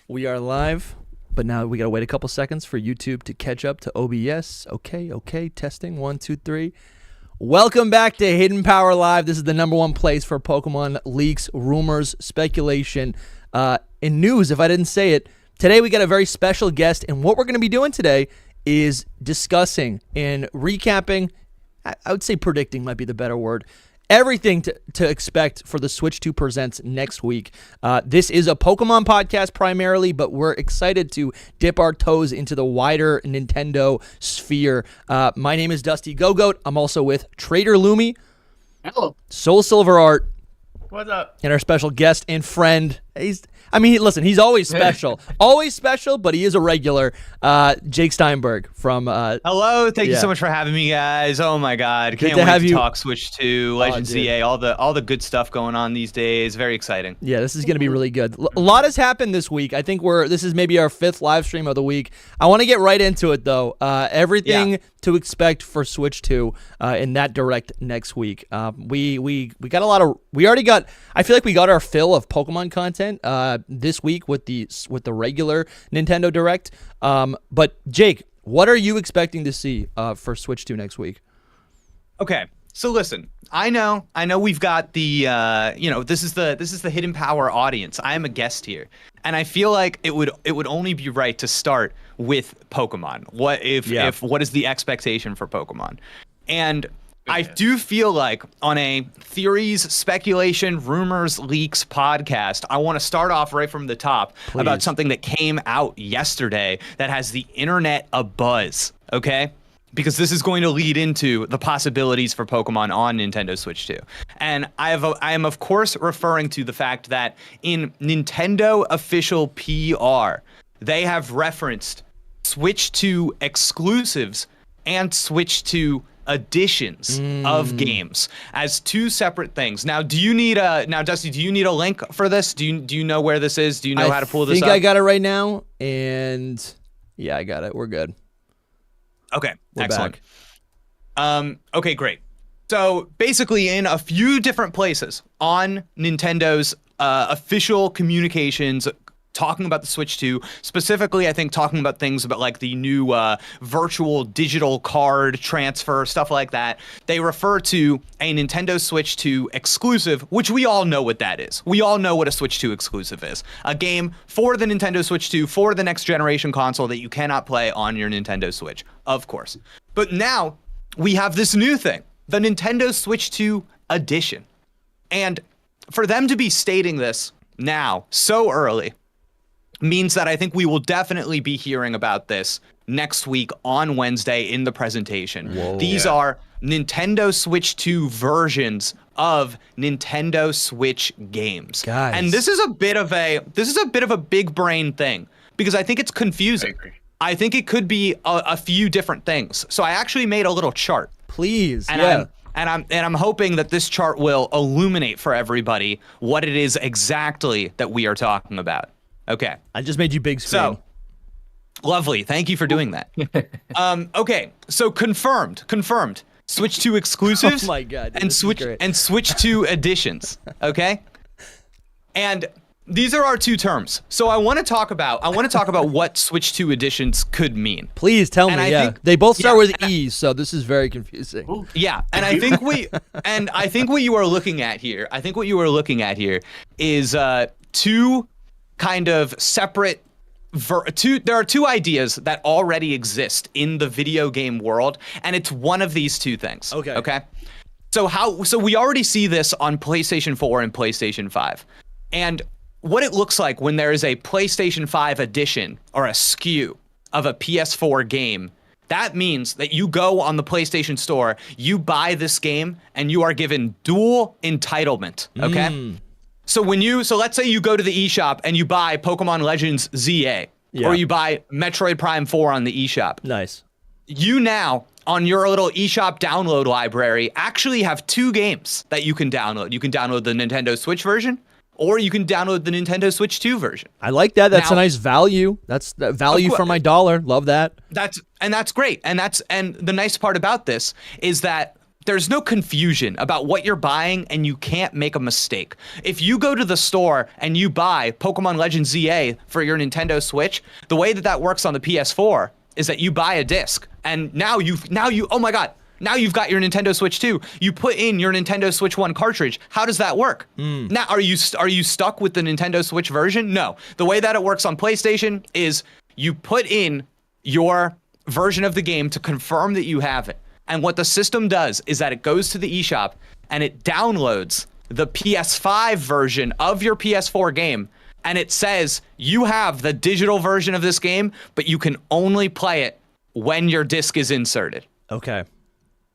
We are live, but now we gotta wait a couple seconds for YouTube to catch up to OBS. Okay, testing, 1, 2, 3. Welcome back to Hidden Power Live. This is the #1 place for Pokemon leaks, rumors, speculation, and news, if I didn't say it. Today we got a very special guest, and what we're gonna be doing today is discussing and recapping, I would say predicting might be the better word, everything to expect for the Switch 2 Presents next week. This is a Pokemon podcast primarily, but we're excited to dip our toes into the wider Nintendo sphere. My name is DustyGogoat. I'm also with TraderLumi. Hello. SoulSilverArt. What's up? And our special guest and friend. He's always special. Always special, but he is a regular. Jake Steinberg from... Hello, thank you so much for having me, guys. Oh my God, can't wait to talk Switch 2, Legends ZA, all the good stuff going on these days. Very exciting. Yeah, this is going to be really good. A lot has happened this week. I think this is maybe our 5th live stream of the week. I want to get right into it though. Everything to expect for Switch 2 in that direct next week. We got a lot of... I feel like we got our fill of Pokemon content this week with the regular Nintendo Direct. But Jake, what are you expecting to see for Switch 2 next week? Okay, so listen, I know we've got the this is the Hidden Power audience. I am a guest here, and I feel like it would only be right to start with Pokemon. What is the expectation for Pokemon? And I do feel like on a theories, speculation, rumors, leaks podcast, I want to start off right from the top about something that came out yesterday that has the internet abuzz, okay? Because this is going to lead into the possibilities for Pokemon on Nintendo Switch 2. And I am of course referring to the fact that in Nintendo official PR, they have referenced Switch 2 exclusives and Switch 2 editions of games as two separate things. Now, Dusty, do you need a link for this? Do you know where this is? Do you know how to pull this up? I think I got it right now, and yeah, I got it. We're good. Okay, We're excellent. Back. Okay, great. So basically, in a few different places on Nintendo's official communications, talking about the Switch 2, specifically, I think talking about things about like the new virtual digital card transfer, stuff like that. They refer to a Nintendo Switch 2 exclusive, which we all know what that is. We all know what a Switch 2 exclusive is. A game for the Nintendo Switch 2 for the next generation console that you cannot play on your Nintendo Switch, of course. But now we have this new thing, the Nintendo Switch 2 edition. And for them to be stating this now, so early, means that I think we will definitely be hearing about this next week on Wednesday in the presentation. These are Nintendo Switch 2 versions of Nintendo Switch games. Guys. And this is a bit of a big brain thing because I think it's confusing. I think it could be a few different things. So I actually made a little chart. Please. And I'm hoping that this chart will illuminate for everybody what it is exactly that we are talking about. Okay. I just made you big screen. So, lovely. Thank you for doing that. Okay. So confirmed. Switch 2 exclusives. Oh my God. Dude, and Switch 2 editions. Okay. And these are our two terms. So I want to talk about what Switch 2 editions could mean. Please tell me. Think, they both start with E, so this is very confusing. Yeah, and I think what you are looking at here. Is two kind of separate there are two ideas that already exist in the video game world, and it's one of these two things. Okay. So we already see this on PlayStation 4 and PlayStation 5. And what it looks like when there is a PlayStation 5 edition or a SKU of a PS4 game, that means that you go on the PlayStation Store, you buy this game, and you are given dual entitlement, okay? So let's say you go to the eShop and you buy Pokemon Legends ZA, or you buy Metroid Prime 4 on the eShop. Nice. You now, on your little eShop download library, actually have two games that you can download. You can download the Nintendo Switch version, or you can download the Nintendo Switch 2 version. I like that. That's a nice value. That's the value for my dollar. Love that. That's great. And the nice part about this is that there's no confusion about what you're buying, and you can't make a mistake. If you go to the store and you buy Pokemon Legends ZA for your Nintendo Switch, the way that works on the PS4 is that you buy a disc, and now you oh my god, now you've got your Nintendo Switch 2. You put in your Nintendo Switch 1 cartridge. How does that work? Now, are you stuck with the Nintendo Switch version? No. The way that it works on PlayStation is you put in your version of the game to confirm that you have it. And what the system does is that it goes to the eShop and it downloads the PS5 version of your PS4 game, and it says you have the digital version of this game, but you can only play it when your disc is inserted. Okay.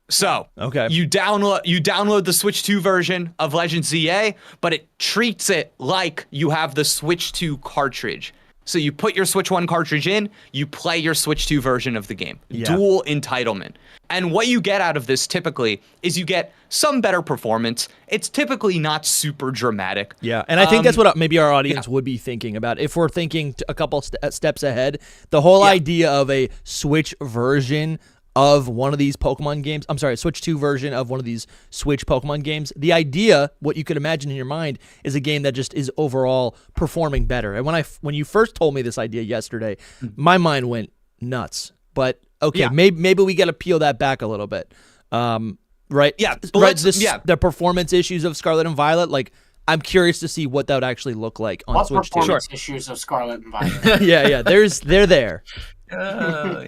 So you download the Switch 2 version of Legends ZA, but it treats it like you have the Switch 2 cartridge. So you put your Switch 1 cartridge in, you play your Switch 2 version of the game. Yeah. Dual entitlement. And what you get out of this typically is you get some better performance. It's typically not super dramatic. Yeah, and I think that's what maybe our audience would be thinking about. If we're thinking a couple steps ahead, the whole idea of a Switch version of one of these Pokemon games, Switch 2 version of one of these Switch Pokemon games, the idea, what you could imagine in your mind, is a game that just is overall performing better. And when you first told me this idea yesterday, my mind went nuts. But okay, maybe we got to peel that back a little bit. Right? Yeah. Right. The performance issues of Scarlet and Violet, like, I'm curious to see what that would actually look like on Switch 2. What performance issues of Scarlet and Violet? yeah. They're there.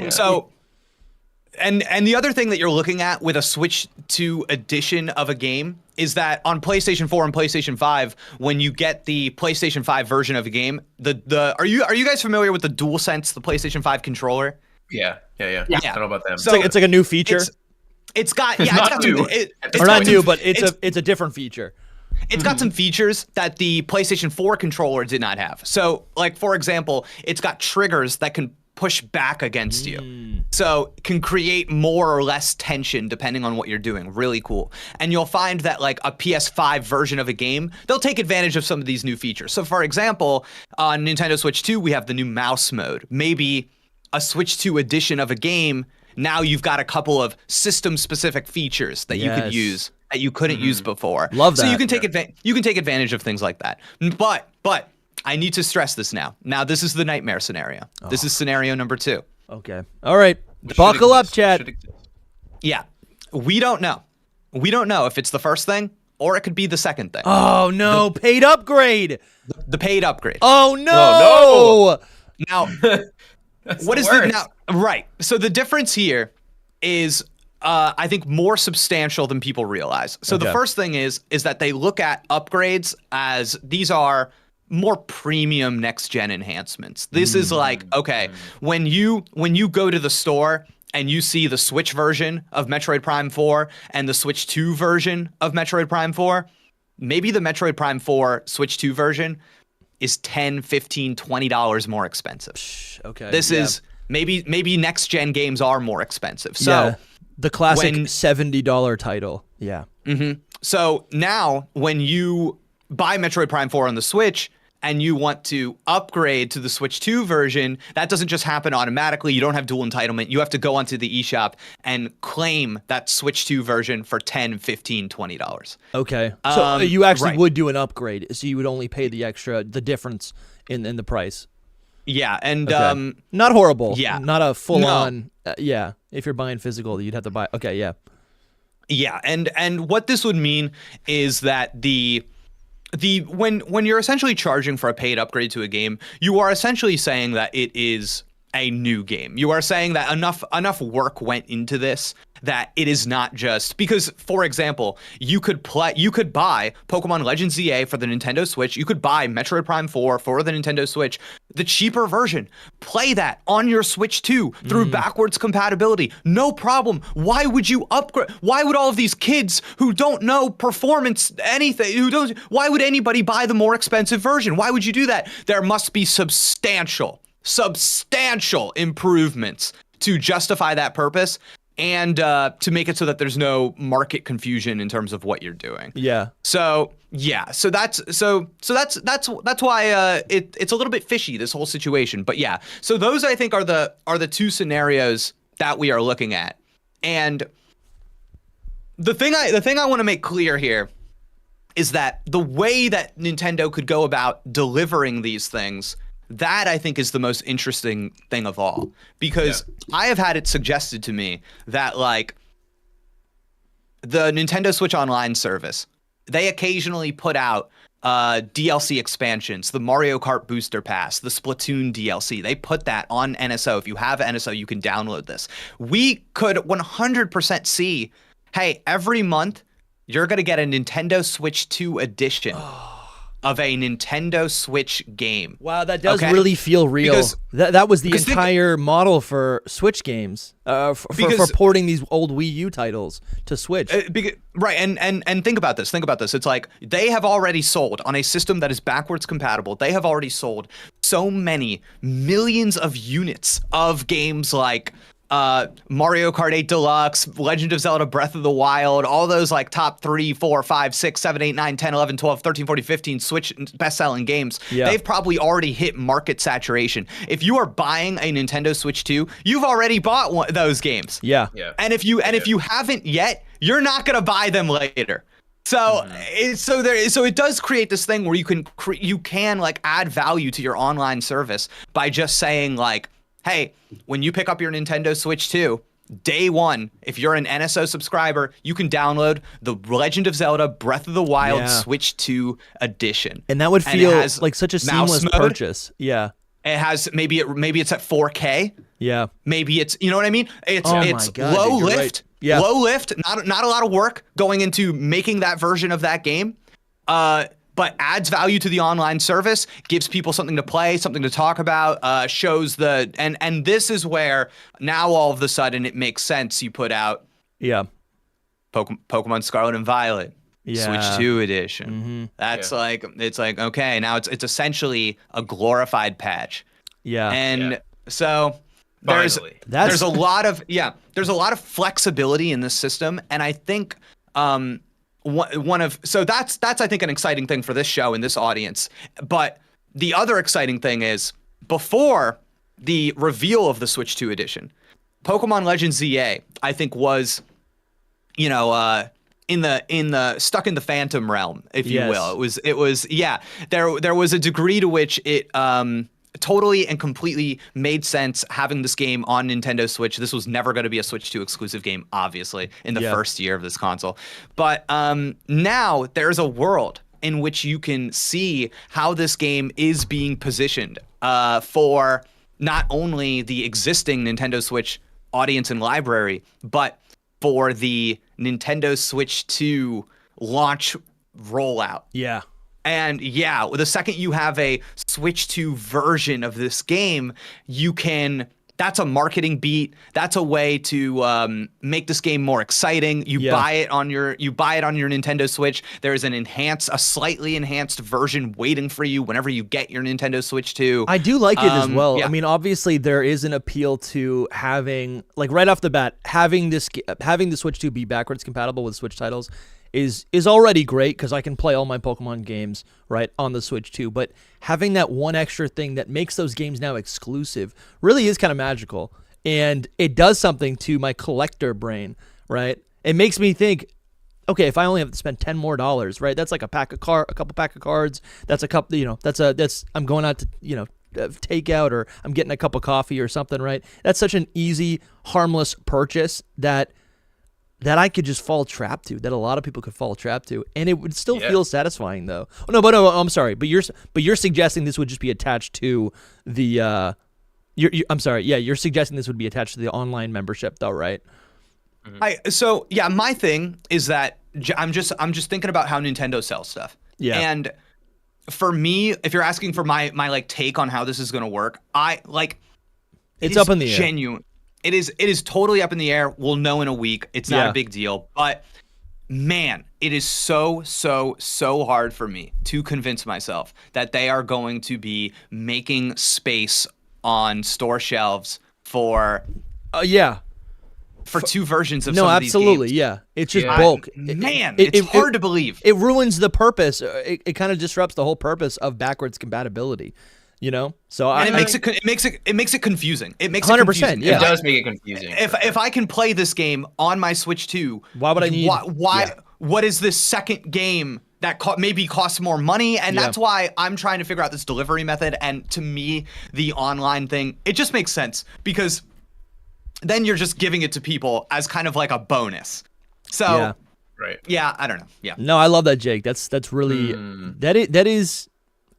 So... And the other thing that you're looking at with a Switch 2 edition of a game is that on PlayStation 4 and PlayStation 5, when you get the PlayStation 5 version of a game, are you guys familiar with the DualSense, the PlayStation 5 controller? Yeah. I don't know about them. So it's like a new feature. It's got it's a different feature. It's got some features that the PlayStation 4 controller did not have. So, like, for example, it's got triggers that can push back against you. So can create more or less tension depending on what you're doing. Really cool. And you'll find that like a PS5 version of a game, they'll take advantage of some of these new features. So for example, on Nintendo Switch 2, we have the new mouse mode. Maybe a Switch 2 edition of a game, now you've got a couple of system-specific features that you could use that you couldn't use before. Love that. So you can take advantage of things like that. But I need to stress this now. Now, this is the nightmare scenario. This is scenario number 2. Okay. All right. Buckle up, Chad. Yeah. We don't know. We don't know if it's the first thing or it could be the second thing. Oh, no. Paid upgrade. The paid upgrade. Oh, no. Now, what is the now? Right. So the difference here is, I think, more substantial than people realize. So the first thing is that they look at upgrades as these are more premium next-gen enhancements. This is like, okay, when you go to the store and you see the Switch version of Metroid Prime 4 and the Switch 2 version of Metroid Prime 4, maybe the Metroid Prime 4 Switch 2 version is $10, $15, $20 more expensive. Okay. This is maybe next-gen games are more expensive. So the classic $70 title. Yeah. So now when you buy Metroid Prime 4 on the Switch and you want to upgrade to the Switch 2 version, that doesn't just happen automatically. You don't have dual entitlement. You have to go onto the eShop and claim that Switch 2 version for $10, $15, $20. Okay. So you actually would do an upgrade, so you would only pay the difference in the price. Yeah, and not horrible. Yeah. Not a full-on, if you're buying physical, you'd have to buy, Yeah, and what this would mean is that when you're essentially charging for a paid upgrade to a game, you are essentially saying that it is a new game. You are saying that enough work went into this that it is not just because, for example, you could buy Pokemon Legends ZA for the Nintendo Switch. You could buy Metroid Prime 4 for the Nintendo Switch, the cheaper version. Play that on your Switch 2 through backwards compatibility. No problem. Why would you upgrade? Why would all of these kids who don't know performance anything, why would anybody buy the more expensive version? Why would you do that? There must be substantial improvements to justify that purpose and to make it so that there's no market confusion in terms of what you're doing. Yeah. So that's why it's a little bit fishy, this whole situation. But yeah, so those I think are the two scenarios that we are looking at. And the thing I want to make clear here is that the way that Nintendo could go about delivering these things, that I think is the most interesting thing of all, because I have had it suggested to me that like the Nintendo Switch Online service, they occasionally put out DLC expansions, the Mario Kart Booster Pass, the Splatoon DLC. They put that on NSO. If you have NSO, you can download this. We could 100% see, hey, every month you're going to get a Nintendo Switch 2 edition of a Nintendo Switch game. Wow, that does really feel real. Because, that was the entire model for Switch games, for porting these old Wii U titles to Switch. Right, and think about this. It's like they have already sold on a system that is backwards compatible. They have already sold so many millions of units of games like Mario Kart 8 Deluxe, Legend of Zelda Breath of the Wild, all those like top 3, 4, 5, 6, 7, 8, 9, 10, 11, 12, 13, 14, 15 Switch best-selling games. Yeah. They've probably already hit market saturation. If you are buying a Nintendo Switch 2, you've already bought those games. Yeah. And if you haven't yet, you're not going to buy them later. So it does create this thing where you can like add value to your online service by just saying like, hey, when you pick up your Nintendo Switch 2, day one, if you're an NSO subscriber, you can download the Legend of Zelda Breath of the Wild Switch 2 edition. And that would feel like such a seamless purchase. Yeah. It has maybe it's at 4K. Yeah. Maybe it's, you know what I mean? It's low lift. Right. Yeah. Low lift, not a lot of work going into making that version of that game. But adds value to the online service, gives people something to play, something to talk about, shows and this is where now all of a sudden it makes sense. You put out Pokemon Scarlet and Violet, Switch 2 edition. Mm-hmm. That's it's like, okay, now it's essentially a glorified patch. Yeah. And so there's a lot of flexibility in this system, and I think that's I think an exciting thing for this show and this audience. But the other exciting thing is, before the reveal of the Switch 2 edition, Pokemon Legends ZA I think was, in the stuck in the phantom realm, if you will. It was there was a degree to which it totally and completely made sense having this game on Nintendo Switch. This was never going to be a Switch 2 exclusive game, obviously, in the first year of this console. But now there's a world in which you can see how this game is being positioned for not only the existing Nintendo Switch audience and library, but for the Nintendo Switch 2 launch rollout. Yeah. And the second you have a Switch 2 version of this game, that's a marketing beat. That's a way to make this game more exciting. You buy it on your Nintendo Switch. There is a slightly enhanced version waiting for you whenever you get your Nintendo Switch 2. I do like it as well. Yeah. I mean, obviously there is an appeal to having, like, right off the bat, having the Switch 2 be backwards compatible with Switch titles is already great, because I can play all my Pokemon games right on the Switch 2. But having that one extra thing that makes those games now exclusive really is kind of magical, and it does something to my collector brain, right? It makes me think, okay, if I only have to spend $10 more, right? That's like a couple pack of cards. That's a couple, I'm going out to, takeout, or I'm getting a cup of coffee or something, right? That's such an easy, harmless purchase that I could just fall trap to, that a lot of people could fall trap to, and it would still feel satisfying, though. I'm sorry, but you're suggesting this would just be attached to the you're suggesting this would be attached to the online membership, though, right? Mm-hmm. My thing is that I'm just thinking about how Nintendo sells stuff. Yeah. And for me, if you're asking for my like take on how this is going to work, it's up in the air. Genuine. It is totally up in the air. We'll know in a week. It's not a big deal. But man, it is so hard for me to convince myself that they are going to be making space on store shelves for two versions of some of these games. No, absolutely, yeah. It's just bulk. It's hard to believe. It ruins the purpose. It kind of disrupts the whole purpose of backwards compatibility. You know, so it makes it confusing. It makes 100%. It confusing. Yeah, it does make it confusing. If I can play this game on my Switch 2, why would I need? Why? Yeah. What is this second game that maybe costs more money? And that's why I'm trying to figure out this delivery method. And to me, the online thing, it just makes sense because then you're just giving it to people as kind of like a bonus. So, yeah, I don't know. Yeah. No, I love that, Jake. That's really that is.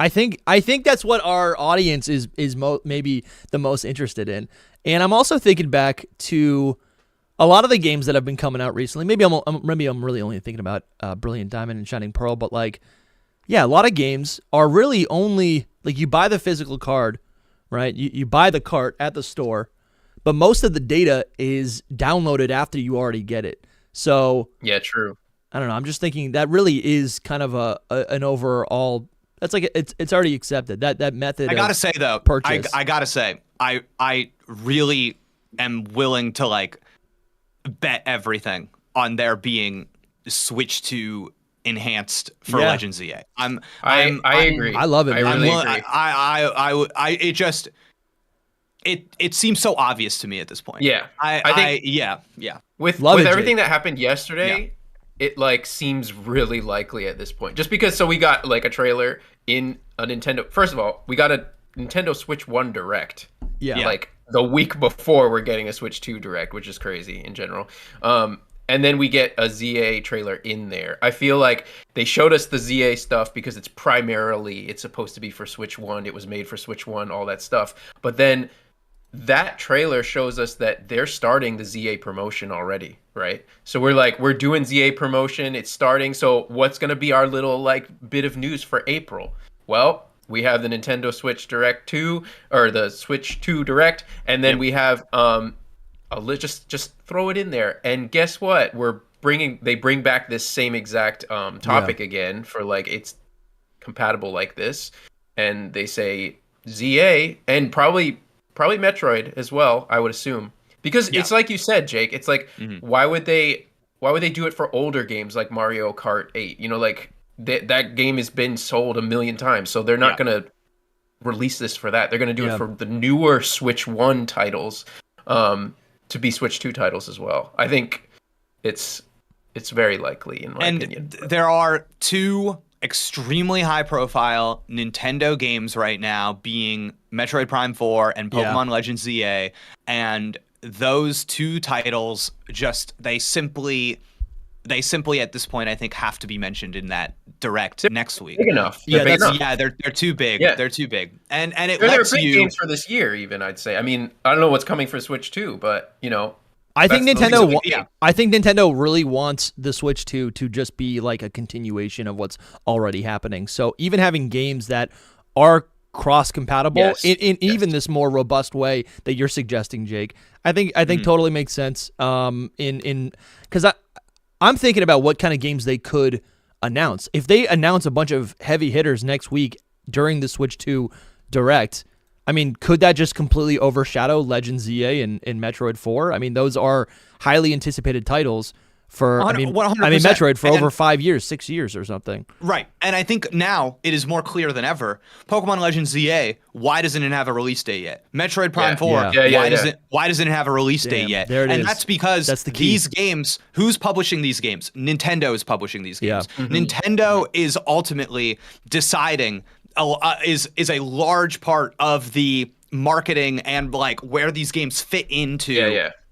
I think that's what our audience is maybe the most interested in. And I'm also thinking back to a lot of the games that have been coming out recently. Maybe I'm really only thinking about Brilliant Diamond and Shining Pearl, but like, yeah, a lot of games are really only like you buy the physical card, right? You buy the cart at the store, but most of the data is downloaded after you already get it. So yeah, true. I don't know. I'm just thinking that really is kind of an overall. That's like it's already accepted that method. I gotta say though, purchase. I gotta say, I really am willing to like bet everything on there being switched to enhanced for Legends EA. I agree. I love it. I really agree. It just it seems so obvious to me at this point. Yeah, I think with everything that happened yesterday. Yeah. It like seems really likely at this point, just because. So we got like a trailer in a Nintendo. First of all, we got a Nintendo Switch 1 Direct. Yeah. Like the week before we're getting a Switch 2 Direct, which is crazy in general. And then we get a ZA trailer in there. I feel like they showed us the ZA stuff because it's supposed to be for Switch 1. It was made for Switch 1, all that stuff. But then that trailer shows us that they're starting the ZA promotion already, right? So we're doing ZA promotion, it's starting. So what's going to be our little like bit of news for April? Well, we have the Nintendo Switch Direct 2 or the Switch 2 Direct, and then we have just throw it in there. And guess what? They bring back this same exact topic again for like it's compatible like this, and they say ZA and probably Metroid as well, I would assume. Because it's like you said, Jake, it's like why would they do it for older games like Mario Kart 8? You know, like that game has been sold 1 million times, so they're not going to release this for that. They're going to do it for the newer Switch 1 titles to be Switch 2 titles as well. I think it's very likely in my opinion. There are two extremely high-profile Nintendo games right now, being Metroid Prime 4 and Pokemon Legends ZA, and those two titles they simply at this point I think have to be mentioned in that Direct next week. Big enough. They're too big. Yeah. They're too big, and they're big games for this year. Even I'd say. I mean, I don't know what's coming for Switch 2, but you know. I think Nintendo really wants the Switch 2 to just be like a continuation of what's already happening. So even having games that are cross-compatible in even this more robust way that you're suggesting, Jake, I think totally makes sense. Because I'm thinking about what kind of games they could announce. If they announce a bunch of heavy hitters next week during the Switch 2 Direct, I mean, could that just completely overshadow Legends ZA and Metroid 4? I mean, those are highly anticipated titles for, 100%. Metroid for over 5 years, 6 years or something. Right. And I think now it is more clear than ever. Pokemon Legends ZA, why doesn't it have a release date yet? Metroid Prime 4, why doesn't it have a release date yet? There it is. That's because these games, who's publishing these games? Nintendo is publishing these games. Yeah. Nintendo is ultimately deciding is a large part of the marketing and like where these games fit into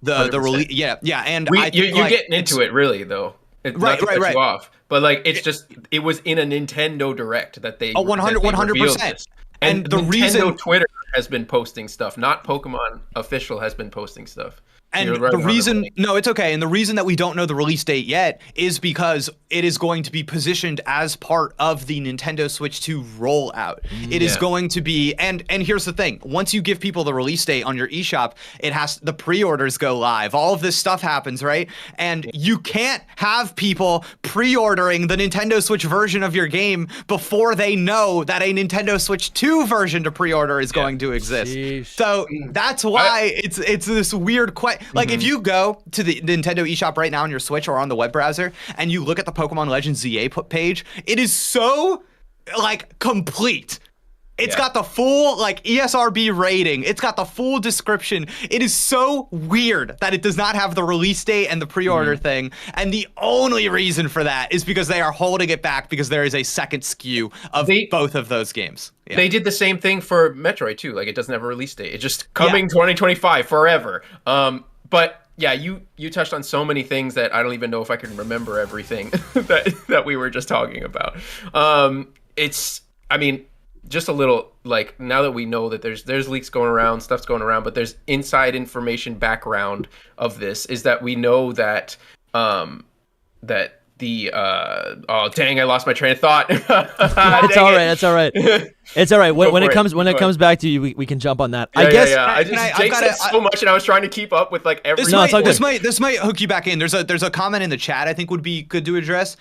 the release. And you're getting into it really though. Right. You off, but like it was in a Nintendo Direct that they 100%. And the reason Twitter has been posting stuff, not Pokemon official has been posting stuff. And the reason, no, it's okay. And the reason that we don't know the release date yet is because it is going to be positioned as part of the Nintendo Switch 2 rollout. It is going to be, and here's the thing: once you give people the release date on your eShop, the pre-orders go live. All of this stuff happens, right? And you can't have people pre-ordering the Nintendo Switch version of your game before they know that a Nintendo Switch 2 version to pre-order is going to exist. Sheesh. So that's why it's this weird question. Like if you go to the Nintendo eShop right now on your Switch or on the web browser and you look at the Pokemon Legends ZA page, it is so like complete. It's got the full like ESRB rating. It's got the full description. It is so weird that it does not have the release date and the pre-order thing. And the only reason for that is because they are holding it back because there is a second SKU of both of those games. Yeah. They did the same thing for Metroid too. Like it doesn't have a release date. It's just coming 2025 forever. But yeah, you touched on so many things that I don't even know if I can remember everything that we were just talking about. I mean, just a little, like, now that we know that there's leaks going around, stuff's going around, but there's inside information background of this is that we know that that the oh dang, I lost my train of thought. It's all right. It's all right. It's all right. When it comes back to you, we can jump on that. I guess. Jake said so much, and I was trying to keep up with like every. This might hook you back in. There's a comment in the chat I think would be good to address.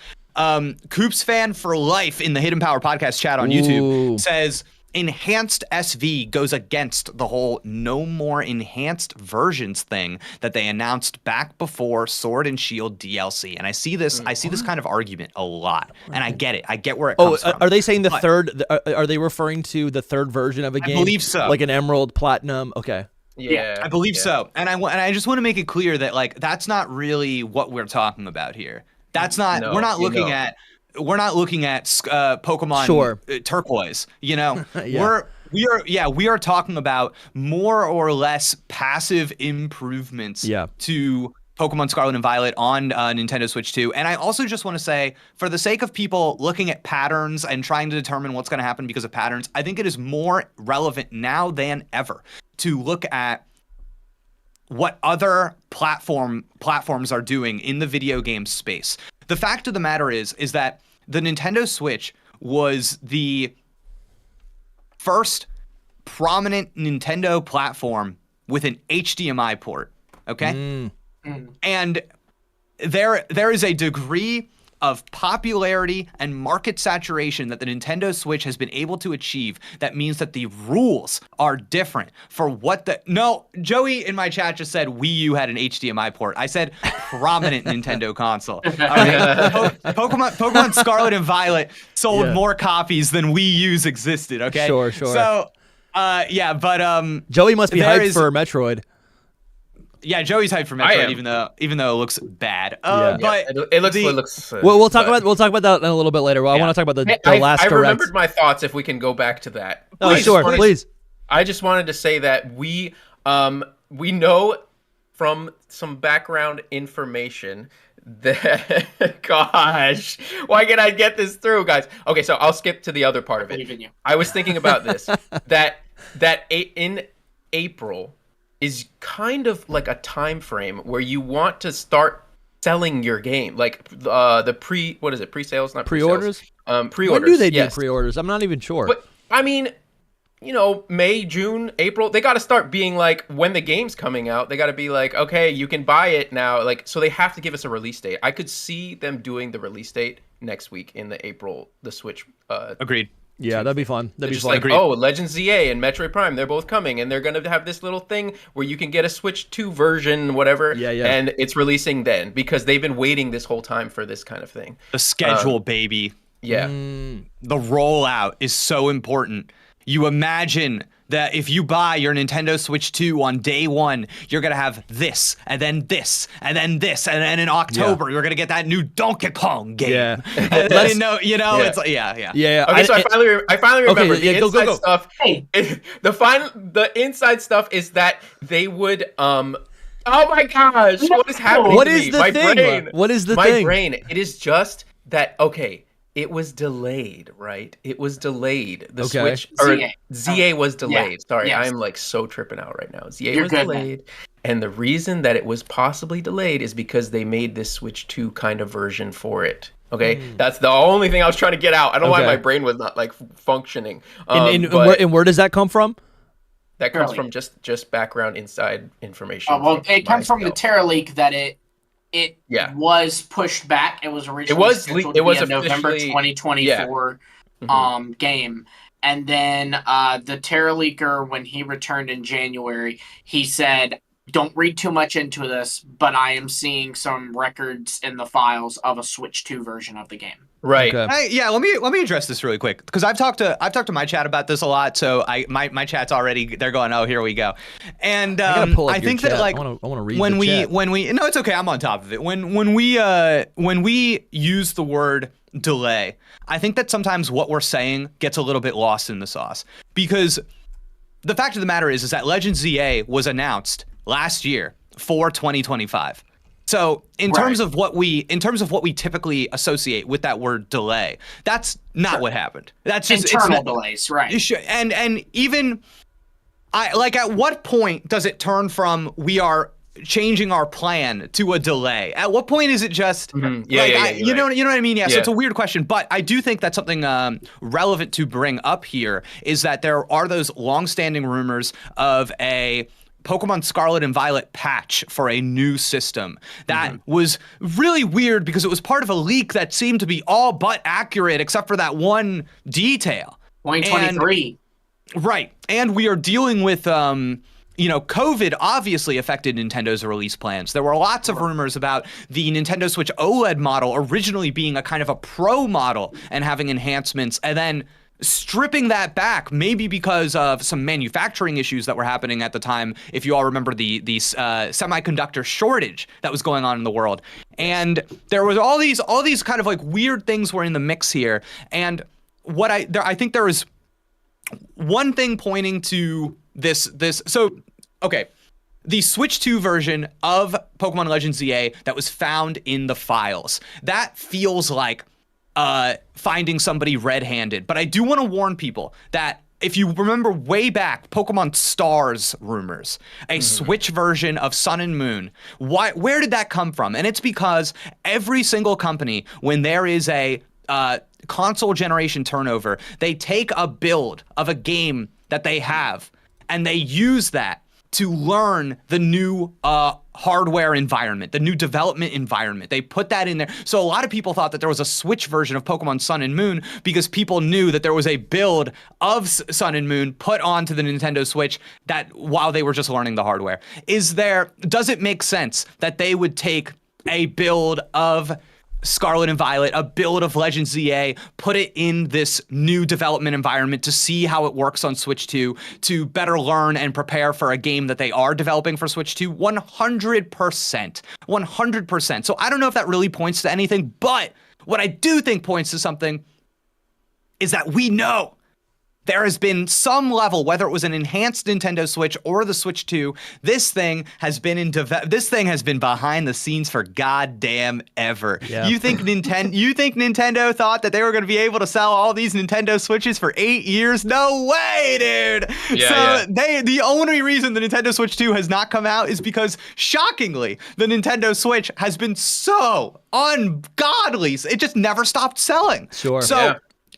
Coops fan for life in the Hidden Power podcast chat on YouTube says enhanced SV goes against the whole no more enhanced versions thing that they announced back before Sword and Shield DLC. And I see this kind of argument a lot, and I get it. I get where it comes from. Are they saying the third? Are they referring to the third version of a game? I believe so. Like an Emerald, Platinum. Okay. Yeah, I believe so. And I just want to make it clear that like that's not really what we're talking about here. That's not. No, we're not looking at Pokemon Turquoise. You know, we are talking about more or less passive improvements to Pokemon Scarlet and Violet on Nintendo Switch 2. And I also just want to say, for the sake of people looking at patterns and trying to determine what's going to happen because of patterns, I think it is more relevant now than ever to look at what other platforms are doing in the video game space. The fact of the matter is that the Nintendo Switch was the first prominent Nintendo platform with an HDMI port, okay? And there is a degree of popularity and market saturation that the Nintendo Switch has been able to achieve that means that the rules are different for what the... No, Joey in my chat just said Wii U had an HDMI port. I said prominent Nintendo console. All right? Pokemon Scarlet and Violet sold more copies than Wii U's existed, okay? Sure. So, but... Joey must be hyped for Metroid. Yeah, Joey's hyped for Metroid, even though it looks bad. But it looks. We'll talk about that in a little bit later. Well, I want to talk about the last. I remembered my thoughts. If we can go back to that. Oh, sure, please. I just wanted to say that we know from some background information that gosh, why can't I get this through, guys? Okay, so I'll skip to the other part of it. I believe in you. I was thinking about this that in April is kind of like a time frame where you want to start selling your game, like pre-sales, not pre-orders. Pre-orders. When do they do pre-orders? I'm not even sure. But I mean, you know, May, June, April, they got to start being like when the game's coming out. They got to be like, okay, you can buy it now. Like, so they have to give us a release date. I could see them doing the release date next week in the Switch. Agreed. Yeah, that'd be fun. That'd be just fun. Like, oh, Legends ZA and Metroid Prime, they're both coming, and they're going to have this little thing where you can get a Switch 2 version, whatever, and it's releasing then, because they've been waiting this whole time for this kind of thing. The schedule, baby. Yeah. The rollout is so important. You imagine that if you buy your Nintendo Switch 2 on day one, you're going to have this, and then this, and then this, and then in October, you're going to get that new Donkey Kong game. Yeah. It's like, Yeah. Okay, so I finally remember the inside go. stuff. Hey. The inside stuff is that they would, oh my gosh, what is happening What to is me? the My thing? brain. What is the My thing? brain, it is just that, okay, it was delayed, right? It was delayed. The Switch or ZA was delayed. Yeah. Sorry, Yes. I'm like so tripping out right now. ZA was delayed. Man. And the reason that it was possibly delayed is because they made this Switch 2 kind of version for it. Okay? That's the only thing I was trying to get out. I don't know why my brain was not like functioning. And where does that come from? That comes from just background inside information. It comes from the Terra leak that it was pushed back. It was originally scheduled to be a November 2024 game. And then the Terra leaker, when he returned in January, he said, don't read too much into this, but I am seeing some records in the files of a Switch 2 version of the game. Right. Okay. Let me address this really quick because I've talked to my chat about this a lot. So my chat's already, they're going, oh, here we go. And I think that like I want to read when the we chat. no, it's okay. I'm on top of it. When we use the word delay, I think that sometimes what we're saying gets a little bit lost in the sauce, because the fact of the matter is that Legends ZA was announced last year for 2025. So in terms of what we typically associate with that word delay, that's not what happened. That's just internal delays, right? And even at what point does it turn from we are changing our plan to a delay? At what point is it just you know what I mean? Yeah. So it's a weird question, but I do think that's something relevant to bring up here is that there are those long-standing rumors of a Pokemon Scarlet and Violet patch for a new system that was really weird because it was part of a leak that seemed to be all but accurate except for that one detail. 2023. Right. And we are dealing with COVID obviously affected Nintendo's release plans. There were lots of rumors about the Nintendo Switch OLED model originally being a kind of a pro model and having enhancements, and then stripping that back, maybe because of some manufacturing issues that were happening at the time. If you all remember the semiconductor shortage that was going on in the world, and there was all these kind of like weird things were in the mix here. And what I think there is one thing pointing to this. So okay, the Switch 2 version of Pokemon Legends ZA that was found in the files, that feels like finding somebody red-handed. But I do want to warn people that if you remember way back, Pokemon Stars rumors, a Switch version of Sun and Moon, where did that come from? And it's because every single company, when there is a console generation turnover, they take a build of a game that they have and they use that to learn the new hardware environment, the new development environment. They put that in there. So a lot of people thought that there was a Switch version of Pokemon Sun and Moon because people knew that there was a build of Sun and Moon put onto the Nintendo Switch that while they were just learning the hardware. Does it make sense that they would take a build of Scarlet and Violet, a build of Legends ZA, put it in this new development environment to see how it works on Switch 2, to better learn and prepare for a game that they are developing for Switch 2? 100%. 100%. So I don't know if that really points to anything, but what I do think points to something is that we know there has been some level, whether it was an enhanced Nintendo Switch or the Switch 2, this thing has been behind the scenes for goddamn ever. Yeah. You think Nintendo thought that they were going to be able to sell all these Nintendo Switches for 8 years? No way, dude. The only reason the Nintendo Switch 2 has not come out is because, shockingly, the Nintendo Switch has been so ungodly. It just never stopped selling. Sure. So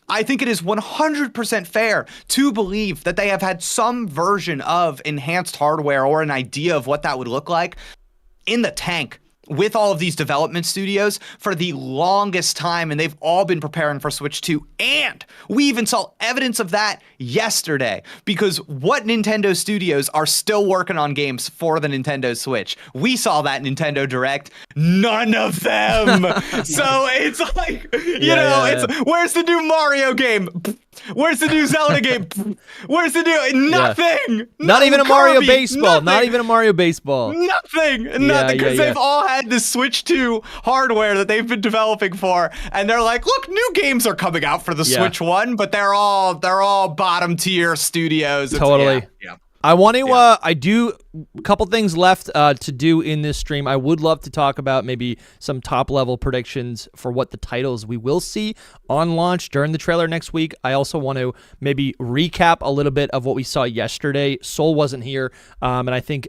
I think it is 100% fair to believe that they have had some version of enhanced hardware or an idea of what that would look like in the tank with all of these development studios for the longest time, and they've all been preparing for Switch 2. And we even saw evidence of that yesterday, because what Nintendo studios are still working on games for the Nintendo Switch? We saw that Nintendo Direct. None of them. So it's like, where's the new Mario game? Where's the new Zelda game? Where's the new nothing? Yeah. Not even a Kirby, Mario baseball. Nothing. Not even a Mario baseball. Nothing. Because they've all had this Switch 2 hardware that they've been developing for, and they're like, look, new games are coming out for the Switch 1, but they're all bottom tier studios. Totally. Yeah. I want to, I do a couple things left to do in this stream. I would love to talk about maybe some top level predictions for what the titles we will see on launch during the trailer next week. I also want to maybe recap a little bit of what we saw yesterday. Soul wasn't here, and I think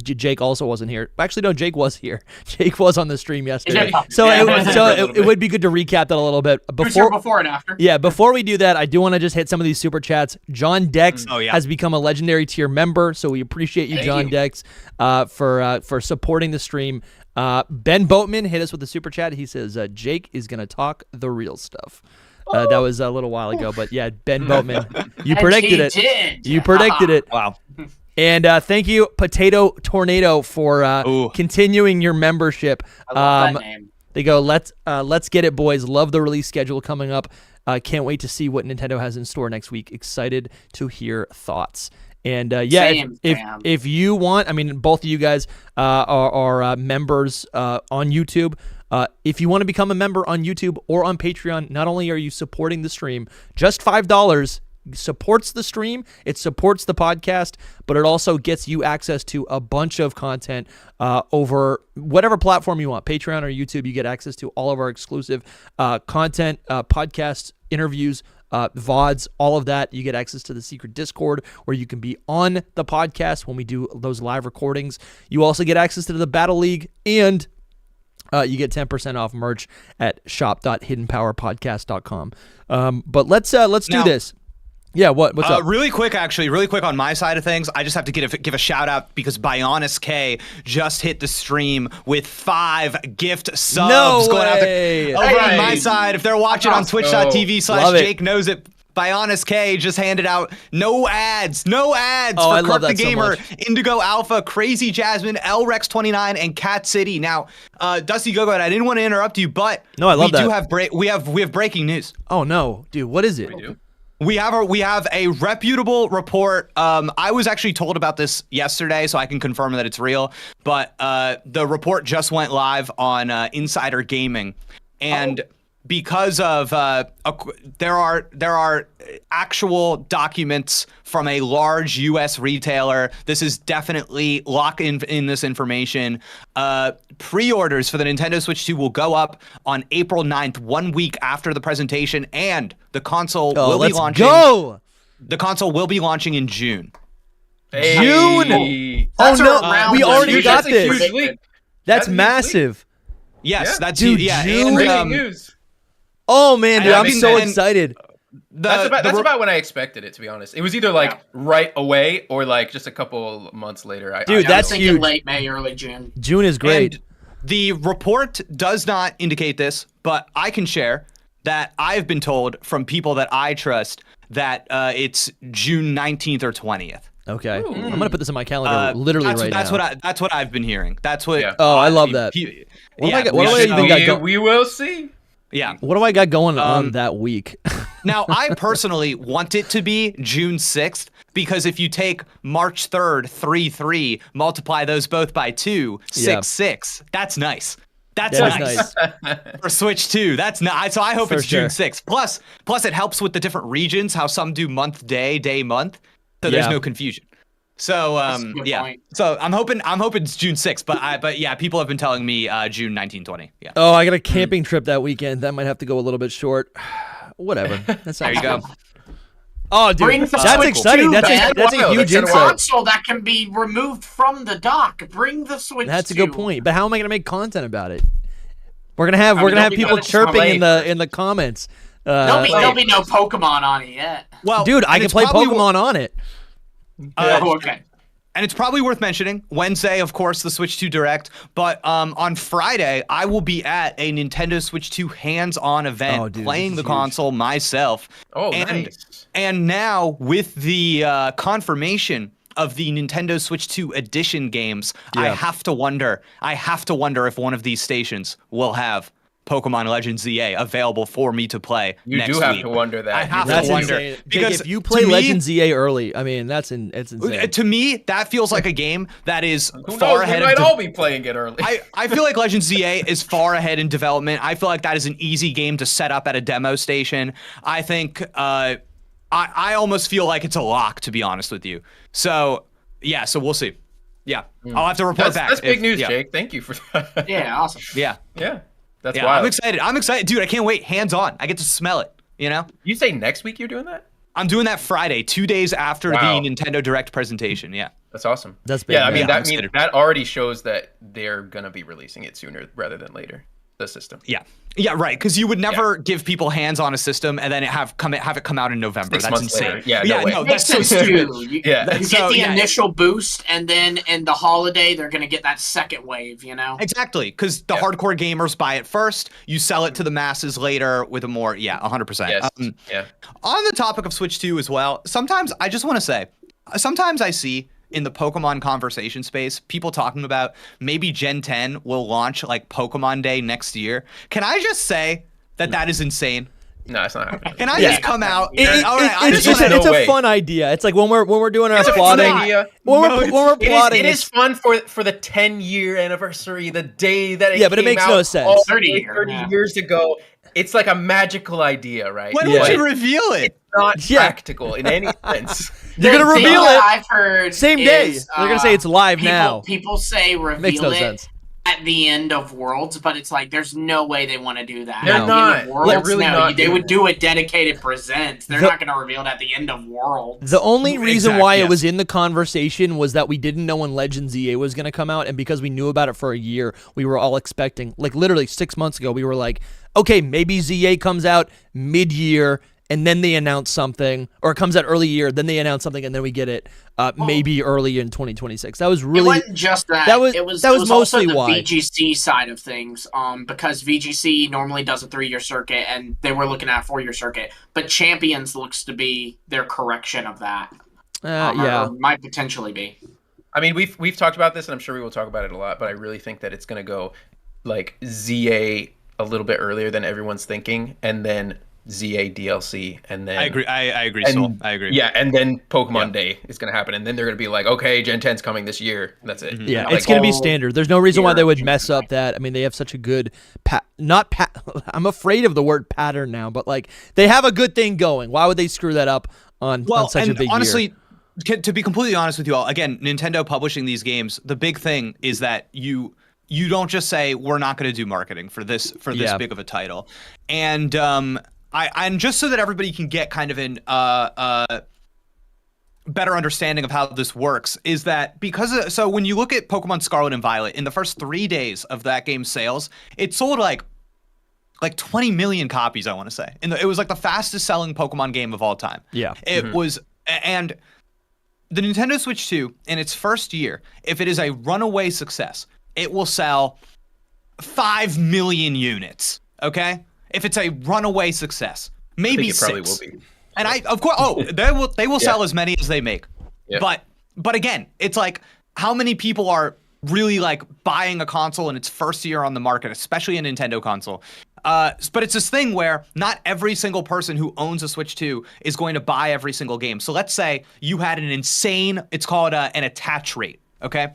Jake also wasn't here. Actually, no, Jake was here. Jake was on the stream yesterday. It would be good to recap that a little bit. Before and after. Yeah, before we do that, I do want to just hit some of these super chats. John Dex has become a legendary tier member, so we appreciate you, John Dex, for supporting the stream. Ben Boatman hit us with the super chat. He says Jake is gonna talk the real stuff. That was a little while ago, but yeah, Ben Boatman, you predicted it. Did. You predicted it. Wow. And thank you, Potato Tornado, for continuing your membership. I love that name. They go, let's get it, boys. Love the release schedule coming up. Can't wait to see what Nintendo has in store next week. Excited to hear thoughts. And if you want, I mean, both of you guys are members on YouTube. If you want to become a member on YouTube or on Patreon, not only are you supporting the stream, just $5 supports the stream, it supports the podcast, but it also gets you access to a bunch of content over whatever platform you want, Patreon or YouTube. You get access to all of our exclusive content, podcasts, interviews, VODs, all of that. You get access to the secret Discord where you can be on the podcast when we do those live recordings. You also get access to the Battle League, and you get 10% off merch at shop.hiddenpowerpodcast.com. But let's do this. Yeah, what's up? Really quick on my side of things, I just have to give a shout out because Bionis K just hit the stream with 5 gift subs going out over on my side. If they're watching on twitch.tv/Jake Knows It, Bionis K just handed out no ads for Kirk the Gamer, Indigo Alpha, Crazy Jasmine, LRex29, and Cat City. Now, DustyGogoat, I didn't want to interrupt you, but no, I love that. We have breaking news. Oh no, dude, what is it? We have a reputable report. I was actually told about this yesterday, so I can confirm that it's real. But the report just went live on Insider Gaming, and because of there are actual documents from a large U.S. retailer. This is definitely lock in this information. Pre-orders for the Nintendo Switch 2 will go up on April 9th, 1 week after the presentation, and the console will be launching. The console will be launching in June. Hey. June. Oh no, we already got this. That's massive. Yes, that's June. Breaking news. Oh man, dude, I'm so excited. That's about when I expected it, to be honest. It was either right away or like just a couple months later. That's huge. Late May, early June. June is great. And the report does not indicate this, but I can share that I've been told from people that I trust that it's June 19th or 20th. Okay, I'm gonna put this in my calendar now. That's what I've been hearing. That's what. Yeah. I love that. We will see. Yeah. What do I got going on that week? Now, I personally want it to be June 6th because if you take March 3rd, 3/3, multiply those both by 2, 6/6, that's nice. That's nice. For Switch 2, that's nice. So I hope it's June 6th. Plus, it helps with the different regions, how some do month, day, month. So there's no confusion. So point. So I'm hoping it's June 6th, but yeah, people have been telling me June 1920. Yeah. Oh, I got a camping trip that weekend. That might have to go a little bit short. Whatever. There you go. Oh, dude, that's exciting. That's a huge insight. Console that can be removed from the dock. Bring the Switch. That's a good point. But how am I going to make content about it? We're gonna have people chirping in the comments. There'll be no Pokemon on it yet. Well, dude, I can play Pokemon on it. Okay. And it's probably worth mentioning, Wednesday, of course, the Switch 2 Direct, but on Friday, I will be at a Nintendo Switch 2 hands-on event playing the console myself. Oh, nice. And now, with the confirmation of the Nintendo Switch 2 Edition games, I have to wonder if one of these stations will have Pokemon Legends ZA available for me to play next week. You do have to wonder that. I have to wonder. Because if you play Legends ZA early, I mean, it's insane. To me, that feels like a game that is far ahead. We might all be playing it early. I feel like Legends ZA is far ahead in development. I feel like that is an easy game to set up at a demo station. I think I almost feel like it's a lock, to be honest with you. So, yeah, so we'll see. Yeah, I'll have to report back. That's big news, Jake. Thank you for that. Yeah, awesome. Yeah. That's wild. I'm excited. Dude, I can't wait. Hands on. I get to smell it, you know? You say next week you're doing that? I'm doing that Friday, 2 days after the Nintendo Direct presentation. Yeah. That's awesome. That's big. Yeah, I mean, that already shows that they're going to be releasing it sooner rather than later, the system. Yeah. Yeah, right. Because you would never give people hands on a system and then have it come out in November. That's insane. Later. Yeah, no, that's so stupid. You get the initial boost, and then in the holiday, they're going to get that second wave, you know? Exactly. Because the hardcore gamers buy it first. You sell it to the masses later with a more, 100%. Yes. On the topic of Switch 2 as well, sometimes I just want to say, sometimes I see in the Pokemon conversation space, people talking about maybe Gen 10 will launch like Pokemon Day next year. Can I just say that is insane? No, it's not happening. Can I just come out? It's a fun idea. It's like when we're doing our plotting. When we're plotting, it is fun for the 10-year anniversary, the day that it yeah, but it makes no sense. 30 years ago. It's like a magical idea, right? When would you reveal it? It's not practical in any sense. You're gonna reveal it. I've heard same day. They're gonna say it's live now. People say reveal makes no it sense. At the end of Worlds, but it's like there's no way they want to do that. They're not. They're really not. They would do a dedicated presents. They're not going to reveal it at the end of Worlds. The only reason why it was in the conversation was that we didn't know when Legends EA was going to come out, and because we knew about it for a year, we were all expecting, like literally 6 months ago, we were like, okay, maybe ZA comes out mid-year, and then they announce something, or it comes out early year, then they announce something, and then we get it maybe early in 2026. That was really... It wasn't just that. It was mostly also the why. VGC side of things, because VGC normally does a 3-year circuit, and they were looking at a 4-year circuit, but Champions looks to be their correction of that. Or might potentially be. I mean, we've talked about this, and I'm sure we will talk about it a lot, but I really think that it's going to go like ZA a little bit earlier than everyone's thinking, and then ZA DLC, and then I agree, Soul. I agree. Yeah, and then Pokemon Day is going to happen, and then they're going to be like, okay, Gen 10's coming this year. That's it. Yeah, like, it's going to be standard. There's no reason why they would mess up that. I mean, they have such a good I'm afraid of the word pattern now, but like they have a good thing going. Why would they screw that up on such a big honestly, year? To be completely honest with you all, again, Nintendo publishing these games, the big thing is that you don't just say we're not going to do marketing for this big of a title, and and just so that everybody can get kind of an better understanding of how this works, is that so when you look at Pokemon Scarlet and Violet, in the first 3 days of that game's sales, it sold like 20 million copies, I want to say. And it was like the fastest selling Pokemon game of all time. Yeah. It was, and the Nintendo Switch 2, in its first year, if it is a runaway success, it will sell 5 million units, okay? If it's a runaway success, maybe 6. Probably will be. And of course, they will sell as many as they make. Yeah. But again, it's like how many people are really like buying a console in its first year on the market, especially a Nintendo console. But it's this thing where not every single person who owns a Switch 2 is going to buy every single game. So let's say you had an insane, it's called an attach rate, okay,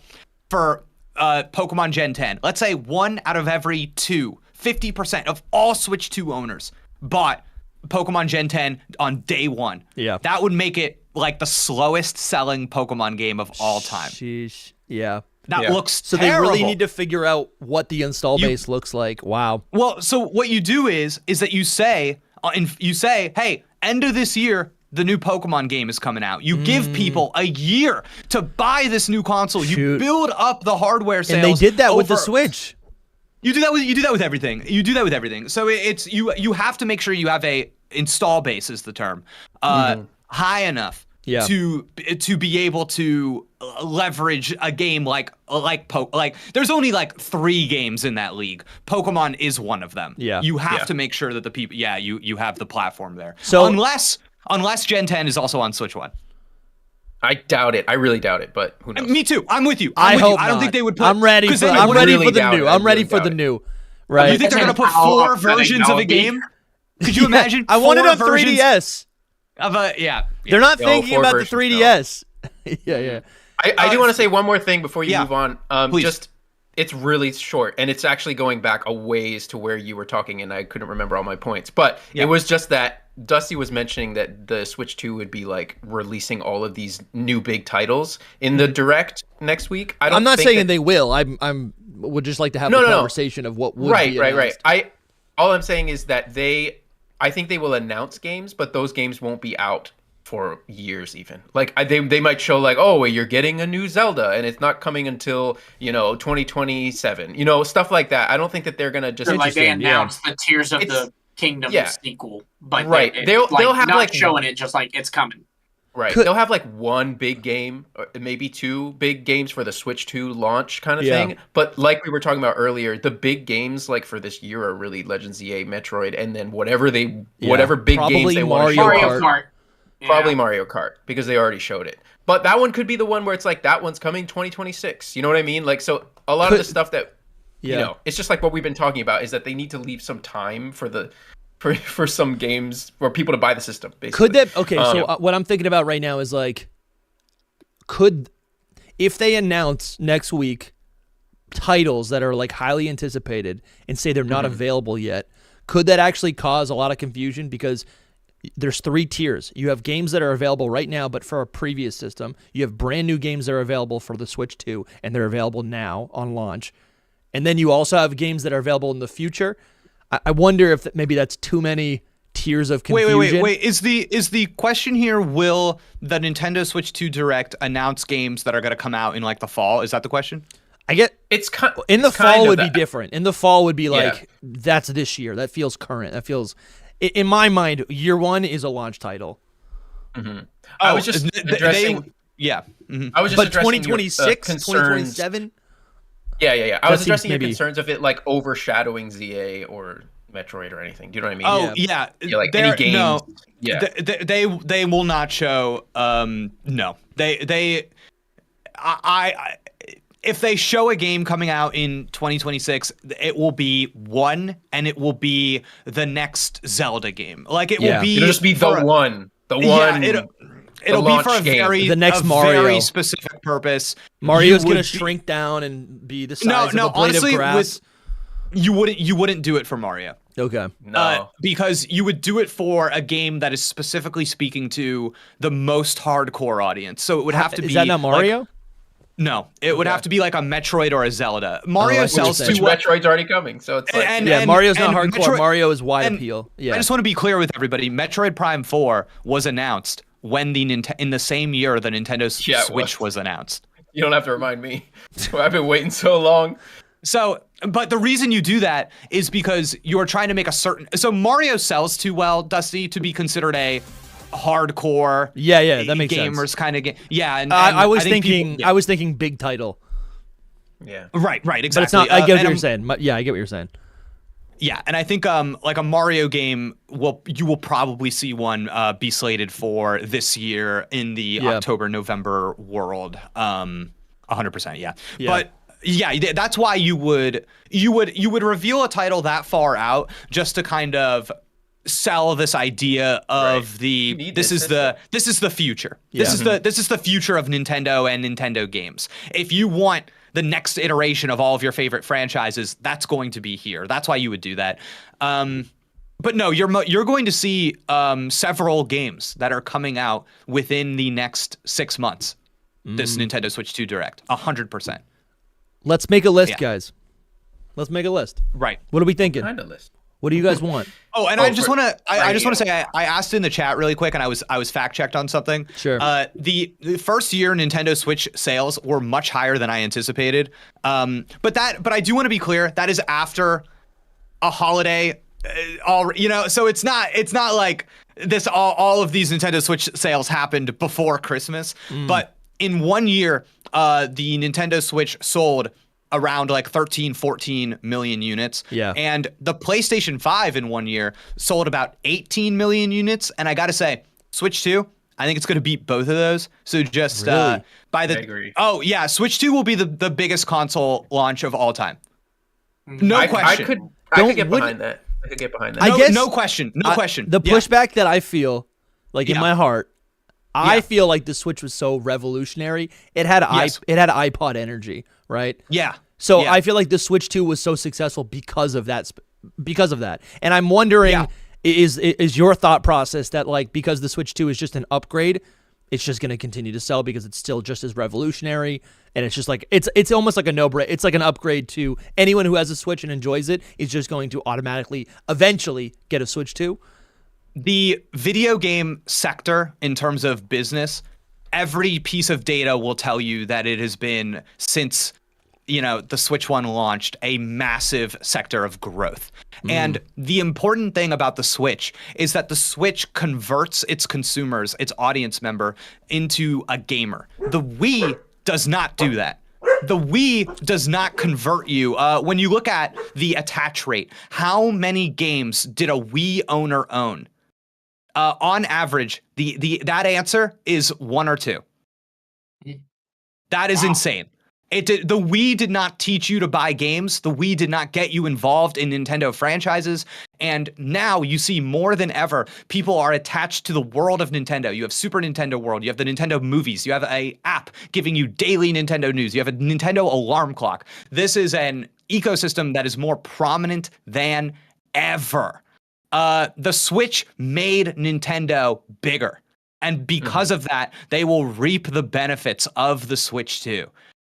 for Pokemon Gen 10. Let's say 1 out of every 2. 50% of all Switch 2 owners bought Pokemon Gen 10 on day 1. Yeah. That would make it like the slowest selling Pokemon game of all time. Sheesh. Yeah. That looks so terrible. They really need to figure out what the install base looks like. Wow. Well, so what you do is that you say, hey, end of this year, the new Pokemon game is coming out. You give people a year to buy this new console. Shoot. You build up the hardware sales. And they did that with the Switch. You do that with everything. So it's you have to make sure you have a install base, is the term, high enough to be able to leverage a game like there's only like 3 games in that league. Pokemon is one of them. Yeah. You have to make sure that the people you have the platform there. So unless Gen 10 is also on Switch 1. I doubt it. I really doubt it, but who knows? Me too. I'm with you. I hope I don't think they would put. I'm ready for the new. Right. You think they're gonna put 4 versions of a game? Could you imagine? I want it on 3DS. They're not thinking about the 3DS. Yeah. I do want to say one more thing before you move on. Please. It's really short, and it's actually going back a ways to where you were talking, and I couldn't remember all my points. But it was just that Dusty was mentioning that the Switch 2 would be like releasing all of these new big titles in the Direct next week. I'm not saying they will. I'm would just like to have a conversation of what would be announced. Right. All I'm saying is that I think they will announce games, but those games won't be out for years even. Like they might show like, oh, well, you're getting a new Zelda and it's not coming until 2027, stuff like that. I don't think that they're gonna just like they announced the Tears of the Kingdom sequel, but they'll have not like showing it, just like it's coming. Right. They'll have like one big game, or maybe 2 big games for the Switch 2 launch kind of thing. But like we were talking about earlier, the big games like for this year are really Legends EA, Metroid, and then whatever big games they want to show. Mario Kart. Probably Mario Kart, because they already showed it. But that one could be the one where it's like, that one's coming 2026. You know what I mean? Like, so a lot of the stuff that, you know, it's just like what we've been talking about, is that they need to leave some time for some games, for people to buy the system, basically. Could that, so what I'm thinking about right now is like, if they announce next week titles that are like highly anticipated and say they're not available yet, could that actually cause a lot of confusion? Because there's 3 tiers. You have games that are available right now, but for a previous system. You have brand new games that are available for the Switch 2, and they're available now on launch. And then you also have games that are available in the future. I wonder if maybe that's too many tiers of confusion. Wait. Is the question here, will the Nintendo Switch 2 Direct announce games that are going to come out in like the fall? Is that the question? I get in the fall would be different. In the fall would be like, that's this year. That feels current. That feels, in my mind, year 1 is a launch title. I was just addressing. I was just addressing 2026, 2027. Yeah. I was addressing your concerns of it like overshadowing ZA or Metroid or anything. Do you know what I mean? Oh yeah, like any games. No, they will not show. No, if they show a game coming out in 2026, it will be one, and it will be the next Zelda game. Like it'll just be the one. It'll be for the next Mario, very specific purpose. Mario's gonna shrink down and be the size of a blade of grass. You wouldn't do it for Mario. Okay. No. Because you would do it for a game that is specifically speaking to the most hardcore audience. So it would have to be. Is that not Mario? Like, no, it would have to be like a Metroid or a Zelda. Mario sells to Metroid's already coming, so it's like Mario's not hardcore. Mario is wide appeal. Yeah. I just want to be clear with everybody. Metroid Prime 4 was announced when in the same year the Nintendo Switch was announced. You don't have to remind me. I've been waiting so long. So, but the reason you do that is because you're trying to make a certain. So Mario sells too well, Dusty, to be considered a hardcore. Yeah, that makes gamers sense. Kind of game. Yeah, and I was thinking big title. Yeah. Right, exactly. But it's not. I get what you're saying. Yeah, I get what you're saying. Yeah, and I think like a Mario game, you will probably see one be slated for this year in the October-November world. 100%, yeah. But yeah, that's why you would reveal a title that far out just to kind of sell this idea of this is the future. Yeah. This is the future of Nintendo and Nintendo games. If you want the next iteration of all of your favorite franchises, that's going to be here. That's why you would do that. But no, you're going to see several games that are coming out within the next 6 months. This Nintendo Switch 2 Direct, 100%. Let's make a list, guys. Let's make a list. Right. What are we thinking? Kind of list. What do you guys want? Oh, and I just want to say I asked in the chat really quick, and I was fact checked on something. Sure. The first year Nintendo Switch sales were much higher than I anticipated. But I do want to be clear, that is after a holiday. So it's not like this. All of these Nintendo Switch sales happened before Christmas. But in 1 year, the Nintendo Switch sold around like 14 million units. Yeah. And the PlayStation 5 in 1 year sold about 18 million units. And I got to say, Switch 2, I think it's going to beat both of those. So just really? I agree. Oh, yeah. Switch 2 will be the biggest console launch of all time. No question. I could get behind that. I could get behind that. I guess, no question. The pushback that I feel, like in my heart, I feel like the Switch was so revolutionary. It had iPod energy, right? Yeah. So I feel like the Switch 2 was so successful because of that. And I'm wondering, is your thought process that like because the Switch 2 is just an upgrade, it's just going to continue to sell because it's still just as revolutionary, and it's just like it's almost like a no-brainer. It's like an upgrade to anyone who has a Switch and enjoys it is just going to automatically eventually get a Switch 2. The video game sector, in terms of business, every piece of data will tell you that it has been, since the Switch 1 launched, a massive sector of growth. And the important thing about the Switch is that the Switch converts its consumers, its audience member, into a gamer. The Wii does not do that. The Wii does not convert you. When you look at the attach rate, how many games did a Wii owner own? on average, that answer is 1 or 2. That is insane. The Wii did not teach you to buy games. The Wii did not get you involved in Nintendo franchises. And now you see more than ever, people are attached to the world of Nintendo. You have Super Nintendo World. You have the Nintendo movies. You have an app giving you daily Nintendo news. You have a Nintendo alarm clock. This is an ecosystem that is more prominent than ever. The Switch made Nintendo bigger. And because of that, they will reap the benefits of the Switch 2.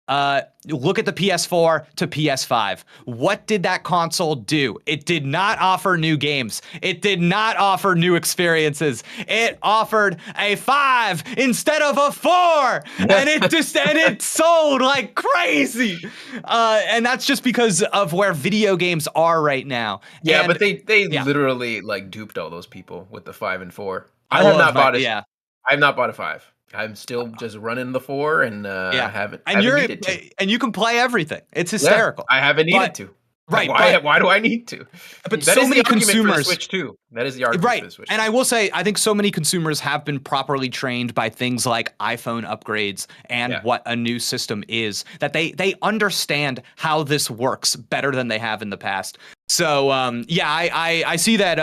Look at the PS4 to PS5. What did that console do? It did not offer new games. It did not offer new experiences. It offered a 5 instead of a 4, and it sold like crazy. And that's just because of where video games are right now. Yeah, and, but they literally like duped all those people with the 5 and 4. I have not bought a 5. I'm still just running the 4, and I haven't needed to. And you can play everything. It's hysterical. Yeah, I haven't needed to. Right. Why do I need to? But that so many consumers for the Switch too. That is the argument for the Switch. And I will say, I think so many consumers have been properly trained by things like iPhone upgrades and what a new system is, that they understand how this works better than they have in the past. So I see that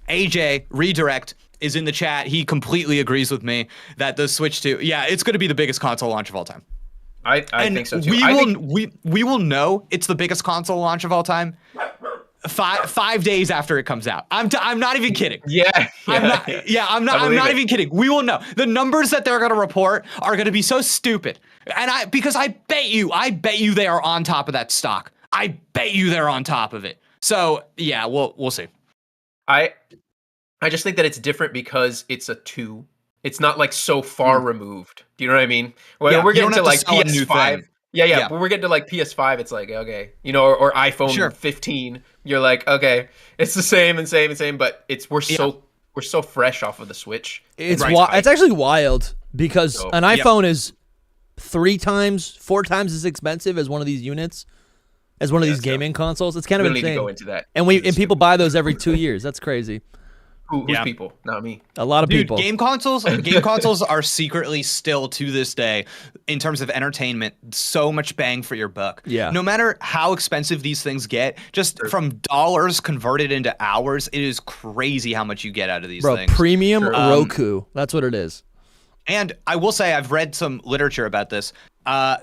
AJ Redirect is in the chat. He completely agrees with me that the Switch 2, it's going to be the biggest console launch of all time. I think so too. We will know it's the biggest console launch of all time 5 days after it comes out. I'm not even kidding. I'm not even kidding. We will know. The numbers that they're going to report are going to be so stupid. And because I bet you they are on top of that stock. I bet you they're on top of it. So we'll see. I just think that it's different because it's a 2. It's not like so far removed. Do you know what I mean? When we're getting to like PS5. When we're getting to like PS5, it's like, okay, or iPhone 15, you're like, okay, it's the same, but we're so fresh off of the Switch. It's actually wild because an iPhone is 3 times, 4 times as expensive as one of these units, as one of these gaming consoles. It's kind of insane. Need to go into that. And people buy those every 2 years. That's crazy. Who's people? Not me. A lot of people. Game consoles are secretly still to this day, in terms of entertainment, so much bang for your buck. Yeah. No matter how expensive these things get, just from dollars converted into hours, it is crazy how much you get out of these things. Premium Roku. That's what it is. And I will say, I've read some literature about this.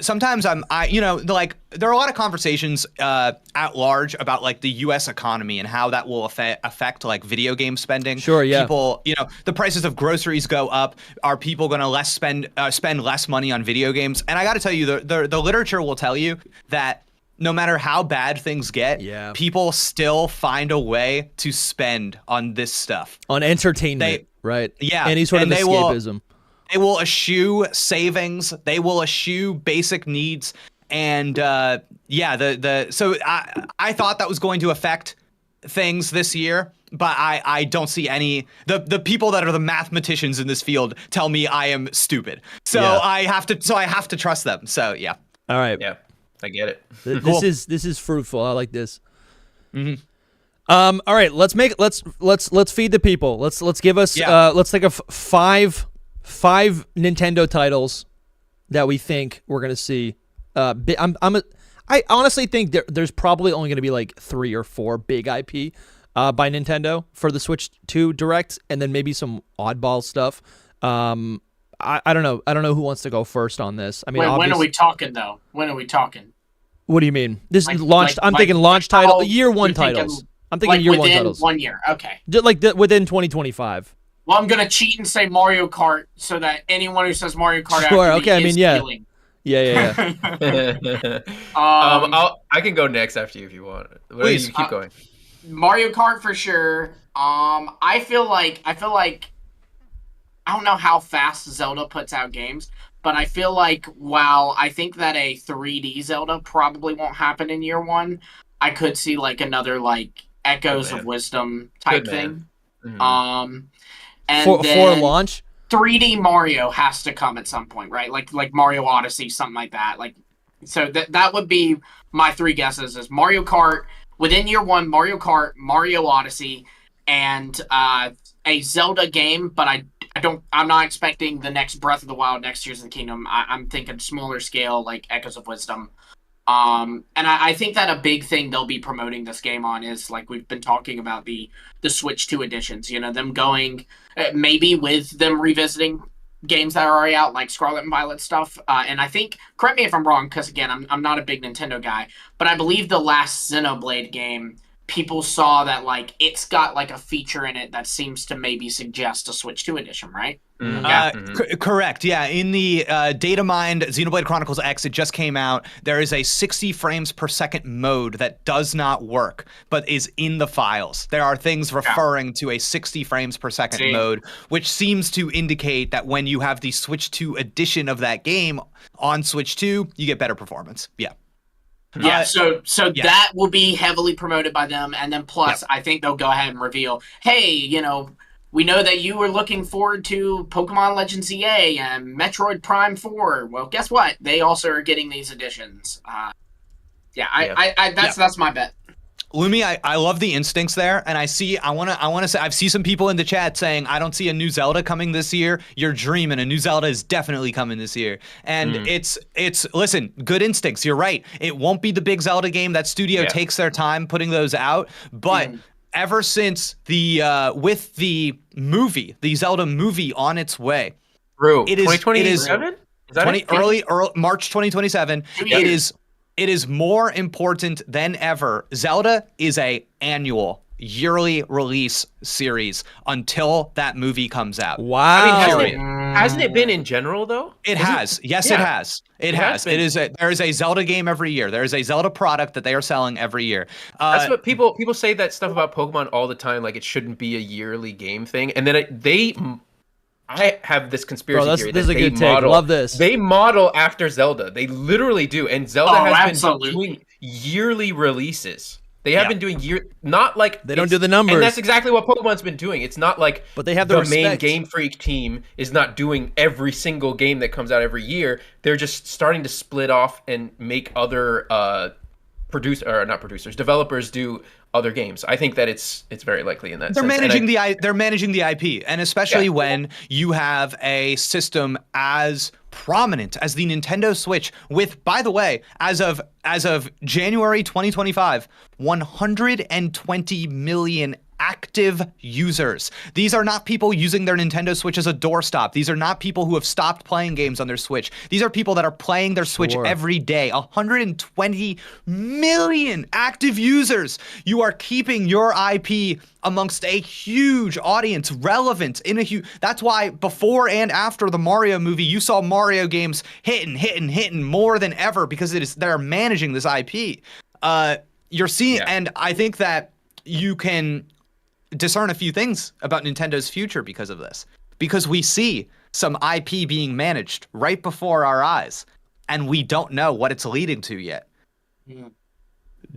Sometimes there are a lot of conversations at large about like the U.S. economy and how that will affect like video game spending. Sure, yeah. People, the prices of groceries go up. Are people going to spend less money on video games? And I got to tell you, the literature will tell you that no matter how bad things get, people still find a way to spend on this stuff. On entertainment, right? Yeah. Any sort of escapism. They will eschew savings. They will eschew basic needs, and so I thought that was going to affect things this year, but I don't see any. The people that are the mathematicians in this field tell me I am stupid, so I have to trust them. So yeah. All right. Yeah, I get it. This is fruitful. I like this. Mm-hmm. All right. Let's feed the people. Let's give us. Let's think of five Nintendo titles that we think we're gonna see. I honestly think there's probably only gonna be like 3 or 4 big IP by Nintendo for the Switch 2 Direct, and then maybe some oddball stuff. I don't know. I don't know who wants to go first on this. I mean, when are we talking though? When are we talking? What do you mean? This is launched. I'm thinking launch title, year 1 titles. I'm thinking year 1 titles. 1 year. Okay. Within 2025. Well, I'm gonna cheat and say Mario Kart so that anyone who says Mario Kart stealing. Yeah. I can go next after you if you want. Please keep going. Mario Kart for sure. I feel like I don't know how fast Zelda puts out games, but I feel like while I think that a 3D Zelda probably won't happen in year 1, I could see like another like Echoes of Wisdom type thing. Mm-hmm. And for launch, 3D Mario has to come at some point, right? Like Mario Odyssey, something like that. Like, so that would be my 3 guesses: is Mario Kart within year 1, Mario Kart, Mario Odyssey, and a Zelda game, but I'm not expecting the next Breath of the Wild, next Tears of the Kingdom. I'm thinking smaller scale, like Echoes of Wisdom. And I think that a big thing they'll be promoting this game on is, like we've been talking about, the Switch 2 editions. You know, them going maybe with them revisiting games that are already out, like Scarlet and Violet stuff. And I think, correct me if I'm wrong, because again, I'm not a big Nintendo guy, but I believe the last Xenoblade game, people saw that like it's got like a feature in it that seems to maybe suggest a Switch 2 edition, right? Correct. Yeah. In the data mined Xenoblade Chronicles X, it just came out. There is a 60 frames per second mode that does not work, but is in the files. There are things referring to a 60 frames per second mode, which seems to indicate that when you have the Switch 2 edition of that game on Switch 2, you get better performance. Yeah. Yeah, so that will be heavily promoted by them, and then plus, I think they'll go ahead and reveal, hey, you know, we know that you were looking forward to Pokemon Legends EA and Metroid Prime 4. Well, guess what? They also are getting these editions. That's my bet. Lumi, I love the instincts there, and I want to say, I've seen some people in the chat saying, I don't see a new Zelda coming this year. You're dreaming. A new Zelda is definitely coming this year. And it's listen, good instincts. You're right. It won't be the big Zelda game. That studio takes their time putting those out. But ever since with the movie, the Zelda movie on its way, it is 2027? Early March 2027. It is more important than ever. Zelda is a annual, yearly release series until that movie comes out. Wow. I mean, hasn't it been in general though? It has. Yes, it has. It has. There is a Zelda game every year. There is a Zelda product that they are selling every year. That's what people say that stuff about Pokemon all the time. Like it shouldn't be a yearly game thing, and then I have this conspiracy theory. This is a good take. Love this. They model after Zelda. They literally do. And Zelda has been doing yearly releases. They have been doing not like they don't do the numbers. And that's exactly what Pokemon's been doing. It's not like but they have the main Game Freak team is not doing every single game that comes out every year. They're just starting to split off and make other developers do other games. I think that it's very likely in that they're sense. They're managing the IP, and especially when you have a system as prominent as the Nintendo Switch with, by the way, as of January 2025, 120 million active users. These are not people using their Nintendo Switch as a doorstop. These are not people who have stopped playing games on their Switch. These are people that are playing their Switch every day. 120 million active users. You are keeping your IP amongst a huge audience, relevant in a huge. That's why before and after the Mario movie, you saw Mario games hitting more than ever because they're managing this IP. You're seeing, and I think that you can discern a few things about Nintendo's future because of this. Because we see some IP being managed right before our eyes, and we don't know what it's leading to yet.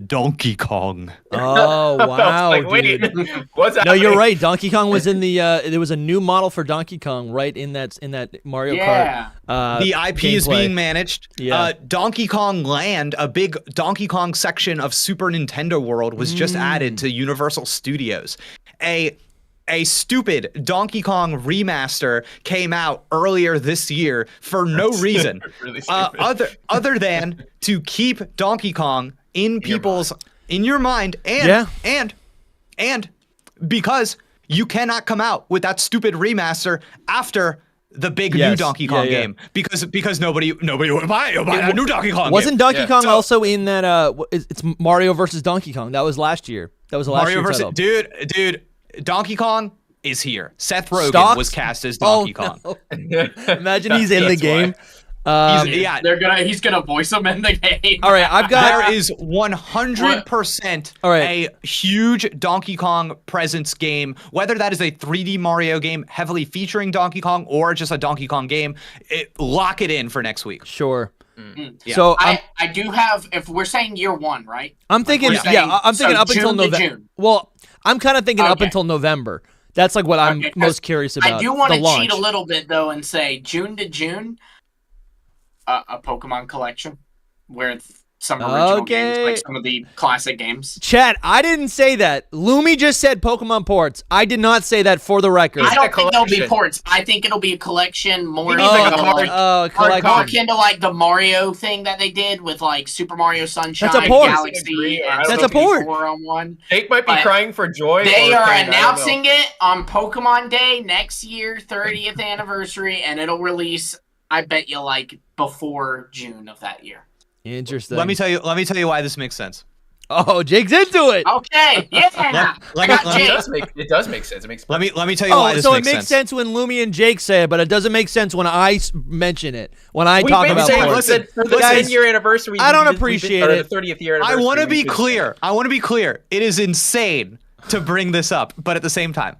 Donkey Kong. Oh wow, wait, dude! What's no, you're right. Donkey Kong was in the. There was a new model for Donkey Kong right in that Mario Kart. The IP is being managed. Yeah. Donkey Kong Land, a big Donkey Kong section of Super Nintendo World, was just added to Universal Studios. A stupid Donkey Kong remaster came out earlier this year for no reason, really other than to keep Donkey Kong in your mind, and because you cannot come out with that stupid remaster after the big new Donkey Kong game because nobody would buy a new Donkey Kong. Wasn't Donkey Kong also in that? It's Mario versus Donkey Kong. That was last year. That was the last Mario year versus title. Dude. Donkey Kong is here. Seth Rogen was cast as Donkey Kong. No. Imagine he's in the game. He's gonna voice him in the game. All right, there is 100% a huge Donkey Kong presence game. Whether that is a 3D Mario game heavily featuring Donkey Kong or just a Donkey Kong game, lock it in for next week. Sure. Yeah. So I do have. If we're saying year one, right? I'm thinking. I'm thinking up until November. Well, I'm kind of thinking up until November. That's like what I'm most curious about. I do want to cheat a little bit though and say June to June, a Pokemon collection where some original games, like some of the classic games. Chat, I didn't say that. Lumi just said Pokemon ports. I did not say that, for the record. I don't think they'll be ports. I think it'll be a collection more akin to like the Mario thing that they did with like Super Mario Sunshine, That's a port. Galaxy, and That's a port. On one. Jake might be crying for joy. They are announcing it on Pokemon Day next year, 30th anniversary, and it'll release, I bet you, like before June of that year. Interesting. Let me tell you why this makes sense. Oh, Jake's into it. Okay, yeah. It does make sense. It makes. Let me tell you why this makes sense. So it makes sense when Lumi and Jake say it, but it doesn't make sense when I mention it. When I talk about it. Listen, for the 10-year anniversry, I don't appreciate it. The 30th year anniversary. I want to be clear. It is insane to bring this up, but at the same time,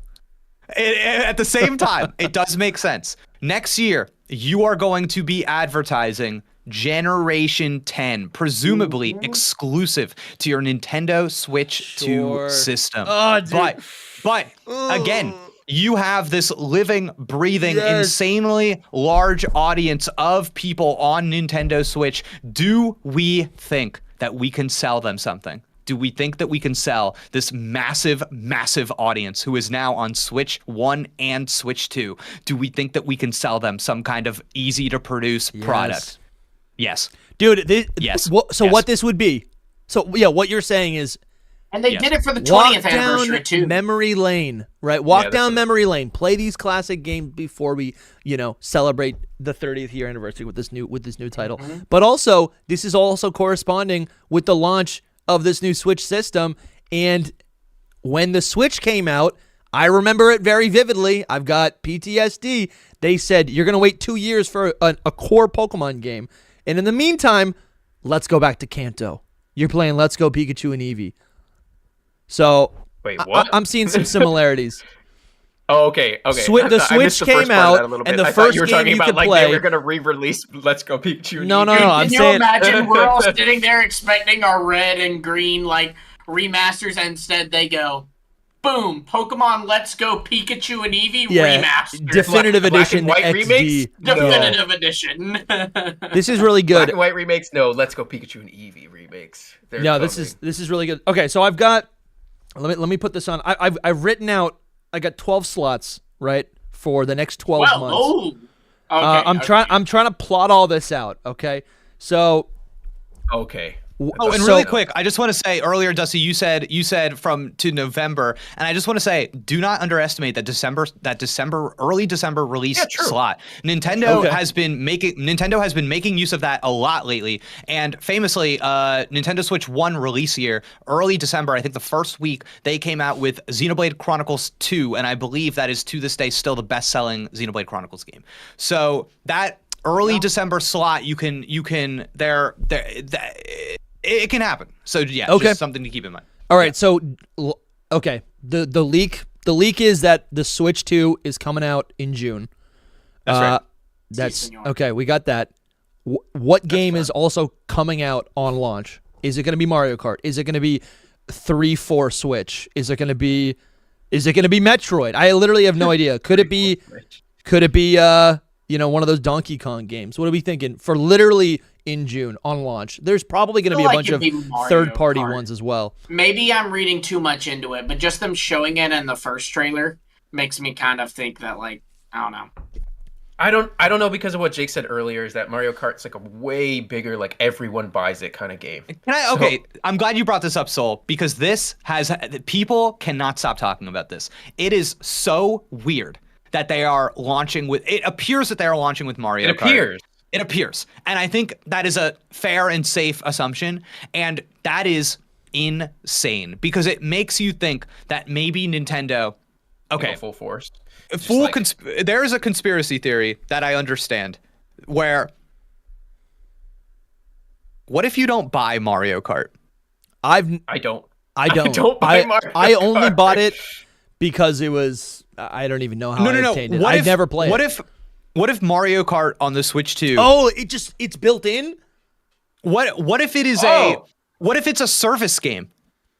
it does make sense. Next year, you are going to be advertising Generation 10, presumably exclusive to your Nintendo Switch 2 system. Oh, dude. But again, you have this living, breathing, insanely large audience of people on Nintendo Switch. Do we think that we can sell them something? Do we think that we can sell this massive, massive audience who is now on Switch 1 and Switch 2? Do we think that we can sell them some kind of easy-to-produce product? Yes. Dude, what this would be. So, yeah, what you're saying is... And they did it for the 20th anniversary, too. Memory lane, right? Walk down memory lane. Play these classic games before we, celebrate the 30th year anniversary with this new title. Mm-hmm. But also, this is also corresponding with the launch of this new Switch system. And when the Switch came out, I remember it very vividly. I've got PTSD. They said, you're going to wait 2 years for a core Pokemon game. And in the meantime, let's go back to Kanto. You're playing Let's Go Pikachu and Eevee. So, wait, what? I'm seeing some similarities. Oh, okay. The Switch came out, and the first game you could play. They were going to re-release Let's Go Pikachu and No. Can you imagine we're all sitting there expecting our red and green remasters, and instead they go, boom, Pokemon Let's Go Pikachu and Eevee remastered. Definitive Edition Black and White XD. Remakes? Definitive Edition. This is really good. Black and White remakes? No, Let's Go Pikachu and Eevee remakes. This is really good. Okay, so I've got, let me put this on. I've written out, I got 12 slots, right, for the next 12 months. Oh, okay, I'm trying to plot all this out, okay? So. Okay. And really quick, I just want to say earlier, Dusty, you said from to November, and I just want to say, do not underestimate that early December release slot. Nintendo has been making use of that a lot lately, and famously, Nintendo Switch 1 release year, early December, I think the first week they came out with Xenoblade Chronicles 2, and I believe that is to this day still the best-selling Xenoblade Chronicles game. So that early December slot, it can happen. So just something to keep in mind. All right. So the leak is that the Switch 2 is coming out in June. That's right. That's okay. We got that. What game is also coming out on launch? Is it going to be Mario Kart? Is it going to be 3-4 Switch? Is it going to be Metroid? I literally have no idea. Could it be one of those Donkey Kong games? What are we thinking for literally in June on launch? There's probably going to be a bunch of third-party ones as well. Maybe I'm reading too much into it, but just them showing it in the first trailer makes me kind of think that, I don't know. I don't know, because of what Jake said earlier, is that Mario Kart's a way bigger, everyone buys it kind of game. I'm glad you brought this up, Soul, because people cannot stop talking about this. It is so weird that they are launching with. It appears that they are launching with Mario Kart. It appears. And I think that is a fair and safe assumption. And that is insane, because it makes you think that maybe Nintendo. Okay. Full force. There is a conspiracy theory that I understand where. What if you don't buy Mario Kart? I don't. I don't buy Mario Kart. I only bought it because it was. I don't even know how I obtained it. I've never played it. What if Mario Kart on the Switch 2? Oh, it's built in? What if it is what if it's a service game?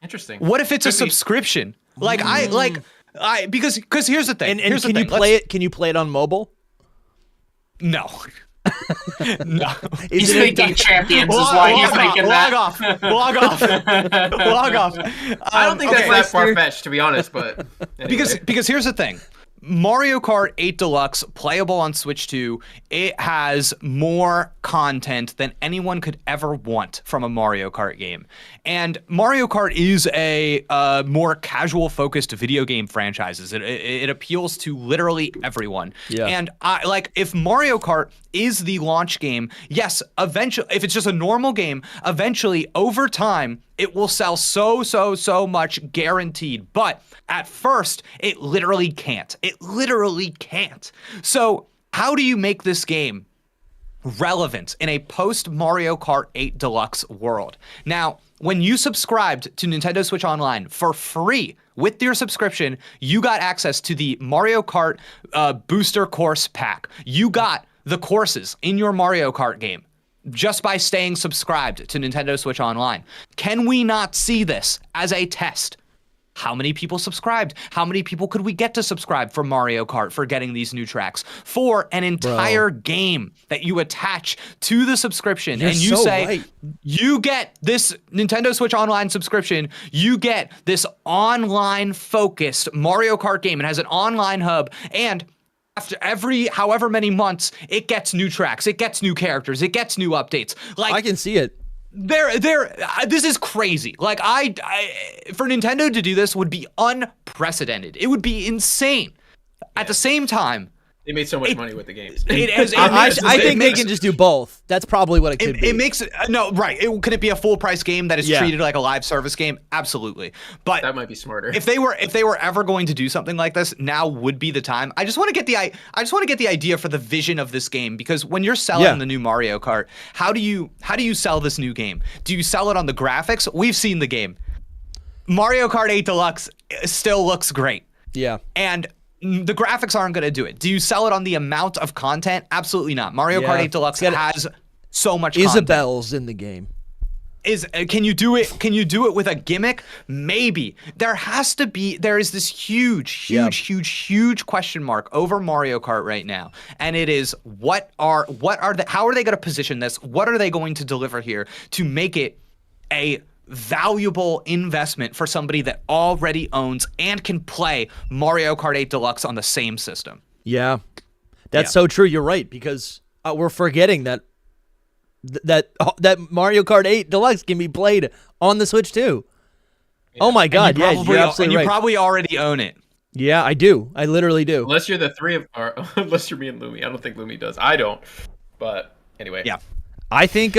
Interesting. What if it's a subscription? Because here's the thing. And can you play it? Can you play it on mobile? No. No. He's thinking Champions is why he's thinking that. Log off. I don't think that's that far-fetched, to be honest, but anyway. Because here's the thing. Mario Kart 8 Deluxe, playable on Switch 2, it has more content than anyone could ever want from a Mario Kart game. And Mario Kart is a more casual-focused video game franchise. It appeals to literally everyone. Yeah. And if Mario Kart is the launch game, yes, eventually, if it's just a normal game, eventually, over time, it will sell so much, guaranteed. But at first, it literally can't. It literally can't. So how do you make this game relevant in a post-Mario Kart 8 Deluxe world? Now, when you subscribed to Nintendo Switch Online for free, with your subscription, you got access to the Mario Kart Booster Course Pack. You got the courses in your Mario Kart game just by staying subscribed to Nintendo Switch Online. Can we not see this as a test? How many people subscribed? How many people could we get to subscribe for Mario Kart for getting these new tracks? For an entire game that you attach to the subscription. You're and you so say, right. You get this Nintendo Switch Online subscription, you get this online-focused Mario Kart game. It has an online hub, and after every however many months, it gets new tracks, it gets new characters, it gets new updates. Like, I can see it. This is crazy. Like, for Nintendo to do this would be unprecedented. It would be insane. At the same time, they made so much money with the games. I think they can just do both. That's probably what it could be. It makes it right. Could it be a full price game that is treated like a live service game? Absolutely. But that might be smarter. If they were ever going to do something like this, now would be the time. I just want to get the idea for the vision of this game, because when you're selling the new Mario Kart, how do you sell this new game? Do you sell it on the graphics? We've seen the game. Mario Kart 8 Deluxe still looks great. Yeah. And the graphics aren't going to do it. Do you sell it on the amount of content? Absolutely not. Mario Kart 8 Deluxe has so much content. Isabel's in the game. Can you do it? Can you do it with a gimmick? Maybe. There is this huge question mark over Mario Kart right now. And it is how are they going to position this? What are they going to deliver here to make it a valuable investment for somebody that already owns and can play Mario Kart 8 Deluxe on the same system? Yeah, that's so true. You're right, because we're forgetting that Mario Kart 8 Deluxe can be played on the Switch too. Yeah. Oh my God! You're absolutely right. You probably already own it. Yeah, I do. I literally do. Unless you're unless you're me and Lumi. I don't think Lumi does. I don't. But anyway. Yeah. I think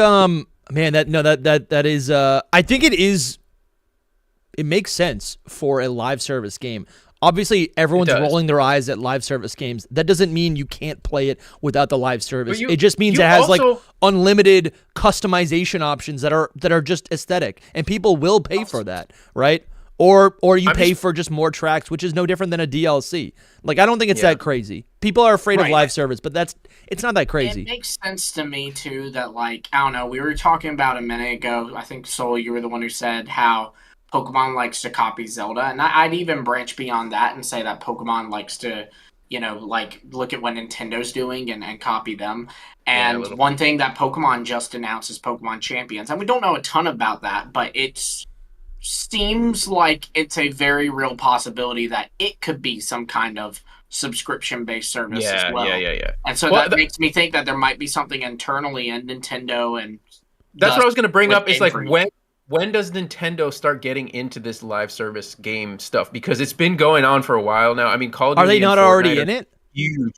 man, that is I think it makes sense for a live service game. Obviously, everyone's rolling their eyes at live service games. That doesn't mean you can't play it without the live service. It just means it has like unlimited customization options that are just aesthetic, and people will pay for that, right? Or you pay for just more tracks, which is no different than a DLC. Like, I don't think it's that crazy. People are afraid of live service, but it's not that crazy. It makes sense to me too that, like, I don't know, we were talking about a minute ago, I think Soul, you were the one who said how Pokemon likes to copy Zelda, and I'd even branch beyond that and say that Pokemon likes to, like, look at what Nintendo's doing and copy them. And one thing that Pokemon just announced is Pokemon Champions, and we don't know a ton about that, but it seems like it's a very real possibility that it could be some kind of subscription-based service as well. Yeah. And so that makes me think that there might be something internally in Nintendo, and that's what I was going to bring up. Is like, when does Nintendo start getting into this live service game stuff? Because it's been going on for a while now. I mean, Call of Duty. Are they not already in it? Huge.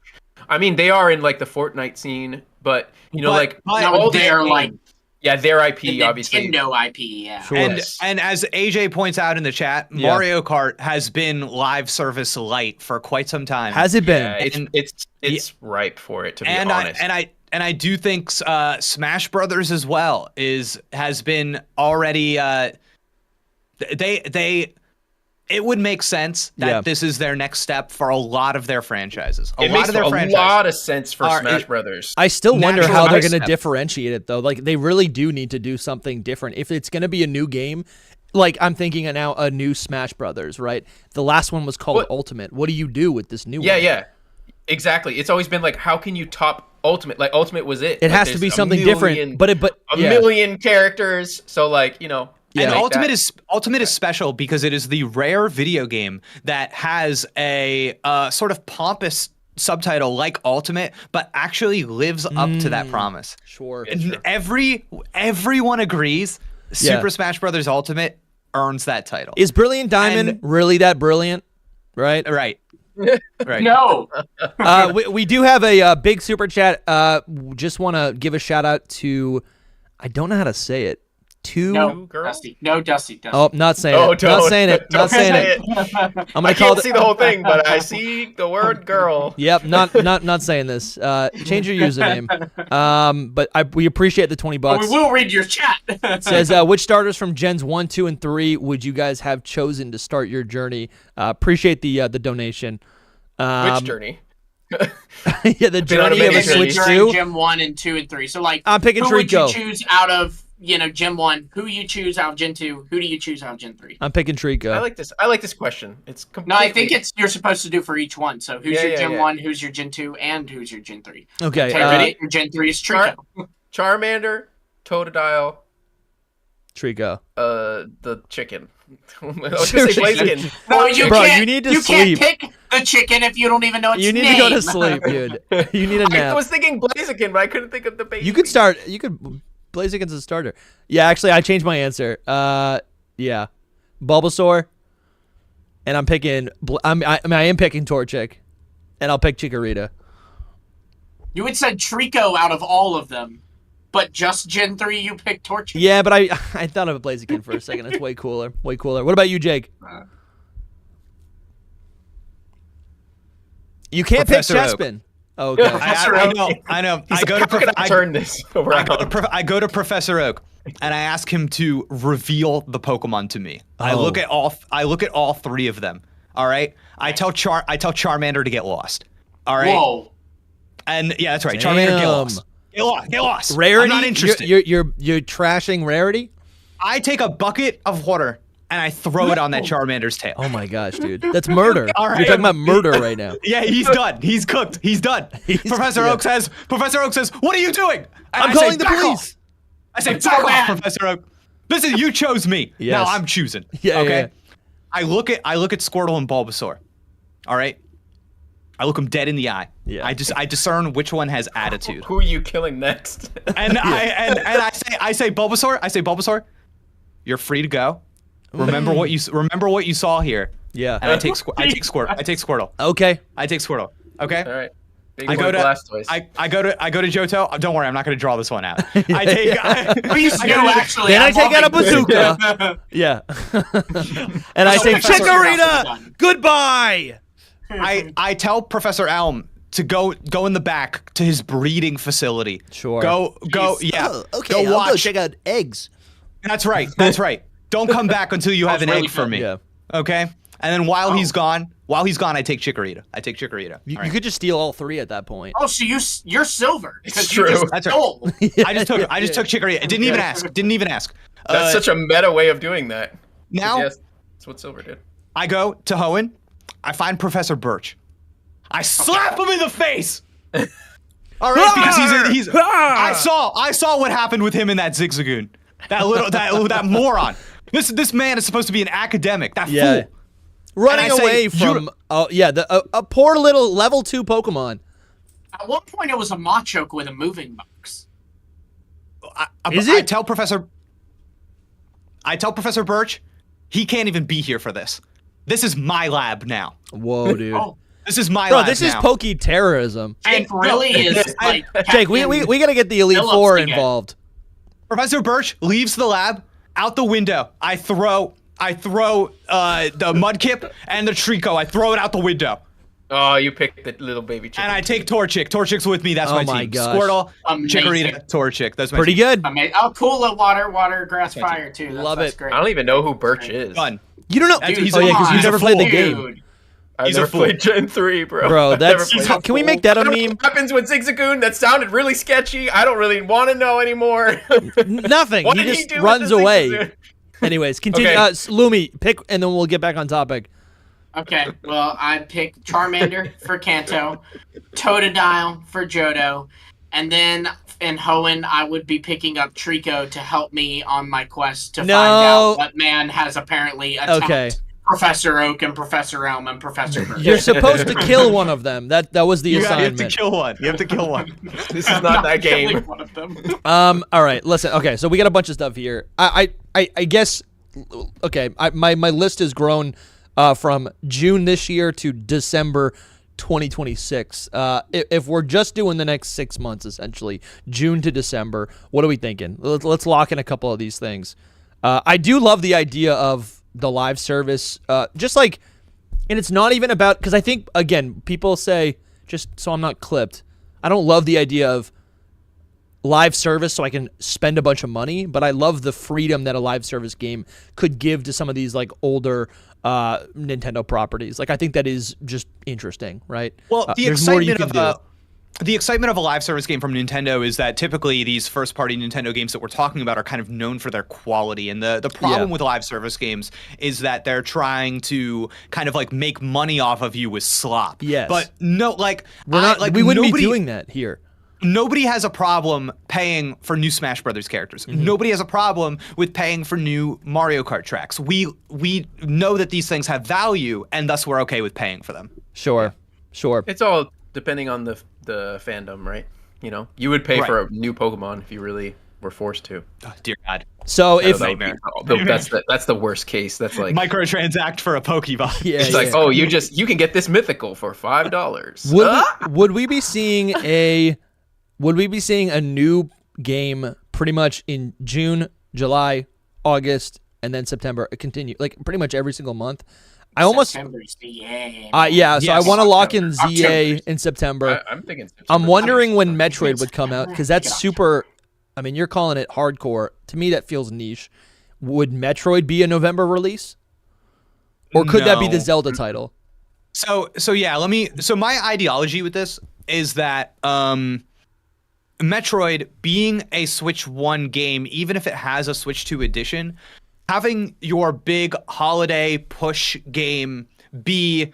I mean, they are in like the Fortnite scene, but they're like. Yeah, their IP, obviously. Nintendo IP, yeah. Sure. And as AJ points out in the chat, Mario Kart has been live service light for quite some time. Has it been? Yeah, it's ripe for it, to be honest. And I do think Smash Brothers as well has been already. It would make sense that this is their next step for a lot of their franchises. It makes a lot of sense for Smash Brothers. I still wonder how they're going to differentiate it, though. Like, they really do need to do something different. If it's going to be a new game, like, I'm thinking now a new Smash Brothers, right? The last one was called Ultimate. What do you do with this new one? Yeah. Exactly. It's always been like, how can you top Ultimate? Like Ultimate was it. It like, has to be something different. But a million characters. So like, you know. Yeah. And Ultimate is special because it is the rare video game that has a sort of pompous subtitle like Ultimate, but actually lives up to that promise. Sure. And everyone agrees Super Smash Brothers Ultimate earns that title. Is Brilliant Diamond really that brilliant? Right? Right. Right. No. We do have a big super chat. Just want to give a shout out to, I don't know how to say it. No, Dusty. No, Dusty. Oh, not saying it. Not saying it. Not saying it. I'm gonna call can't see the whole thing, but I see the word girl. Yep, not saying this. Change your username. But we appreciate the $20. We will read your chat. It says, which starters from Gens 1, 2, and 3 would you guys have chosen to start your journey? Appreciate the donation. Which journey? The journey of a Switch 2. Gem 1 and 2 and 3. So like, I'm picking who would Trico. you choose out of Gem 1? Who you choose out of Gen 2? Who do you choose out of Gen 3? I'm picking Trico. I like this question. It's completely... No, I think you're supposed to do for each one. So who's your Gen 1, who's your Gen 2, and who's your Gen 3? Okay. Ready? Your Gen 3 is Trico. Charmander, Totodile, Trico. The chicken. I was gonna say Blaziken. No, you Bro, can't. you need to you sleep. Can't pick the chicken if you don't even know its name. You need to go to sleep, dude. You need a nap. I was thinking Blaziken, but I couldn't think of the baby. You could Blaziken's a starter. Yeah, actually, I changed my answer. Yeah, Bulbasaur, and I'm picking. I am picking Torchic, and I'll pick Chikorita. You had said Trico out of all of them, but just Gen 3 you picked Torchic. Yeah, but I thought of a Blaziken for a second. It's way cooler. Way cooler. What about you, Jake? You can't Professor pick Oak. Chespin. Oh, okay. I know. I go to turn this around. I go to Professor Oak and I ask him to reveal the Pokemon to me. Oh. I look at all three of them. All right. I tell Charmander to get lost. All right. Whoa. And yeah, that's right. Charmander, get lost. Get lost. Rarity. I'm not interested. You're trashing Rarity. I take a bucket of water and I throw it on that Charmander's tail. Oh my gosh, dude, that's murder. All right. You're talking about murder right now. Yeah, he's done. He's cooked. He's done. Professor Oak says, "What are you doing?" And I'm I calling say, the "Back police." off." I say, "Back off, Professor Oak. Listen, you chose me. Yes. Now I'm choosing." Yeah, okay. yeah. I look at Squirtle and Bulbasaur. All right. I look them dead in the eye. Yeah. I discern which one has attitude. Who are you killing next? And I say Bulbasaur, you're free to go. Remember what you saw here. Yeah. And I take Squirtle. Okay. I take Squirtle. Okay. All right. I go to Johto. Don't worry, I'm not going to draw this one out. I take. Then I take out a bazooka. Yeah. And I say, Chikorita, goodbye. I tell Professor Elm to go in the back to his breeding facility. Sure. Go. Yeah. Oh, okay. Go watch. I'll go check out eggs. That's right. Don't come back until you have an egg for me. Yeah. Okay. And then while he's gone, I take Chikorita. You could just steal all three at that point. Oh, so you're silver. It's true. That's right. Stole. I just took Chikorita. I didn't even ask. That's such a meta way of doing that. Now, yes, that's what Silver did. I go to Hoenn. I find Professor Birch. I slap him in the face. All right, because he's. I saw what happened with him in that Zigzagoon. That moron. This man is supposed to be an academic. That fool. Running away from a poor little level 2 Pokemon. At one point, it was a Machoke with a moving box. I tell Professor Birch, he can't even be here for this. This is my lab now. Whoa, dude. This is my lab. Bro, this is Poke terrorism. Jake really is like. Jake, we gotta get the Elite Four involved. Professor Birch leaves the lab out the window. I throw the Mudkip and the Trico. I throw it out the window. Oh, you picked the little baby chicken. And I take Torchic. Torchic's with me. That's my team. Gosh. Squirtle, Chikorita, Torchic. That's my pretty team. good. Oh, cool. Water, grass, fire too. That's great. I don't even know who Birch is. Fun. You don't know? Dude, because you've never played the game. Dude. I've never played Gen 3, bro. Bro, can we make that a meme? What happens with Zigzagoon? That sounded really sketchy. I don't really want to know anymore. Nothing. He just runs away. Anyways, continue. Okay. Lumi, pick, and then we'll get back on topic. Okay, well, I picked Charmander for Kanto, Totodile for Johto, and then in Hoenn, I would be picking up Trico to help me on my quest to find out what man has apparently attacked Professor Oak and Professor Elm and Professor Bird. You're supposed to kill one of them. That was the assignment. You have to kill one. You have to kill one. This is not that game. One of them. All right, listen. Okay, so we got a bunch of stuff here. I guess. Okay, my list has grown from June this year to December 2026. If we're just doing the next 6 months, essentially June to December, what are we thinking? Let's lock in a couple of these things. I do love the idea of the live service, just like, and it's not even about, because I think, again, people say, just so I'm not clipped, I don't love the idea of live service so I can spend a bunch of money, but I love the freedom that a live service game could give to some of these like older Nintendo properties. Like, I think that is just interesting, right? Well, the excitement of a live service game from Nintendo is that typically these first-party Nintendo games that we're talking about are kind of known for their quality. And the problem with live service games is that they're trying to kind of like make money off of you with slop. Yes. But no, like we wouldn't be doing that here. Nobody has a problem paying for new Smash Brothers characters. Mm-hmm. Nobody has a problem with paying for new Mario Kart tracks. We know that these things have value, and thus we're okay with paying for them. Sure. It's all depending on the fandom, right? You know, you would pay for a new Pokemon if you really were forced to. Oh, dear God. So if that's the worst case. That's like microtransact for a Pokeball. Yeah, it's like, oh, you can get this mythical for $5. Would we be seeing a new game pretty much in June, July, August, and then September? Continue like pretty much every single month. I almost September's the game. So I want to lock in ZA in September. I'm thinking September. I'm wondering when Metroid would come out, because that's super. I mean, you're calling it hardcore. To me, that feels niche. Would Metroid be a November release, or could that be the Zelda title? So my ideology with this is that Metroid being a Switch 1 game, even if it has a Switch 2 edition, having your big holiday push game be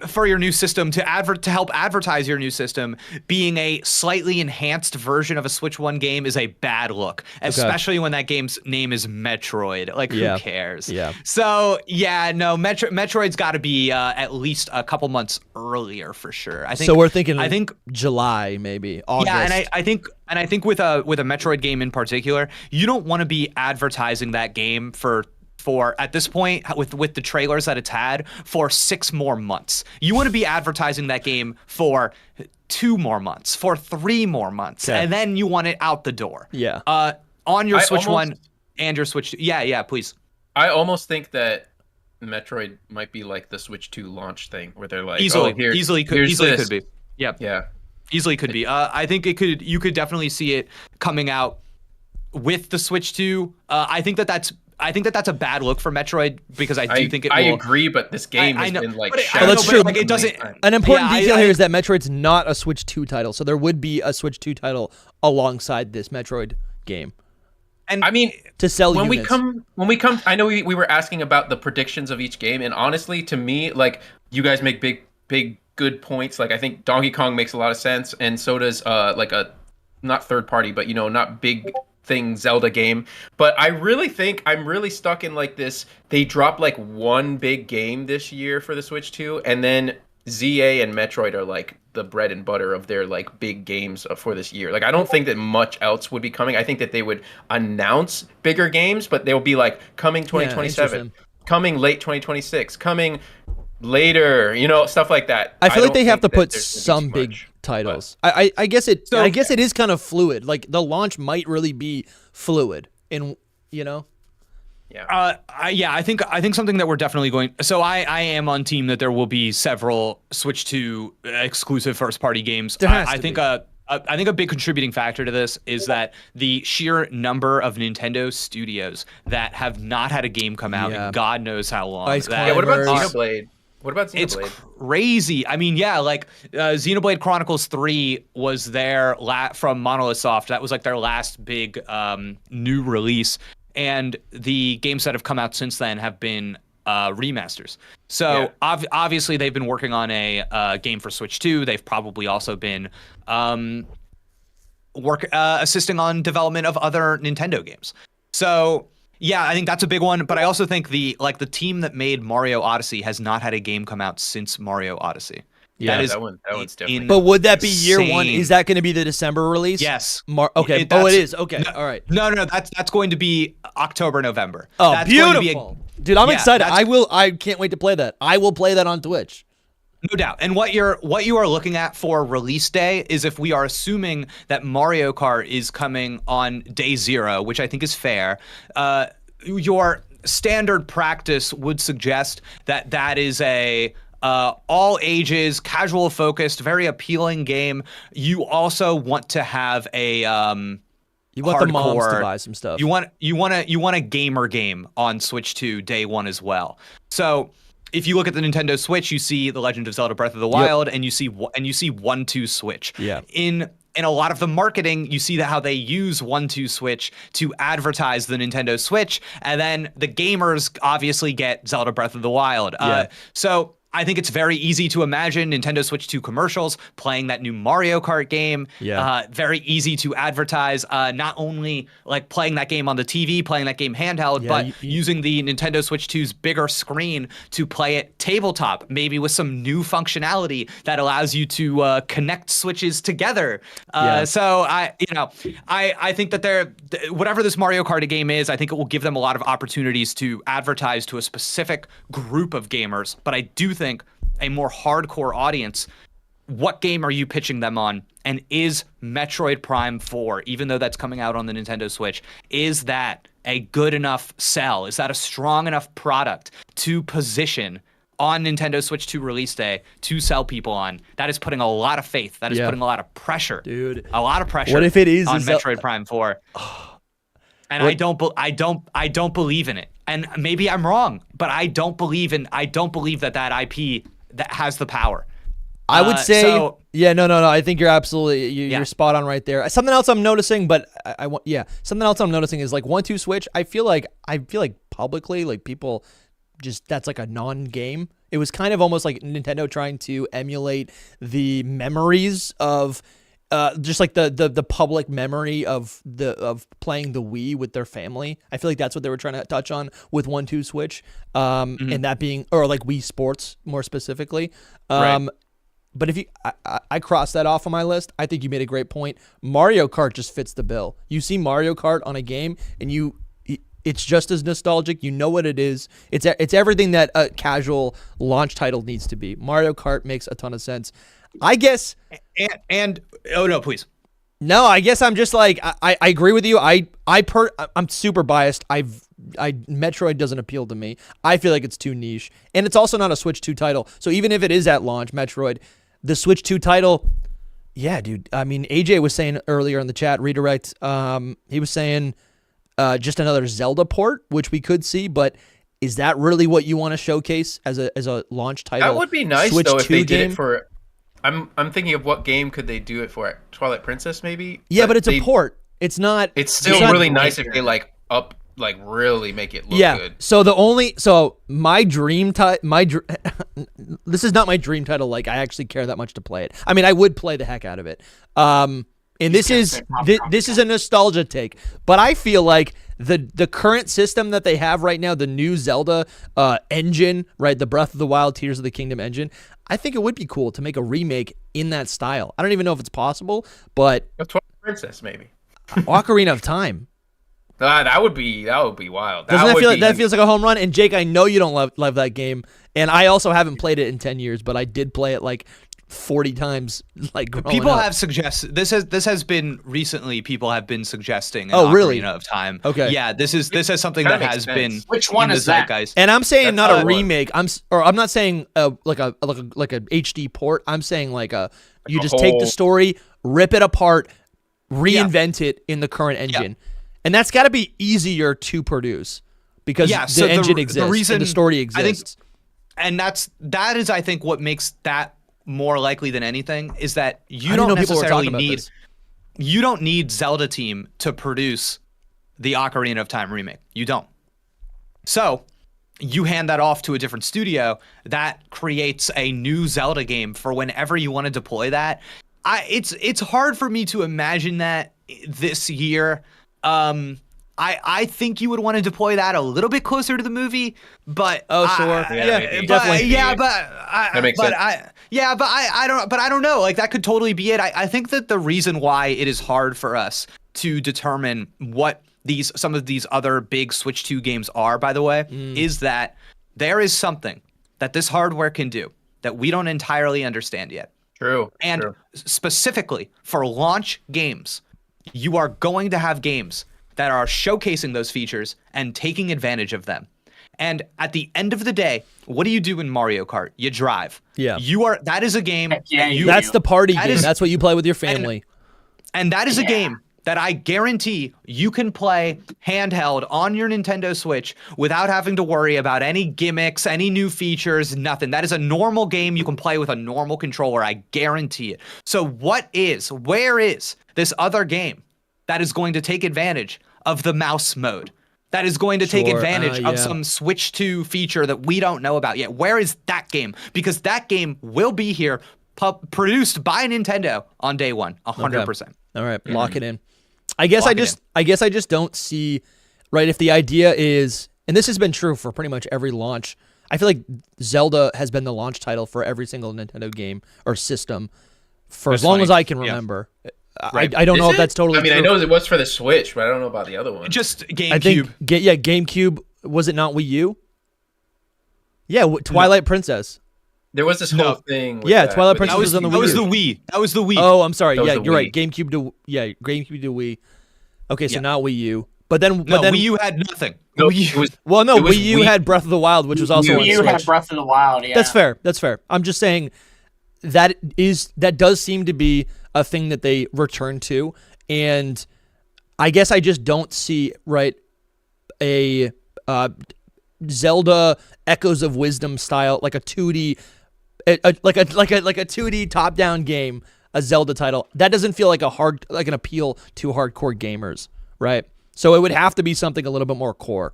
for your new system to help advertise your new system, being a slightly enhanced version of a Switch 1 game is a bad look, especially when that game's name is Metroid. Like, who cares? Yeah. So, Metroid's got to be at least a couple months earlier for sure. I think July, maybe August. Yeah, and I think with a Metroid game in particular, you don't want to be advertising that game for at this point with the trailers that it's had for 6 more months. You want to be advertising that game for 2 more months, for 3 more months, and then you want it out the door. Yeah. On your Switch 1 and your Switch 2. Yeah, please. I almost think that Metroid might be like the Switch 2 launch thing, where they're like, easily could be. Yep. Yeah. Easily could be. I think you could definitely see it coming out with the Switch 2. I think that's a bad look for Metroid, because I think it will. I agree, but this game has been like. But that's true. Like, it doesn't. An important detail here is that Metroid's not a Switch 2 title, so there would be a Switch 2 title alongside this Metroid game. And I mean, to sell when units. we come, I know we were asking about the predictions of each game, and honestly, to me, like, you guys make big good points. Like, I think Donkey Kong makes a lot of sense, and so does like a not third party, but not big thing Zelda game. But I really think I'm really stuck in like this. They dropped like one big game this year for the Switch 2, and then ZA and Metroid are like the bread and butter of their like big games for this year. Like, I don't think that much else would be coming. I think that they would announce bigger games, but they'll be like coming 2027, coming late 2026, coming later, stuff like that. I feel like they have to put some big titles. I guess it. I guess it is kind of fluid. Like, the launch might really be fluid, and Yeah. I think something that we're definitely going. So I am on team that there will be several Switch 2 exclusive first party games. I think a big contributing factor to this is that the sheer number of Nintendo studios that have not had a game come out in God knows how long. What about Xenoblade? It's crazy. I mean, like Xenoblade Chronicles 3 was there from Monolith Soft. That was like their last big new release. And the games that have come out since then have been remasters. So obviously they've been working on a game for Switch 2. They've probably also been assisting on development of other Nintendo games. So yeah, I think that's a big one. But I also think the team that made Mario Odyssey has not had a game come out since Mario Odyssey. Yeah, that one's definitely. But would that be year one? Is that going to be the December release? Yes. Okay. It is. Okay. All right. No. That's going to be October, November. Oh, that's beautiful. Dude, I'm excited. I can't wait to play that. I will play that on Twitch. No doubt. And what you are looking at for release day is, if we are assuming that Mario Kart is coming on day 0, which I think is fair, your standard practice would suggest that is a all ages, casual focused, very appealing game. You also want to have a you want the moms to buy some stuff. You want a gamer game on Switch 2 day 1 as well. So if you look at the Nintendo Switch, you see The Legend of Zelda: Breath of the Wild, and you see 1-2 Switch. Yeah. In a lot of the marketing, you see how they use 1-2 Switch to advertise the Nintendo Switch, and then the gamers obviously get Zelda: Breath of the Wild. So I think it's very easy to imagine Nintendo Switch 2 commercials playing that new Mario Kart game. Yeah. Very easy to advertise, not only like playing that game on the TV, playing that game handheld, but using the Nintendo Switch 2's bigger screen to play it tabletop, maybe with some new functionality that allows you to connect switches together. So I think that whatever this Mario Kart game is, I think it will give them a lot of opportunities to advertise to a specific group of gamers. But I do think a more hardcore audience, what game are you pitching them on? And is Metroid Prime 4, even though that's coming out on the Nintendo Switch, is that a good enough sell? Is that a strong enough product to position on Nintendo Switch 2 release day to sell people on? That is putting a lot of faith. That is putting a lot of pressure. Dude. A lot of pressure. What if it is on Metroid Prime 4? And I don't believe in it. And maybe I'm wrong, but I don't believe that IP that has the power. I would say, no. I think you're absolutely, you're spot on right there. Something else I'm noticing, something else I'm noticing is like 1-2 Switch. I feel like publicly, like people just, that's like a non-game. It was kind of almost like Nintendo trying to emulate the memories of just like the public memory of playing the Wii with their family. I feel like that's what they were trying to touch on with 1-2 Switch, and that being, or like Wii Sports more specifically. Right. But if I crossed that off on my list. I think you made a great point. Mario Kart just fits the bill. You see Mario Kart on a game, and it's just as nostalgic. You know what it is. It's everything that a casual launch title needs to be. Mario Kart makes a ton of sense. I guess. And oh no, please. No, I guess I'm just like I agree with you. I'm super biased. Metroid doesn't appeal to me. I feel like it's too niche, and it's also not a Switch 2 title. So even if it is at launch, Metroid, the Switch 2 title, yeah, dude. I mean, AJ was saying earlier in the chat, redirect. He was saying just another Zelda port, which we could see, but is that really what you want to showcase as a launch title? That would be nice Switch though if they did game? it for. I'm thinking of what game could they do it for? Twilight Princess, maybe. Yeah, but it's a port. It's not. It's still really nice if they really make it look good. So my dream this is not my dream title. Like I actually care that much to play it. I mean, I would play the heck out of it. And this is a nostalgia take, but I feel like the current system that they have right now, the new Zelda engine, right, the Breath of the Wild, Tears of the Kingdom engine, I think it would be cool to make a remake in that style. I don't even know if it's possible, but Twilight Princess maybe. Ocarina of Time. That would be wild. That feels like a home run? And Jake, I know you don't love that game, and I also haven't played it in 10 years, but I did play it like 40 times. Like people up. have suggested this has been recently. People have been suggesting. Really? Ocarina of Time. Okay. Yeah, this is something that has been. Which one is that? Guys. And I'm saying not a remake. I'm not saying like a HD port. I'm saying like you just take the story, rip it apart, reinvent it in the current engine. Yeah. And that's got to be easier to produce because the engine exists and the story exists. That is I think what makes that more likely than anything is that you don't necessarily need Zelda team to produce the Ocarina of Time remake. You don't. So you hand that off to a different studio that creates a new Zelda game for whenever you want to deploy that. It's hard for me to imagine that this year. I think you would want to deploy that a little bit closer to the movie, but definitely. I don't know. Like that could totally be it. I think that the reason why it is hard for us to determine what some of these other big Switch 2 games are, by the way, is that there is something that this hardware can do that we don't entirely understand yet. True. And specifically for launch games, you are going to have games that are showcasing those features and taking advantage of them. And at the end of the day, what do you do in Mario Kart? You drive. Yeah. That is a game. That's the party game. That's what you play with your family. And that is a game that I guarantee you can play handheld on your Nintendo Switch without having to worry about any gimmicks, any new features, nothing. That is a normal game you can play with a normal controller. I guarantee it. So where is this other game that is going to take advantage of the mouse mode? That is going to take advantage of some Switch 2 feature that we don't know about yet. Where is that game? Because that game will be here, produced by Nintendo on day one, 100%. Okay. All right, lock it in. I guess I just don't see, right, if the idea is, and this has been true for pretty much every launch, I feel like Zelda has been the launch title for every single Nintendo game or system for as long as I can remember. Right. I don't know if that's totally true. I know it was for the Switch, but I don't know about the other one. Just GameCube. I think, GameCube. Was it not Wii U? Yeah, Twilight Princess. There was this whole thing. Twilight Princess was on the Wii. That was the Wii. Oh, I'm sorry. Yeah, you're right. GameCube to Wii. Okay, so not Wii U. But then Wii U had nothing. No, Wii U had Breath of the Wild, which was also on Switch. Wii U had Breath of the Wild. Yeah, that's fair. I'm just saying that does seem to be a thing that they return to, and I guess I just don't see a Zelda Echoes of Wisdom style, like a 2D, like a 2D top down game, a Zelda title that doesn't feel like an appeal to hardcore gamers, right? So it would have to be something a little bit more core.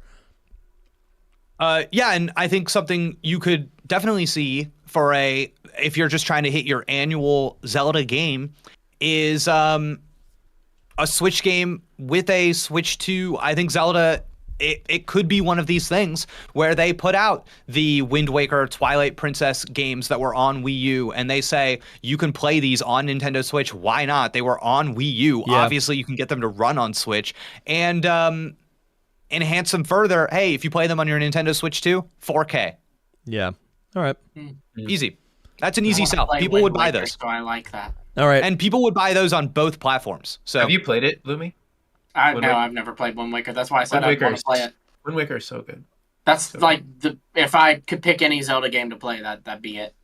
And I think something you could definitely see if you're just trying to hit your annual Zelda game is a Switch game with a Switch 2. I think Zelda, it could be one of these things where they put out the Wind Waker, Twilight Princess games that were on Wii U, and they say, you can play these on Nintendo Switch. Why not? They were on Wii U. Yeah. Obviously, you can get them to run on Switch. And enhance them further. Hey, if you play them on your Nintendo Switch 2, 4K. Yeah. All right. Easy. That's an easy sell. People would buy those. So I like that. All right. And people would buy those on both platforms. So have you played it, Lumi? I've never played Wind Waker. That's why I said I want to play it. Wind Waker is so good. That's if I could pick any Zelda game to play, that'd be it.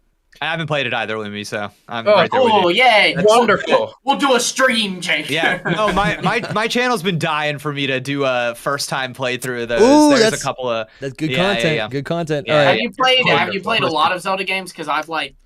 I haven't played it either, Lumi, so I'm right there with you. Oh, yay! That's wonderful. We'll do a stream, Jake. Yeah. No, my channel's been dying for me to do a first time playthrough of those. Ooh, There's a couple of that's good content. Yeah. Good content. Yeah. Have you played a lot of Zelda games? Because I've played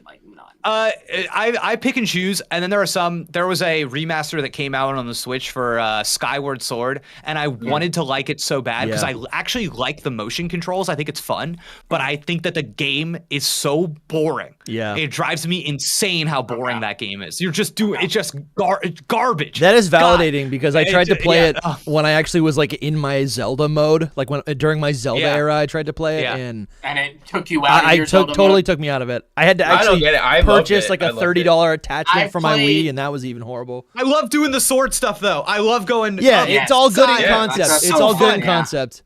like none. I pick and choose, and then there was a remaster that came out on the Switch for Skyward Sword, and I wanted to like it so bad because I actually like the motion controls. I think it's fun, but I think that the game is so boring. Yeah, it drives me insane how boring that game is. You're just doing it's just garbage. That is validating because I tried to play it when I actually was like in my Zelda mode, like during my Zelda era. I tried to play it, and it took you out. Totally took me out of it. I had to actually purchase like a $30 attachment for my Wii, and that was even horrible. I love doing the sword stuff though. I love going. Yeah, it's all good in concept. It's all good in concept.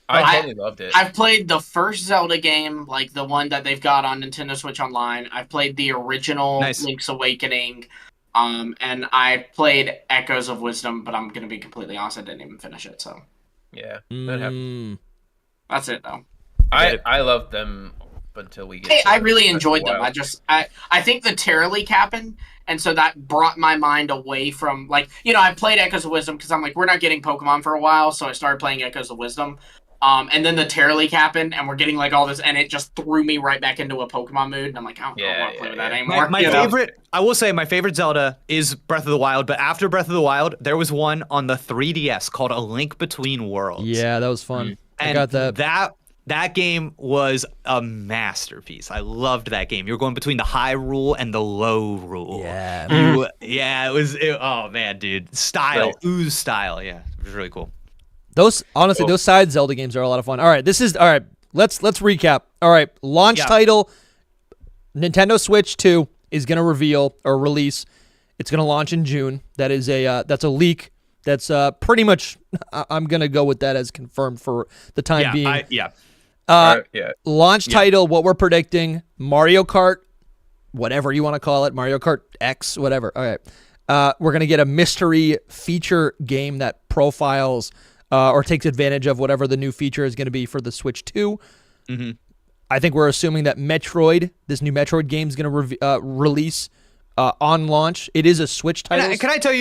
I totally loved it. I've played the first Zelda game, like the one that they've got on Nintendo Switch Online. I've played the original Link's Awakening, and I played Echoes of Wisdom, but I'm gonna be completely honest, I didn't even finish it. So yeah, that happened. That's it though. I loved them until we get. I really enjoyed them. I think the Terra Leak happened, and so that brought my mind away from I played Echoes of Wisdom because I'm like, we're not getting Pokemon for a while, so I started playing Echoes of Wisdom. And then the Terra Leak happened, and we're getting like all this, and it just threw me right back into a Pokemon mood. And I'm like, I don't want to play with that anymore. I will say, my favorite Zelda is Breath of the Wild. But after Breath of the Wild, there was one on the 3DS called A Link Between Worlds. Yeah, that was fun. And I got that. That game was a masterpiece. I loved that game. You were going between the high rule and the low rule. Yeah. It was. Oh man, dude, style, Right. ooze style. Yeah, it was really cool. Those side Zelda games are a lot of fun. All right, Let's recap. All right, launch title. Nintendo Switch 2 is going to reveal or release. It's going to launch in June. That's a leak. That's pretty much. I'm going to go with that as confirmed for the time being. Launch title. What we're predicting: Mario Kart, whatever you want to call it, Mario Kart X, whatever. All right. We're going to get a mystery feature game that profiles or takes advantage of whatever the new feature is going to be for the Switch 2. Mm-hmm. I think we're assuming that this new Metroid game is going to release on launch. It is a Switch title. Can I tell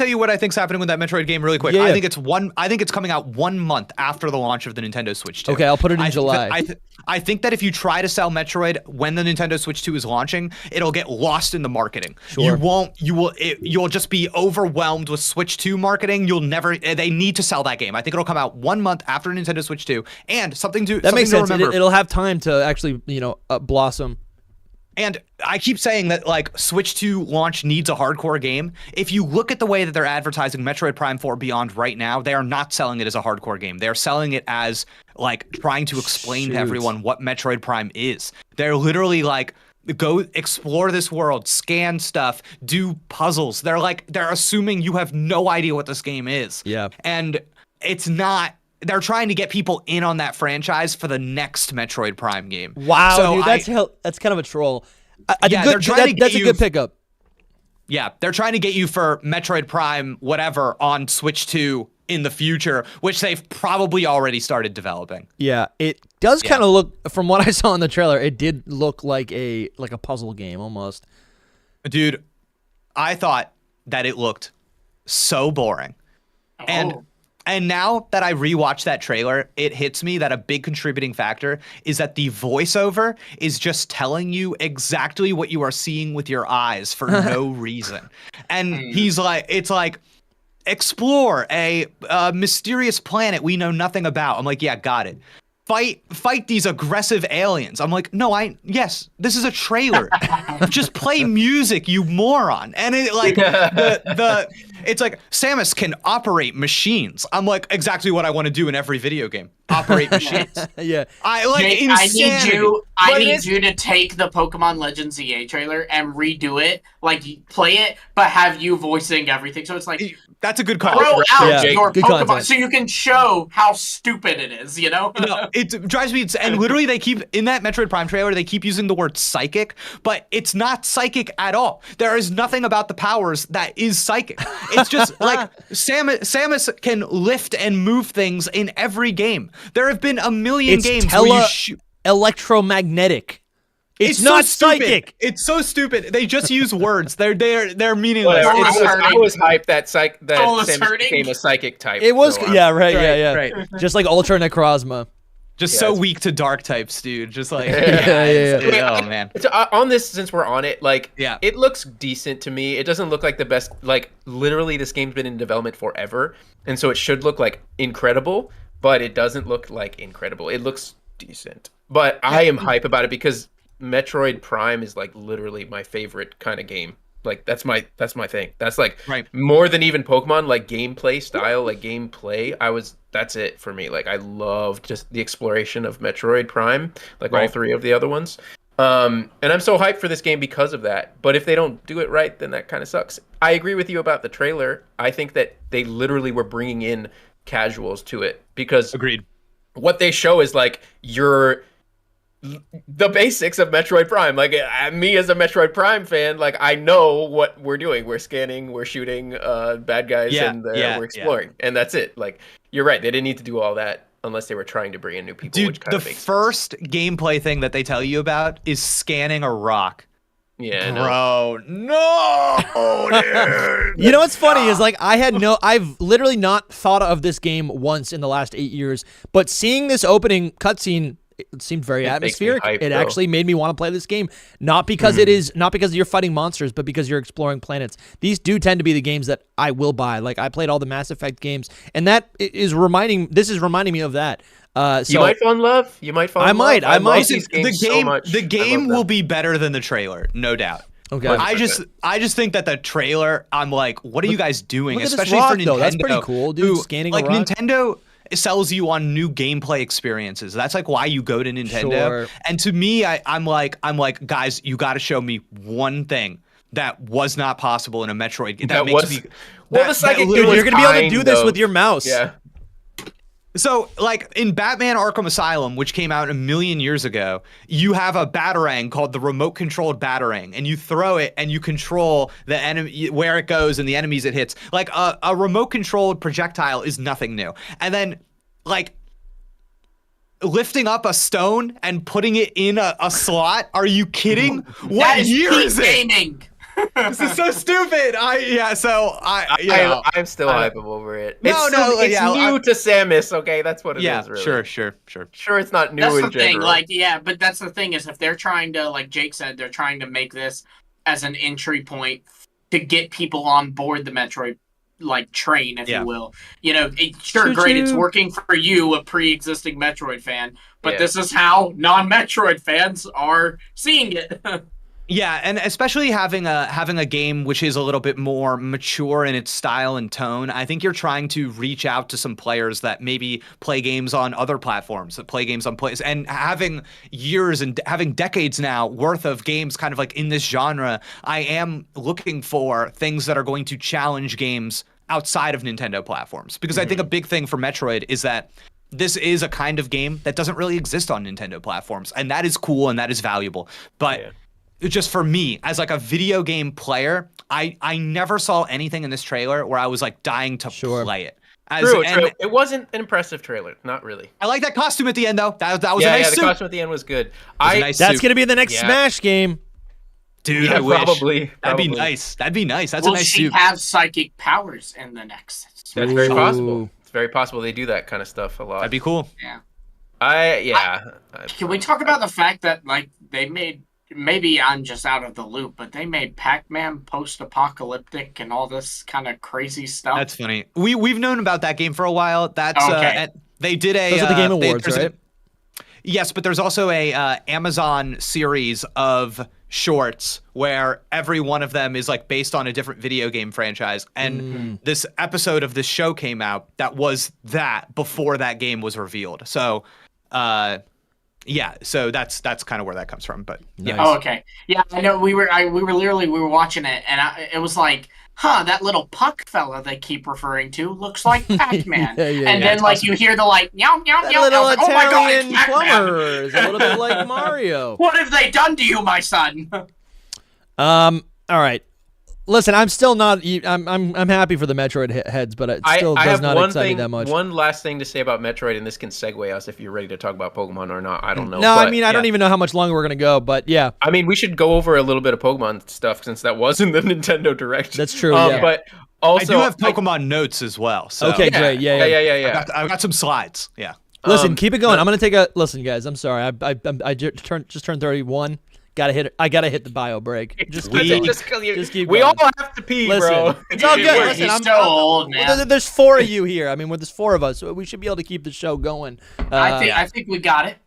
you what I think's happening with that Metroid game really quick? Yeah. I think it's coming out 1 month after the launch of the Nintendo Switch 2. Okay, I'll put it in July. I think that if you try to sell Metroid when the Nintendo Switch 2 is launching, it'll get lost in the marketing. Sure. You'll just be overwhelmed with Switch 2 marketing. They need to sell that game. I think it'll come out 1 month after Nintendo Switch 2. And something to sense. Remember. It'll have time to actually, blossom. And I keep saying that, like, Switch 2 launch needs a hardcore game. If you look at the way that they're advertising Metroid Prime 4 Beyond right now, they are not selling it as a hardcore game. They're selling it as, like, trying to explain to everyone what Metroid Prime is. They're literally like, go explore this world, scan stuff, do puzzles. They're assuming you have no idea what this game is. Yeah. And it's not. They're trying to get people in on that franchise for the next Metroid Prime game. Wow, so dude, that's kind of a troll. They're trying to get that's you, a good pickup. Yeah, they're trying to get you for Metroid Prime whatever on Switch 2 in the future, which they've probably already started developing. Yeah, it does kind of look, from what I saw in the trailer, it did look like a puzzle game almost. Dude, I thought that it looked so boring. And now that I rewatched that trailer, it hits me that a big contributing factor is that the voiceover is just telling you exactly what you are seeing with your eyes for no reason. And it's like, explore a mysterious planet we know nothing about. I'm like, yeah, got it. Fight these aggressive aliens. I'm like, no, yes, this is a trailer. Just play music, you moron. And it like it's like Samus can operate machines. I'm like, exactly what I want to do in every video game. Operate machines. Yeah. I need you to take the Pokemon Legends EA trailer and redo it, like play it, but have you voicing everything. So it's like, that's a good call. Throw out your good Pokemon content. so you can show how stupid it is, No, it drives me and literally they keep in that Metroid Prime trailer, they keep using the word psychic, but it's not psychic at all. There is nothing about the powers that is psychic. It's just like Samus can lift and move things in every game. There have been a million games where you shoot electromagnetic. It's so not stupid. psychic. It's so stupid. They just use words. They're meaningless. I was hyped that Samus hurting. became a psychic type. It was so right. Just like Ultra Necrozma. Just so weak to dark types, dude. Just like yeah. Oh man. On this, since we're on it, Yeah. it looks decent to me. It doesn't look like the best. Like literally, this game's been in development forever, and so it should look like incredible. But it doesn't look like incredible. It looks decent. But I am hype about it because Metroid Prime is like literally my favorite kind of game. Like that's my thing. That's like more than even Pokemon, like gameplay style, like gameplay. That's it for me. Like I love just the exploration of Metroid Prime, like all three of the other ones. And I'm so hyped for this game because of that. But if they don't do it right, then that kind of sucks. I agree with you about the trailer. I think that they literally were bringing in casuals to it because agreed. What they show is like the basics of Metroid Prime. Like me as a Metroid Prime fan, like I know what we're doing. We're scanning, we're shooting bad guys, and we're exploring, and that's it. Like you're right, they didn't need to do all that unless they were trying to bring in new people. Dude, which kind the first gameplay thing that they tell you about is scanning a rock. Yeah, bro, no, dude. You know what's funny is like I've literally not thought of this game once in the last 8 years, but seeing this opening cutscene It seemed very It makes me atmospheric. hyped, It though. actually made me want to play this game, not because not because you're fighting monsters, but because you're exploring planets. These do tend to be the games that I will buy. Like I played all the Mass Effect games, and this is reminding me of that. So You might fall in love. You might fall. I in might. Love. I might. love these games so much. The I game love will them. be better than the trailer, no doubt. Okay. But I just think that the trailer, I'm like, what are you guys doing? Look at this Especially rock, for Nintendo. though. That's pretty cool, dude. who- Scanning a like rock. Nintendo sells you on new gameplay experiences. That's like why you go to Nintendo. Sure. And to me, I'm like, guys, you got to show me one thing that was not possible in a Metroid game. That makes was- me. Well, that- the psychic that dude literally- You're gonna be able to do kind this of- with your mouse. Yeah. So, like in Batman Arkham Asylum, which came out 1,000,000 years ago, you have a Batarang called the remote-controlled Batarang, and you throw it and you control the enemy where it goes and the enemies it hits. Like a remote-controlled projectile is nothing new. And then, like, lifting up a stone and putting it in a slot? Are you kidding? What That is year peak is it? gaming. This is so stupid. I'm still hype over it. No, It's new to Samus. Okay, that's what it is. yeah, Really. sure. Sure, it's not new That's in the thing. general. Like, yeah, but that's the thing is if they're trying to, like Jake said, they're trying to make this as an entry point to get people on board the Metroid train, if you will. You know, great, it's working for you, a pre-existing Metroid fan, but this is how non-Metroid fans are seeing it. Yeah, and especially having a game which is a little bit more mature in its style and tone. I think you're trying to reach out to some players that maybe play games on other platforms, that play games on plays, and having years and having decades now worth of games kind of like in this genre. I am looking for things that are going to challenge games outside of Nintendo platforms, because I think a big thing for Metroid is that this is a kind of game that doesn't really exist on Nintendo platforms, and that is cool and that is valuable. But just for me, as like a video game player, I never saw anything in this trailer where I was like dying to play it. True. It wasn't an impressive trailer, not really. I like that costume at the end though. That was a nice suit. The costume at the end was good. That's gonna be the next Smash game. Dude, yeah, I wish. Probably. That'd be nice. That'd be nice. That's a nice suit. Will she have psychic powers in the next? That's very possible. It's very possible they do that kind of stuff a lot. That'd be cool. Yeah. Can we talk about the fact that like they made? Maybe I'm just out of the loop, but they made Pac-Man post-apocalyptic and all this kind of crazy stuff. That's funny. We've known about that game for a while. That's okay. They did a. Those are the Game Awards, right? Yes, but there's also a Amazon series of shorts where every one of them is like based on a different video game franchise. And this episode of this show came out that was that before that game was revealed. So, yeah, so that's kind of where that comes from. But yeah. Oh, okay. Yeah, I know. We were watching it, and it was like, that little puck fella they keep referring to looks like Pac-Man. And then like awesome. You hear the like meow meow meow. Little like, Italian oh my God, plumber is a little bit like Mario. What have they done to you, my son? All right. Listen, I'm still not. I'm happy for the Metroid heads, but it still does not excite me that much. One last thing to say about Metroid, and this can segue us if you're ready to talk about Pokemon or not. I don't know. No, but, I mean I don't even know how much longer we're gonna go, but yeah. I mean, we should go over a little bit of Pokemon stuff since that was in the Nintendo Direct. That's true. Yeah. But also, I do have Pokemon notes as well. So. Okay, great. Yeah. I've got some slides. Yeah. Listen, keep it going. I'm gonna take a listen, guys. I'm sorry. I just turned 31. I gotta hit the bio break. Just keep we going. all have to pee, bro. It's all good. Listen, I'm so old, man. There's 4 of you here. I mean, there's 4 of us, so we should be able to keep the show going. I think we got it.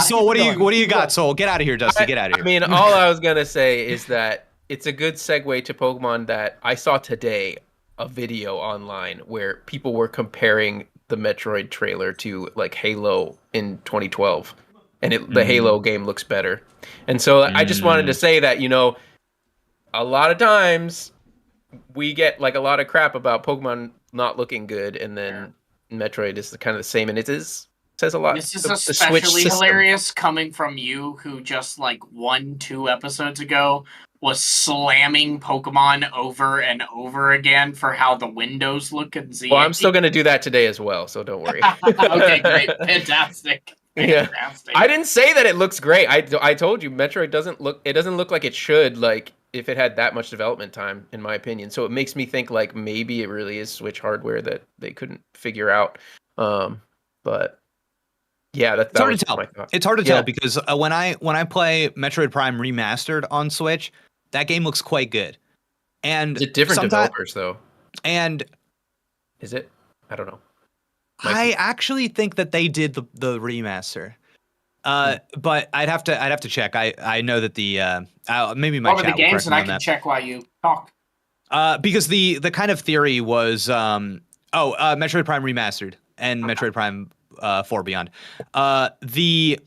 So what do you got, Soul? Get out of here, Dusty. Get out of here. I mean, all I was gonna say is that it's a good segue to Pokemon that I saw today, a video online where people were comparing the Metroid trailer to like Halo in 2012. And the Halo game looks better. And so I just wanted to say that, a lot of times we get like a lot of crap about Pokemon not looking good, and then Metroid is kind of the same, and says a lot. This is especially hilarious coming from you, who just like 1-2 episodes ago was slamming Pokemon over and over again for how the windows look in Z. Well, I'm still going to do that today as well, so don't worry. Okay, great. Fantastic. Yeah, I didn't say that it looks great. I told you Metroid doesn't look like it should, like if it had that much development time, in my opinion. So it makes me think like maybe it really is Switch hardware that they couldn't figure out. But Yeah, it's hard to tell. It's hard to tell Yeah. because when I play Metroid Prime Remastered on Switch, that game looks quite good. And Is it different developers though? And is it? I don't know. I actually think that they did the remaster. But I'd have to check. I know that the maybe my what chat were the games, will and I can check while you talk. Because the kind of theory was Metroid Prime Remastered and Metroid Prime 4 Beyond. The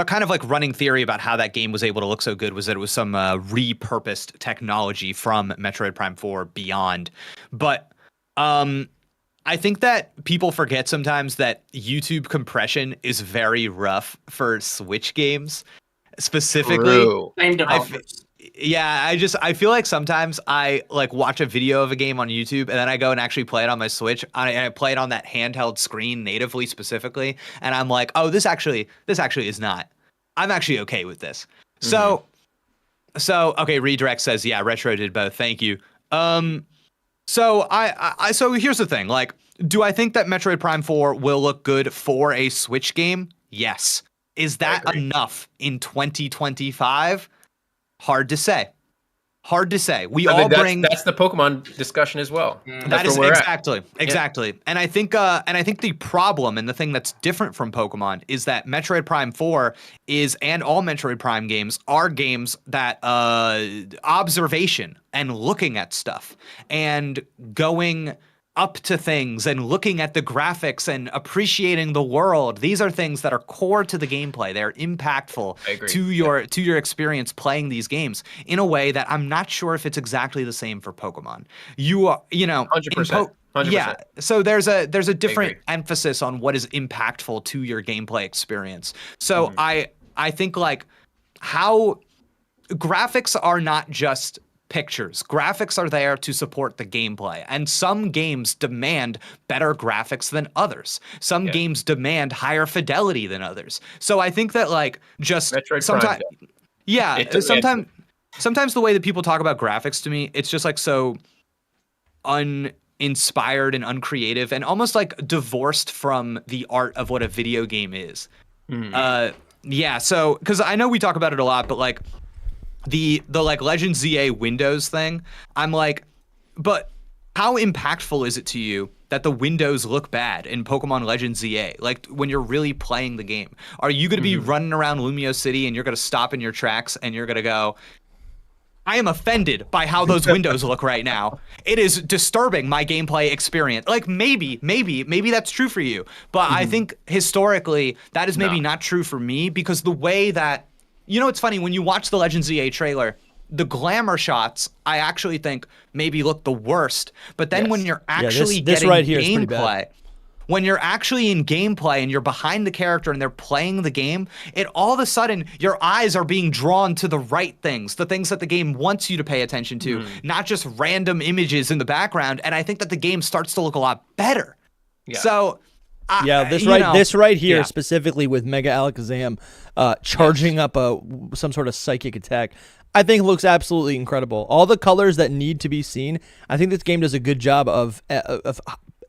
kind of like running theory about how that game was able to look so good was that it was some repurposed technology from Metroid Prime 4 Beyond. But I think that people forget sometimes that YouTube compression is very rough for Switch games, specifically. Same developers. I feel like sometimes I like watch a video of a game on YouTube and then I go and actually play it on my Switch. I play it on that handheld screen natively specifically, and I'm like, oh, this actually is not. I'm actually okay with this. So okay, Redirect says, yeah, Retro did both. Thank you. So so here's the thing. Like, do I think that Metroid Prime 4 will look good for a Switch game? Yes. Is that enough in 2025? Hard to say. That's the Pokemon discussion as well. That is exactly. Yeah. And I think the problem and the thing that's different from Pokemon is that Metroid Prime 4 and all Metroid Prime games are games that observation and looking at stuff and going up to things and looking at the graphics and appreciating the world. These are things that are core to the gameplay. They're impactful to your experience playing these games in a way that I'm not sure if it's exactly the same for Pokemon. 100%. Yeah. So there's a different emphasis on what is impactful to your gameplay experience. So I think like how graphics are not just pictures. Graphics are there to support the gameplay, and some games demand better graphics than others. Some games demand higher fidelity than others. So I think that like just sometimes, sometimes the way that people talk about graphics to me, it's just like so uninspired and uncreative, and almost like divorced from the art of what a video game is. So because I know we talk about it a lot, but like the like Legend ZA Windows thing, I'm like, but how impactful is it to you that the windows look bad in Pokemon Legend ZA? Like when you're really playing the game, are you going to be running around Lumio City and you're going to stop in your tracks and you're going to go, I am offended by how those windows look right now. It is disturbing my gameplay experience. Like maybe that's true for you, but I think historically that is maybe not true for me, because the way that, it's funny, when you watch the Legend ZA trailer, the glamour shots I actually think maybe look the worst, but then when you're actually getting right here gameplay, when you're actually in gameplay and you're behind the character and they're playing the game, it all of a sudden your eyes are being drawn to the right things, the things that the game wants you to pay attention to, not just random images in the background. And I think that the game starts to look a lot better. Yeah. So this right here specifically with Mega Alakazam charging up some sort of psychic attack, I think looks absolutely incredible. All the colors that need to be seen, I think this game does a good job of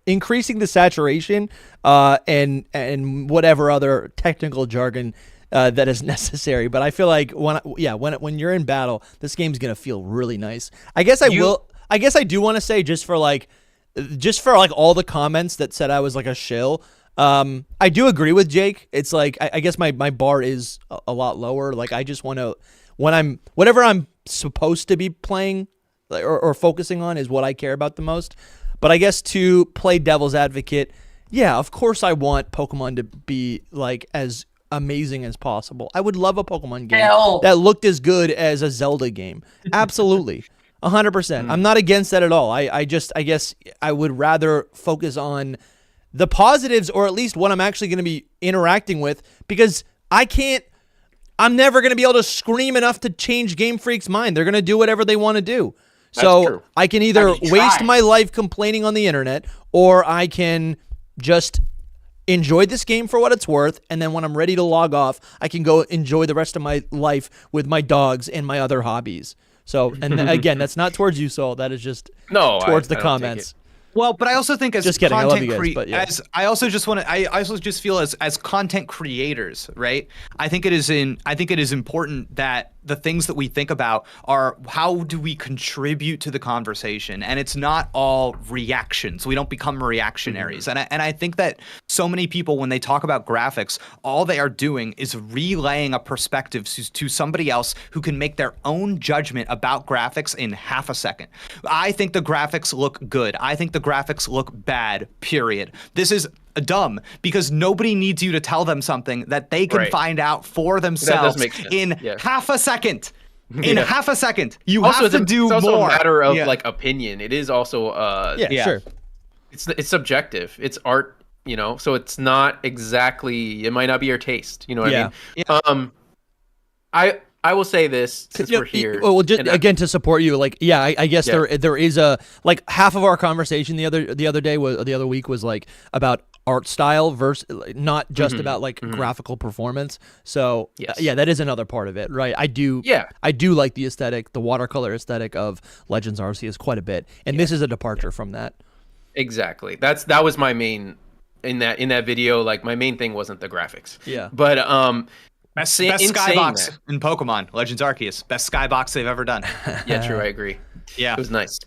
increasing the saturation and whatever other technical jargon that is necessary. But I feel like when you're in battle, this game's gonna feel really nice. I guess I do want to say just for all the comments that said I was like a shill. I do agree with Jake. It's like I guess my bar is a lot lower. Like I just want to, whatever I'm supposed to be playing or focusing on is what I care about the most. But I guess to play devil's advocate, yeah, of course I want Pokemon to be like as amazing as possible. I would love a Pokemon game that looked as good as a Zelda game. Absolutely. 100%. I'm not against that at all. I guess I would rather focus on the positives, or at least what I'm actually going to be interacting with, because I'm never going to be able to scream enough to change Game Freak's mind. They're going to do whatever they want to do. So I can either waste my life complaining on the internet, or I can just enjoy this game for what it's worth, and then when I'm ready to log off, I can go enjoy the rest of my life with my dogs and my other hobbies. So, and again, that's not towards you, Soul. That is just towards the comments. Well, but I also think as just kidding, I love content you guys, but yeah. as I also just feel as content creators, right? I think it is important that the things that we think about are how do we contribute to the conversation, and it's not all reactions. We don't become reactionaries. And I think that so many people, when they talk about graphics, all they are doing is relaying a perspective to somebody else who can make their own judgment about graphics in half a second. I think the graphics look good. I think the graphics look bad, period. This is dumb because nobody needs you to tell them something that they can find out for themselves in half a second. In half a second, you also, have to do more. It's also a matter of like opinion. It is also sure. It's subjective. It's art, you know. So it's not exactly. It might not be your taste. You know what I mean? Yeah. I will say this since we're here. Well, just again to support you, like, I guess there is a like half of our conversation the other week was like about art style versus not just about like graphical performance. So that is another part of it, right? I do like the aesthetic, the watercolor aesthetic of Legends Arceus quite a bit, and this is a departure from that. Exactly. That was my main in that video. Like my main thing wasn't the graphics. Yeah. But Best skybox in Pokemon Legends Arceus. Best skybox they've ever done. Yeah, true. I agree. Yeah, it was nice.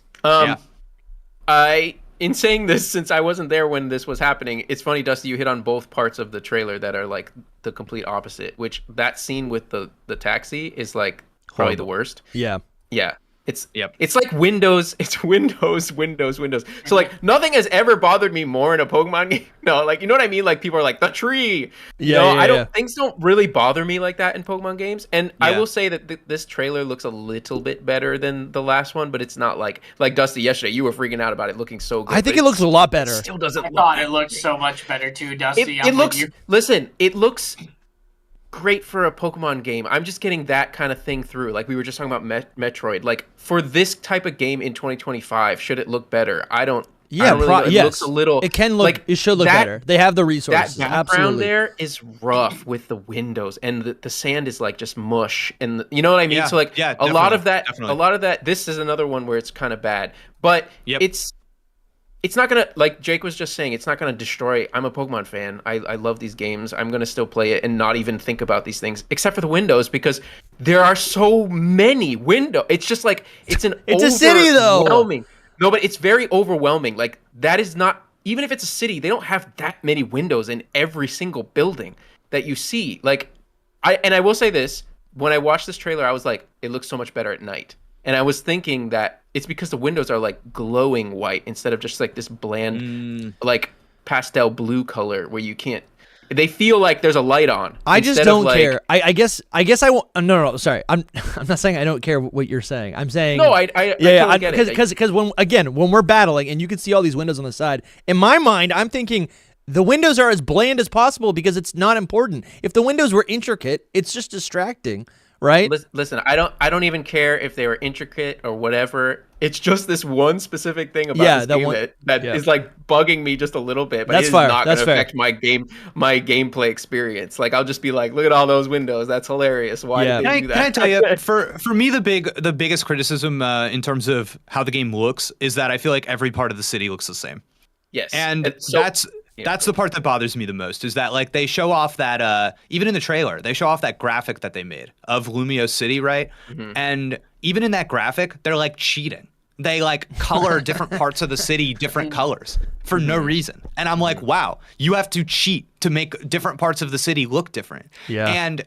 In saying this, since I wasn't there when this was happening, it's funny, Dusty, you hit on both parts of the trailer that are like the complete opposite. Which that scene with the taxi is like probably the worst. Yeah. It's like Windows. It's Windows. So like nothing has ever bothered me more in a Pokemon game. No, like you know what I mean. Like people are like the tree. Things don't really bother me like that in Pokemon games. And I will say that this trailer looks a little bit better than the last one, but it's not like Dusty yesterday. You were freaking out about it looking so good. I think it looks a lot better. It still doesn't. I thought it looked so much better too, Dusty. It looks. Listen, it looks great for a Pokemon game. I'm just getting that kind of thing through. Like we were just talking about Metroid. Like for this type of game in 2025, should it look better? I don't. Yeah, it looks a little. It can look. Like, it should look better. They have the resources. That background there is rough with the windows, and the sand is like just mush, and you know what I mean. So like a lot of that. This is another one where it's kind of bad, but it's not gonna, like Jake was just saying, it's not gonna destroy. I'm a Pokemon fan. I love these games. I'm gonna still play it and not even think about these things, except for the windows, because there are so many windows. It's just like it's a city though. No, but it's very overwhelming. Like that is not, even if it's a city, they don't have that many windows in every single building that you see. Like I will say this, when I watched this trailer, I was like, it looks so much better at night. And I was thinking that it's because the windows are like glowing white instead of just like this bland, like pastel blue color where you can't. They feel like there's a light on. I just don't care. I guess I won't. No. Sorry, I'm not saying I don't care what you're saying. I'm saying no. I totally get it. Because when we're battling and you can see all these windows on the side, in my mind I'm thinking the windows are as bland as possible because it's not important. If the windows were intricate, it's just distracting. Right? Listen, I don't even care if they were intricate or whatever. It's just this one specific thing about this game that is like bugging me just a little bit, but it's not going to affect my gameplay experience. Like I'll just be like, look at all those windows. That's hilarious. Why did they do that? Can I tell you, for me, the biggest criticism in terms of how the game looks is that I feel like every part of the city looks the same. Yes, and that's the part that bothers me the most, is that like they show off that even in the trailer, they show off that graphic that they made of Lumio City, right? Mm-hmm. And even in that graphic, they're like cheating. They like color different parts of the city different colors for no reason. And I'm like, wow, you have to cheat to make different parts of the city look different. Yeah. And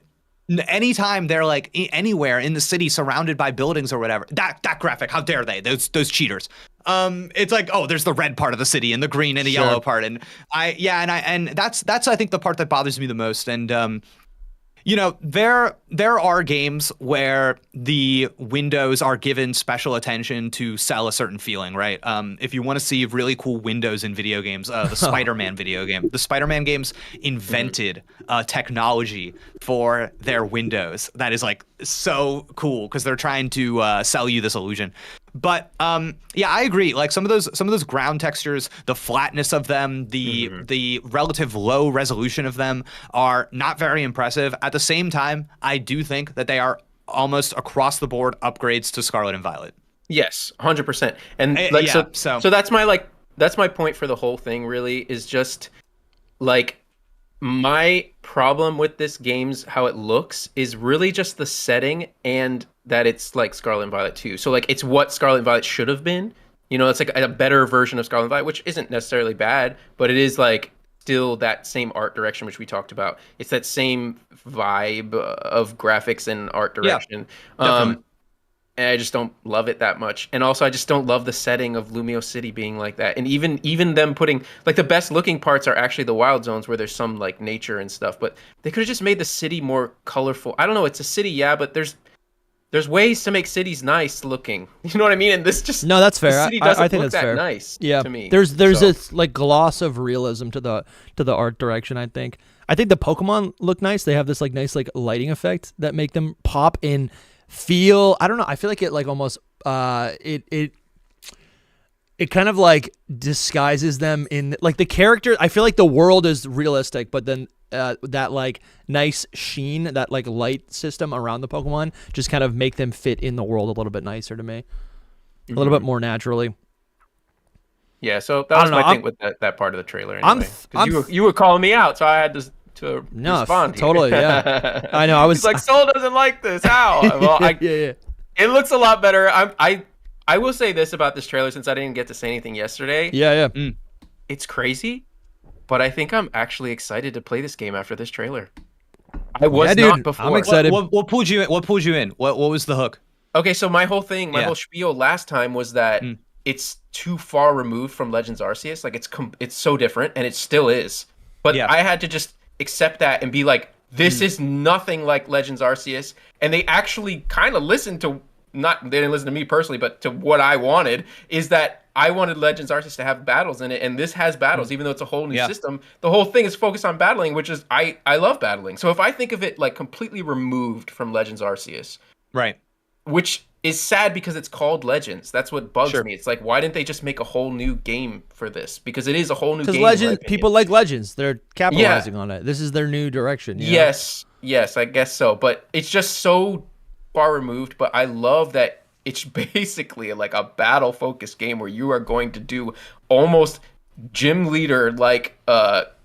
anytime they're like anywhere in the city surrounded by buildings or whatever, that graphic, how dare they? Those cheaters. It's like, oh, there's the red part of the city and the green and the yellow part, and that's I think the part that bothers me the most. And you know, there are games where the windows are given special attention to sell a certain feeling, right? If you want to see really cool windows in video games, the Spider-Man video game, the Spider-Man games invented technology for their windows that is like so cool because they're trying to sell you this illusion. But yeah, I agree. Like some of those ground textures, the flatness of them, the relative low resolution of them are not very impressive. At the same time, I do think that they are almost across the board upgrades to Scarlet and Violet. Yes, 100%. And like so that's my like that's my point for the whole thing. Really, is just like my problem with this game's how it looks is really just the setting and that it's like Scarlet and Violet 2. So like it's what Scarlet and Violet should have been. You know, it's like a better version of Scarlet and Violet, which isn't necessarily bad, but it is like still that same art direction which we talked about. It's that same vibe of graphics and art direction. Definitely. And I just don't love it that much. And also I just don't love the setting of Lumio City being like that. And even them putting like the best looking parts are actually the wild zones where there's some like nature and stuff, but they could have just made the city more colorful. I don't know, it's a city, yeah, but there's ways to make cities nice looking. You know what I mean? And this just no, that's fair. The city doesn't I think look that's that fair. nice yeah. to me. There's this like gloss of realism to the art direction. I think the Pokemon look nice. They have this like nice like lighting effect that make them pop and feel. I don't know. I feel like it like almost it kind of like disguises them in like the character. I feel like the world is realistic, but then that like nice sheen, that like light system around the Pokemon just kind of make them fit in the world a little bit nicer to me, a little bit more naturally. Yeah, so that was my thing with that part of the trailer. Anyway, you were calling me out, so I had to respond. Totally, yeah. I know. I was He's like, Soul doesn't like this. How? Well, yeah. It looks a lot better. I will say this about this trailer since I didn't get to say anything yesterday. Yeah. It's crazy, but I think I'm actually excited to play this game after this trailer. I was not before. I'm excited. What pulled you in? What pulled you in? What was the hook? Okay, so my whole spiel last time was that it's too far removed from Legends Arceus. Like it's so different, and it still is. But I had to just accept that and be like, this is nothing like Legends Arceus. And they actually kind of listened to they didn't listen to me personally, but to what I wanted is that I wanted Legends Arceus to have battles in it, and this has battles, even though it's a whole new system. The whole thing is focused on battling, which is I love battling. So if I think of it like completely removed from Legends Arceus, right, which is sad because it's called Legends. That's what bugs me. It's like, why didn't they just make a whole new game for this? Because it is a whole new game. Because people like Legends. They're capitalizing on it. This is their new direction. You know? Yes, I guess so. But it's just so far removed. But I love that it's basically like a battle-focused game where you are going to do almost gym leader-like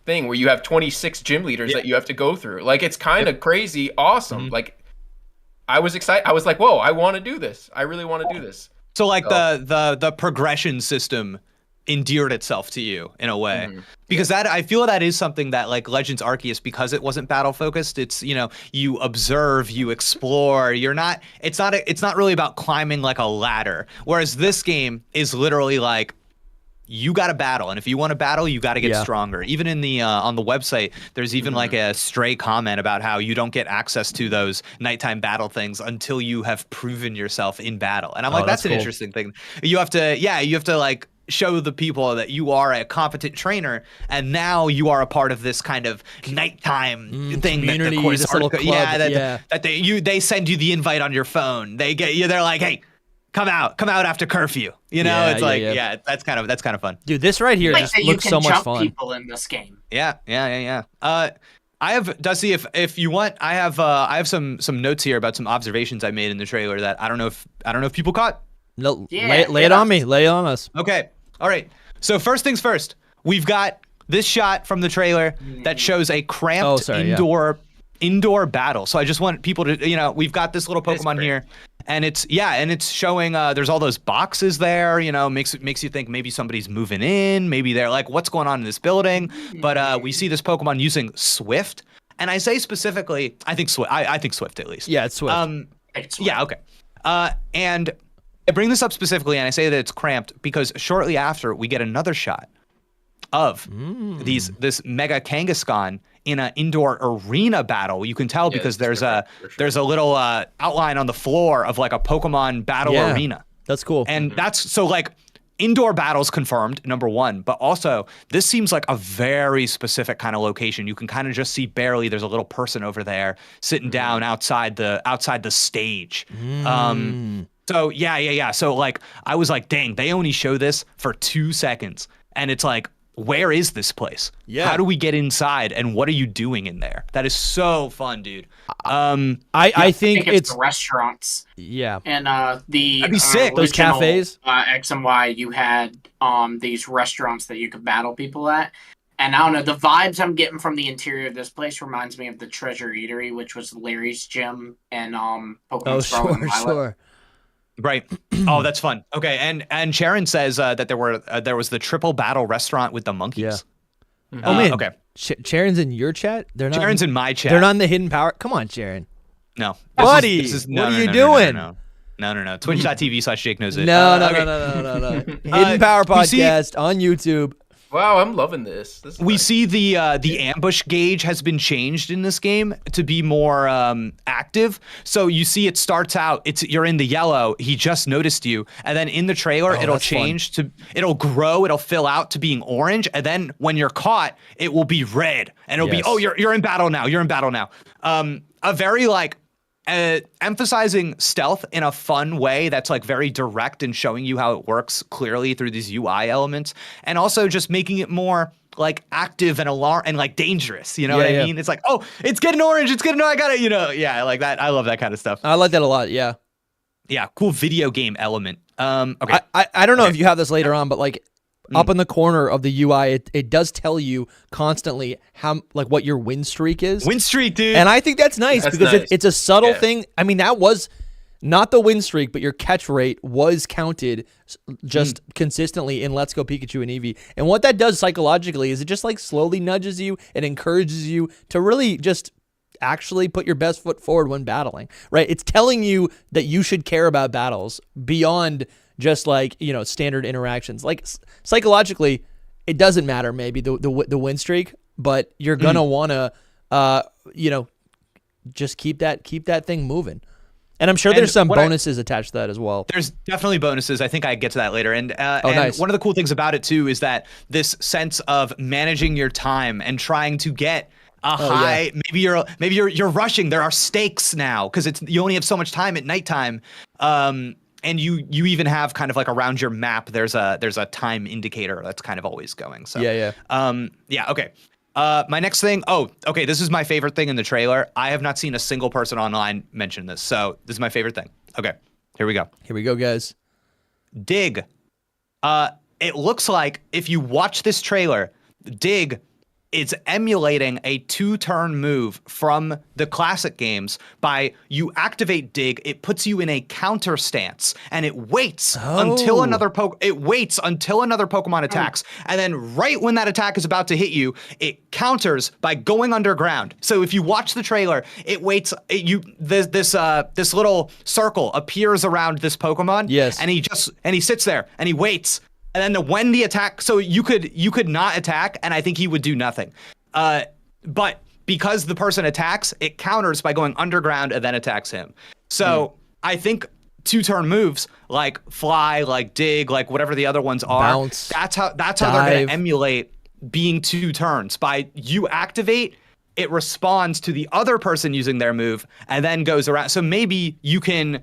thing where you have 26 gym leaders that you have to go through. Like, it's kind of crazy awesome. Like, I was excited. I was like, whoa, I want to do this. I really want to do this. So like the progression system endeared itself to you in a way, because I feel that is something that like Legends Arceus, because it wasn't battle focused, it's, you know, you observe, you explore, it's not really about climbing like a ladder. Whereas this game is literally like, you got to battle, and if you want to battle, you got to get stronger. Even in the on the website, there's even like a stray comment about how you don't get access to those nighttime battle things until you have proven yourself in battle. And I'm like, that's an interesting thing. You have to like show the people that you are a competent trainer, and now you are a part of this kind of nighttime thing community, that they send you the invite on your phone. They get you. They're like, hey, come out after curfeu. You know, it's like, that's kind of fun. Dude, this right here just looks so much fun. People in this game. Yeah. I have, Dusty, if you want, I have some notes here about some observations I made in the trailer that I don't know if people caught. No, lay it on me. Lay it on us. Okay. All right. So first things first, we've got this shot from the trailer that shows a cramped indoor battle. So I just want people to, you know, we've got this little Pokemon here, and it's showing there's all those boxes there, you know, makes you think maybe somebody's moving in, maybe they're like, what's going on in this building? But we see this Pokemon using Swift, and I say specifically, I think Swift at least. Yeah, it's Swift. Yeah, okay. And I bring this up specifically, and I say that it's cramped because shortly after we get another shot of this Mega Kangaskhan in an indoor arena battle. You can tell because there's a little outline on the floor of like a Pokemon battle arena. That's cool. And that's so like indoor battles confirmed, number one, but also this seems like a very specific kind of location. You can kind of just see barely. There's a little person over there sitting down outside the stage. So yeah. So like I was like, dang, they only show this for 2 seconds. And it's like where is this place? Yeah. How do we get inside, and what are you doing in there? That is so fun, dude. I think it's the restaurants. Yeah. And That'd be sick. Those cafes. X and Y, you had these restaurants that you could battle people at. And I don't know, the vibes I'm getting from the interior of this place reminds me of the Treasure Eatery, which was Larry's gym and Pokemon Scarlet and Violet. Sure. Right. Oh, that's fun. Okay, and Sharon says that there was the triple battle restaurant with the monkeys. Yeah. Oh man. Okay. Sharon's in your chat. They're not. Sharon's in my chat. They're not in the hidden power. Come on, Sharon. No, buddy. What are you doing? No. Twitch.tv/Jake knows it. No. Hidden Power Podcast on YouTube. Wow, I'm loving this. We nice. see the ambush gauge has been changed in this game to be more active. So you see it starts out, you're in the yellow, he just noticed you, and then in the trailer it'll change it'll grow, it'll fill out to being orange, and then when you're caught, it will be red, and it'll be, oh, you're in battle now. A very emphasizing stealth in a fun way that's like very direct and showing you how it works clearly through these UI elements, and also just making it more like active and alarm and like dangerous. You know what I mean? It's like, oh, it's getting orange. I got it. I like that. I love that kind of stuff. I like that a lot. Yeah. Yeah. Cool video game element. Okay. I don't know if you have this later on, but like up in the corner of the UI, it does tell you constantly what your win streak is. Win streak, dude. And I think that's nice because it's a subtle thing. I mean, that was not the win streak, but your catch rate was counted just consistently in Let's Go Pikachu and Eevee. And what that does psychologically is it just like slowly nudges you and encourages you to really just actually put your best foot forward when battling, right? It's telling you that you should care about battles beyond just like, standard interactions. Like psychologically, it doesn't matter maybe the win streak, but you're gonna wanna, just keep that thing moving. And I'm sure there's some bonuses attached to that as well. There's definitely bonuses. I think I get to that later. And nice. One of the cool things about it too is that this sense of managing your time and trying to get a high. Yeah. Maybe you're rushing. There are stakes now because you only have so much time at nighttime. And you even have kind of like around your map, there's a time indicator that's kind of always going. So okay. My next thing. Oh, okay. This is my favorite thing in the trailer. I have not seen a single person online mention this, so this is my favorite thing. Okay, here we go. Here we go, guys. Dig. It looks like if you watch this trailer, Dig is emulating a 2-turn move from the classic games. By you activate Dig, it puts you in a counter stance, and it waits until another Pokemon attacks, and then right when that attack is about to hit you, it counters by going underground. So if you watch the trailer, it waits. This little circle appears around this Pokemon. Yes, and he sits there and he waits. And then when the attack, so you could not attack, and I think he would do nothing. But because the person attacks, it counters by going underground and then attacks him. So I think 2-turn moves like Fly, like Dig, like whatever the other ones are, Bounce, that's how they're going to emulate being 2 turns. By you activate, it responds to the other person using their move and then goes around. So maybe you can,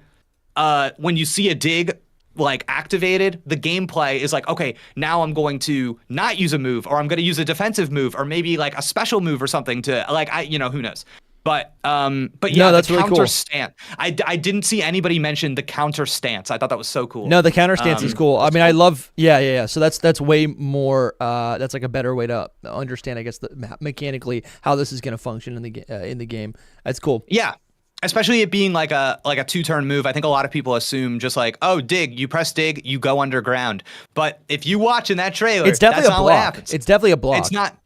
when you see a Dig like activated, the gameplay is like, okay, now I'm going to not use a move, or I'm going to use a defensive move, or maybe like a special move or something to like, who knows. But yeah, no, that's the really counter cool. Stance. I didn't see anybody mention the counter stance. I thought that was so cool. No, the counter stance is cool. I mean, I love, yeah. So that's way more. That's like a better way to understand, I guess, mechanically how this is going to function in the game. That's cool. Yeah. Especially it being like a 2-turn move. I think a lot of people assume just like, oh, Dig, you press Dig, you go underground. But if you watch in that trailer, it's definitely that's a block. It's definitely a block. It's not.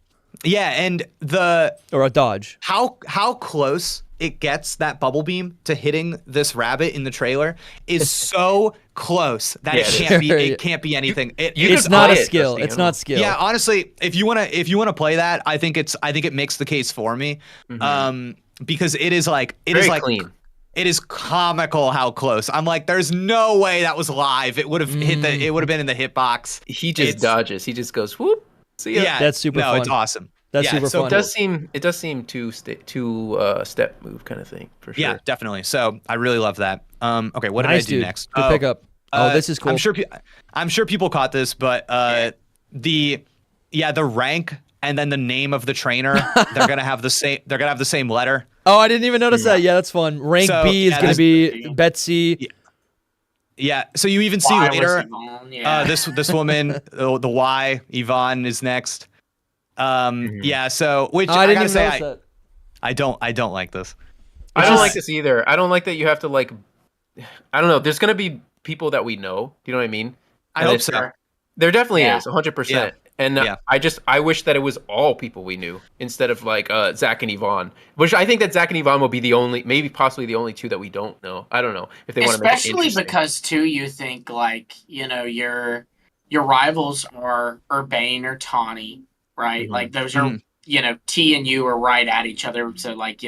Yeah, and or a dodge. How close it gets that bubble beam to hitting this rabbit in the trailer is so close that it can't be anything. It's not a skill. It's not skill. Yeah, honestly, if you wanna play that, I think it makes the case for me. Mm-hmm. Because it is clean. It is comical how close. I'm like, there's no way that was live. It would have it would have been in the hitbox. He just dodges. He just goes whoop. See ya. Yeah, that's super fun. No, it's awesome. That's super fun. It does seem two step move kind of thing for sure. Yeah, definitely. So I really love that. Okay, what did I do next? Good pickup. This is cool. I'm sure people caught this, but the rank and then the name of the trainer, they're gonna have the same letter. Oh, I didn't even notice that. Yeah, that's fun. Rank B is gonna be Betsy. Yeah. So you even see later, this woman, the Y, Yvonne is next. Yeah. So which I gotta say, I don't like this. I don't like this either. I don't like that you have to like. I don't know. There's gonna be people that we know. Do you know what I mean? I hope so. There definitely is, 100%. And I wish that it was all people we knew instead of like Zach and Yvonne. Which I think that Zach and Yvonne will be the only, maybe possibly the only two that we don't know. I don't know if they want to make it interesting. Especially because too, you think like your rivals are Urbane or Tawny, right? Mm-hmm. Like those are T and U are right at each other. So like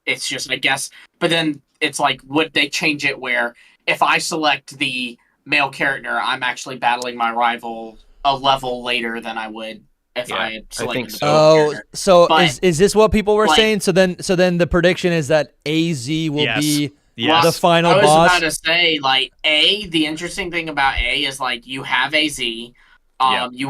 it's just I guess. But then it's like would they change it where if I select the male character, I'm actually battling my rival a level later than I would if I had selected the character. So is this what people were saying? So then the prediction is that AZ will be the final boss? I was about to say, like, the interesting thing about A is, like, you have AZ. You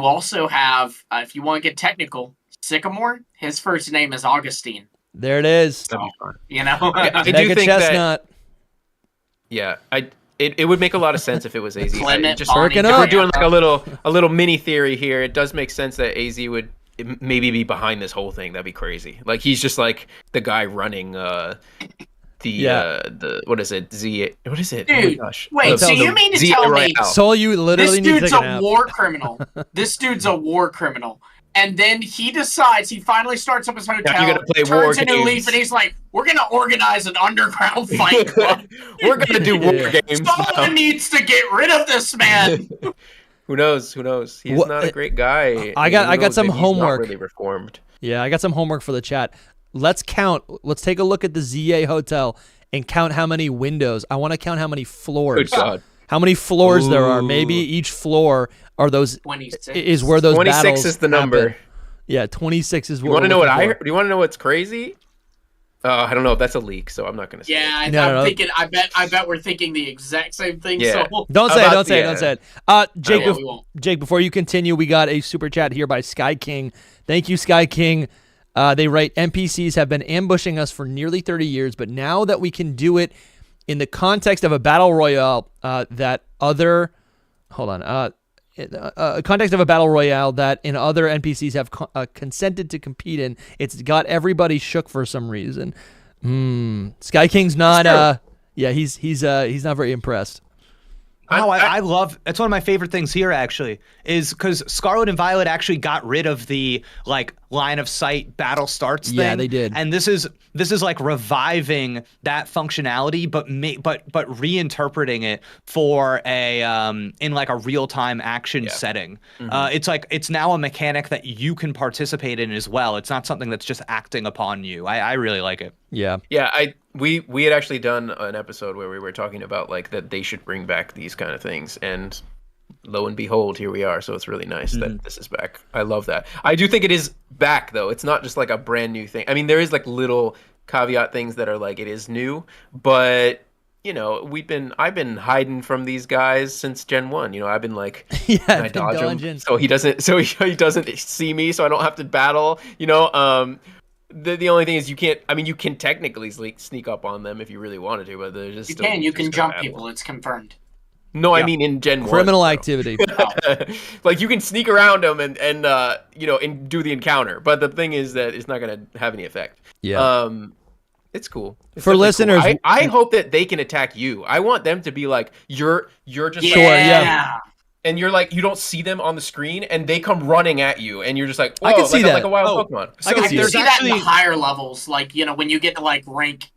also have, if you want to get technical, Sycamore. His first name is Augustine. There it is. So, you know? I do think Chestnut. It would make a lot of sense if it was AZ. If we're doing like a little mini theory here, it does make sense that AZ would maybe be behind this whole thing. That'd be crazy. Like he's just like the guy running the what is it? Z. What is it? Dude, oh my gosh. Wait, so you mean to tell me Soul, you literally this dude's a war criminal? This dude's a war criminal. And then he decides, he finally starts up his hotel, turns into a Leaf, and he's like, we're going to organize an underground fight club. We're going to do war games. Someone needs to get rid of this man. Who knows? He's not a great guy. I got some homework. He's not really reformed. Yeah, I got some homework for the chat. Let's take a look at the ZA hotel and count how many windows. I want to count how many floors. Good God. How many floors there are. Maybe each floor are those 26. Is where those 26 battles is the number. Happen. Yeah, 26 is what. You want to know what I heard? Do you want to know what's crazy? I don't know if that's a leak, so I'm not going to say. Yeah, I'm thinking. I bet we're thinking the exact same thing. Yeah. So. Don't say it. Jake, before you continue, we got a super chat here by Sky King. Thank you, Sky King. They write, NPCs have been ambushing us for nearly 30 years, but now that we can do it in the context of a battle royale context of a battle royale that in other NPCs have consented to compete in, it's got everybody shook for some reason. Sky King's not. He's not very impressed. I love. It's one of my favorite things here. Actually, is because Scarlet and Violet actually got rid of the like line of sight battle starts thing. Yeah, they did. And this is like reviving that functionality, but reinterpreting it for a in like a real time action setting. Mm-hmm. It's like it's now a mechanic that you can participate in as well. It's not something that's just acting upon you. I really like it. Yeah. Yeah. We had actually done an episode where we were talking about like that they should bring back these kind of things, and lo and behold, here we are. So it's really nice that this is back. I love that. I do think it is back though. It's not just like a brand new thing. I mean, there is like little caveat things that are like it is new, but you know, I've been hiding from these guys since Gen 1. You know, I've been like I dodge him so he doesn't see me, so I don't have to battle. You know, The only thing is you can technically sneak up on them if you really wanted to, but they're just you can jump people. It's confirmed. No, I mean in Gen 1. Criminal activity. Like you can sneak around them and do the encounter, but the thing is that it's not going to have any effect. Yeah. It's cool. For listeners, cool. I hope that they can attack you. I want them to be like you're just sure, yeah. And you're like, you don't see them on the screen, and they come running at you, and you're just like, whoa, I can see that. Like a wild Pokemon. So I can see that in the higher levels. Like, you know, when you get to like rank,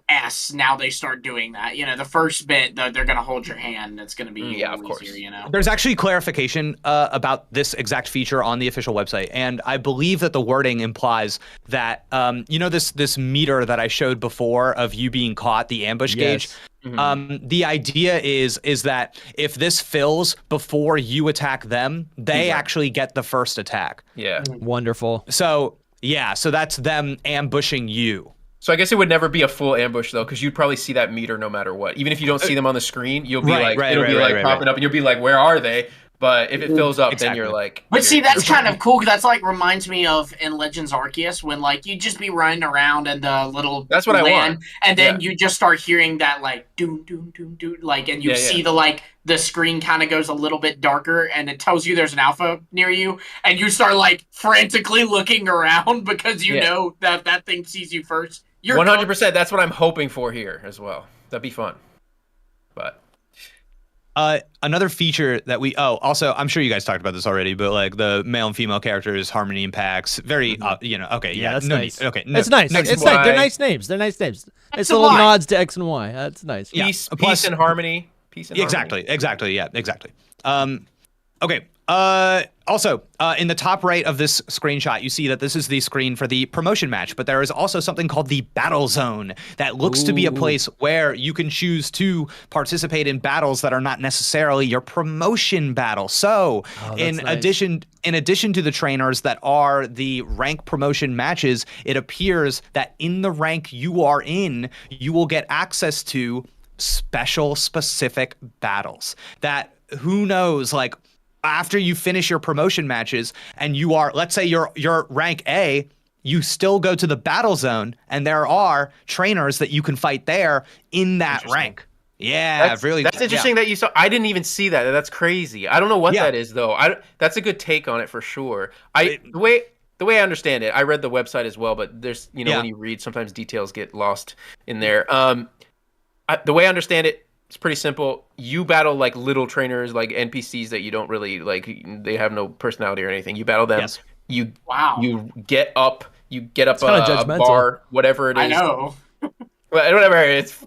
S, now they start doing that. You know, the first bit, they're going to hold your hand. It's going to be easier, you know. There's actually clarification about this exact feature on the official website, and I believe that the wording implies that, this meter that I showed before of you being caught, the ambush gauge. Mm-hmm. The idea is that if this fills before you attack them, they actually get the first attack. Yeah. Wonderful. So that's them ambushing you. So I guess it would never be a full ambush though, because you'd probably see that meter no matter what. Even if you don't see them on the screen, you'll be popping up, and you'll be like, "Where are they?" But if it fills up, then you're like. But see, that's kind of cool. Cause that's like reminds me of in Legends Arceus when like you just be running around in the little. That's what I want. And then you just start hearing that like doom doom doom doom like, and you see the screen kind of goes a little bit darker, and it tells you there's an alpha near you, and you start like frantically looking around because you know that thing sees you first. You're 100%. That's what I'm hoping for here as well. That'd be fun. But. Another feature that also I'm sure you guys talked about this already, but like the male and female characters, harmony impacts, very that's nice. Okay, it's nice. It's nice. They're nice names. It's little nods to X and Y. That's nice. Peace and harmony. Exactly. Yeah, exactly. Okay. Also, in the top right of this screenshot, you see that this is the screen for the promotion match, but there is also something called the battle zone that looks to be a place where you can choose to participate in battles that are not necessarily your promotion battle. So in addition to the trainers that are the rank promotion matches, it appears that in the rank you are in, you will get access to specific battles that who knows, like, after you finish your promotion matches and you are, let's say you're rank A, you still go to the battle zone and there are trainers that you can fight there in that rank. Yeah, that's interesting that you saw. I didn't even see that. That's crazy. I don't know what that is though. That's a good take on it for sure. The way I understand it, I read the website as well, but there's when you read, sometimes details get lost in there. The way I understand it, it's pretty simple. You battle like little trainers, like NPCs that you don't really like. They have no personality or anything. You battle them. Yes. You get up. You get up a bar, whatever it is. I know. Whatever it's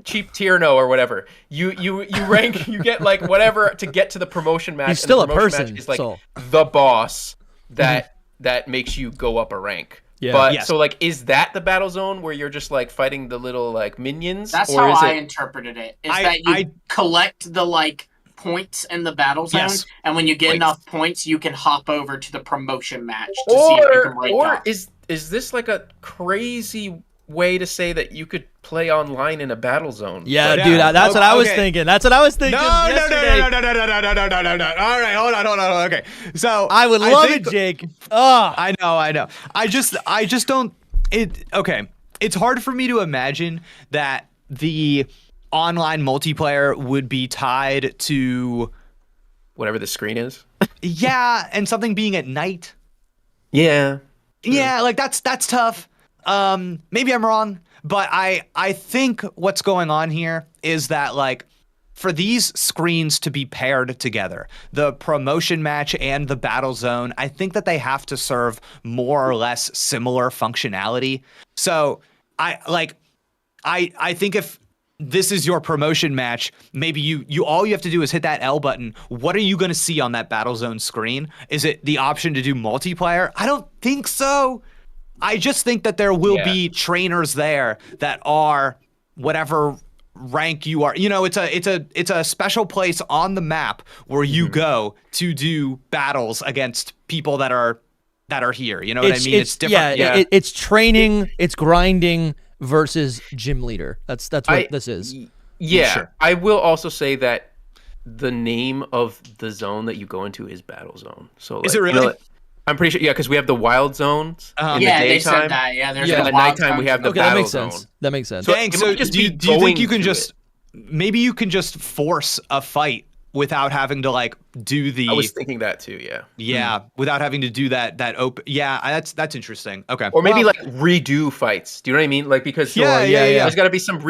cheap Tierno or whatever. You rank. You get like whatever to get to the promotion match. You're still a person. Match is like the boss that makes you go up a rank. Yeah. But so like, is that the battle zone where you're just like fighting the little like minions? That's how I interpreted it. That you collect the like points in the battle zone, and when you get enough points, you can hop over to the promotion match to see if you can rank up. Is this like a crazy way to say that you could play online in a battle zone? Yeah, dude, that's what I was thinking. That's what I was thinking. No. All right, hold on. Okay, so I would love it, Jake. Oh, I know. I just don't. It's hard for me to imagine that the online multiplayer would be tied to whatever the screen is. Yeah, and something being at night. Yeah, like that's tough. Maybe I'm wrong, but I think what's going on here is that like for these screens to be paired together, the promotion match and the battle zone, I think that they have to serve more or less similar functionality. So I think if this is your promotion match, maybe you all you have to do is hit that L button. What are you going to see on that battle zone screen? Is it the option to do multiplayer? I don't think so. I just think that there will be trainers there that are whatever rank you are. It's a special place on the map where you go to do battles against people that are here. You know what I mean? It's different. It's training, it's grinding versus gym leader. That's what this is. Yeah, sure. I will also say that the name of the zone that you go into is battle zone. So is it really? I'm pretty sure, because we have the wild zones in the daytime. They said that. Yeah, there's in the nighttime we have the battle zone. That makes sense. So do you think you can maybe you can just force a fight without having to like do the... I was thinking that too, yeah. Without having to do that open... Yeah, that's interesting. Okay. Or maybe like redo fights. Do you know what I mean? Like because there's got to be some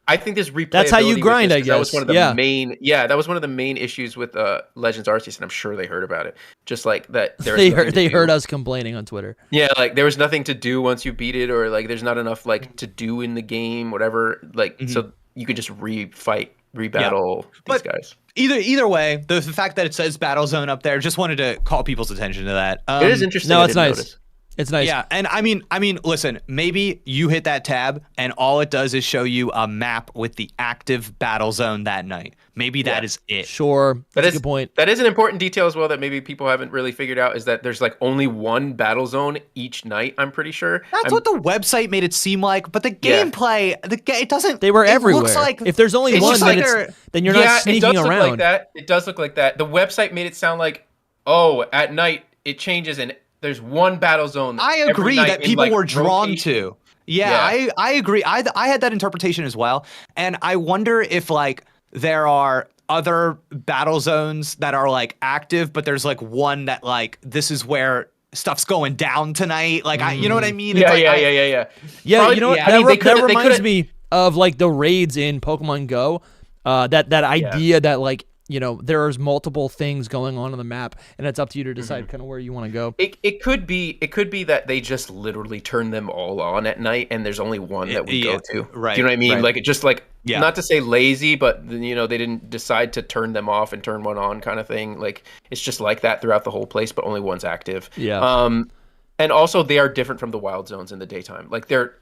I think there's replayability. That's how you grind, I guess. That was one of the main... Yeah, that was one of the main issues with Legends Arceus, and I'm sure they heard about it. Just like that... They heard us complaining on Twitter. Yeah, like there was nothing to do once you beat it, or like there's not enough like to do in the game, whatever. Like so you could just rebattle these guys. Either way, the fact that it says battle zone up there, just wanted to call people's attention to that. It is interesting. No, it's nice. It's nice. Yeah, and I mean, listen, maybe you hit that tab and all it does is show you a map with the active battle zone that night. Maybe that is it. Sure. That's a good point. That is an important detail as well that maybe people haven't really figured out, is that there's like only one battle zone each night, I'm pretty sure. That's what the website made it seem like, but the gameplay, it doesn't. They were everywhere. Looks like, if there's only one, then you're not sneaking around. Look like that. It does look like that. The website made it sound like, oh, at night it changes and there's one battle zone. I agree that people were drawn to. Yeah, I agree. I had that interpretation as well. And I wonder if like there are other battle zones that are like active, but there's like one that like this is where stuff's going down tonight. Like you know what I mean? Yeah. Yeah, Probably, you know what? That reminds me of like the raids in Pokemon Go. That idea that like, you know, there's multiple things going on the map, and it's up to you to decide kind of where you want to go. It could be that they just literally turn them all on at night, and there's only one that we go to. Right. Do you know what I mean? Right. Like it just like not to say lazy, but you know they didn't decide to turn them off and turn one on, kind of thing. Like it's just like that throughout the whole place, but only one's active. Yeah. And also they are different from the wild zones in the daytime. Like they're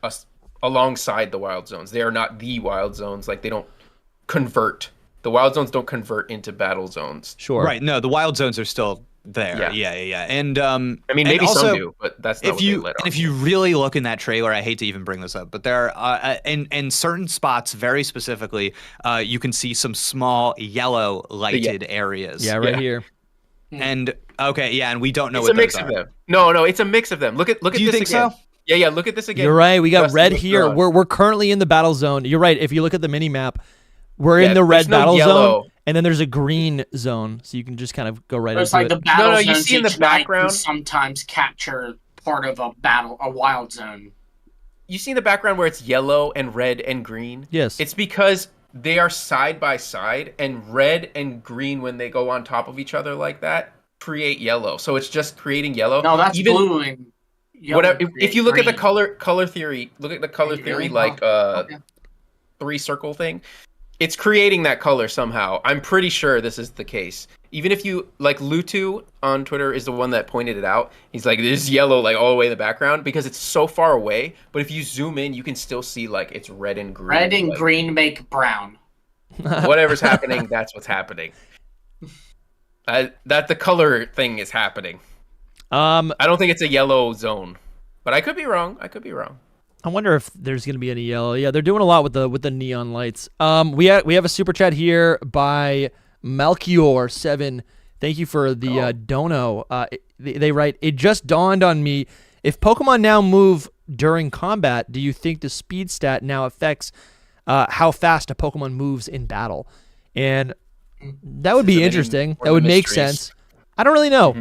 alongside the wild zones. They are not the wild zones. Like they don't convert. The wild zones don't convert into battle zones. Sure. Right. No, the wild zones are still there. Yeah. And I mean, maybe also, some do, but that's not what they let on. If you really look in that trailer, I hate to even bring this up, but there are in certain spots, very specifically, you can see some small yellow lighted areas. Yeah, right here. And and we don't know it's what a mix those of are. them. No, it's a mix of them. Look at Do this you think again. so? Yeah, look at this again. You're right. We got Dusty, red here. We're currently in the battle zone. You're right. If you look at the mini map, we're in the red battle zone, and then there's a green zone, so you can just kind of go right into it. The battle zones you see in the background sometimes capture part of a wild zone. You see in the background where it's yellow and red and green? Yes. It's because they are side by side, and red and green, when they go on top of each other like that, create yellow. So it's just creating yellow. No, that's blue and yellow. Whatever. If you look at the color theory, like three circle thing. It's creating that color somehow. I'm pretty sure this is the case. Even if you, like, Lutu on Twitter is the one that pointed it out. He's like, there's yellow, like, all the way in the background because it's so far away. But if you zoom in, you can still see, like, it's red and green. Red and green make brown. Whatever's happening, that's what's happening. That the color thing is happening. I don't think it's a yellow zone. But I could be wrong. I wonder if there's going to be any yellow. Yeah, they're doing a lot with the neon lights. We have a super chat here by Melchior7. Thank you for the dono. They write, it just dawned on me, if Pokemon now move during combat, do you think the speed stat now affects how fast a Pokemon moves in battle? And that would be interesting. That would make sense. I don't really know.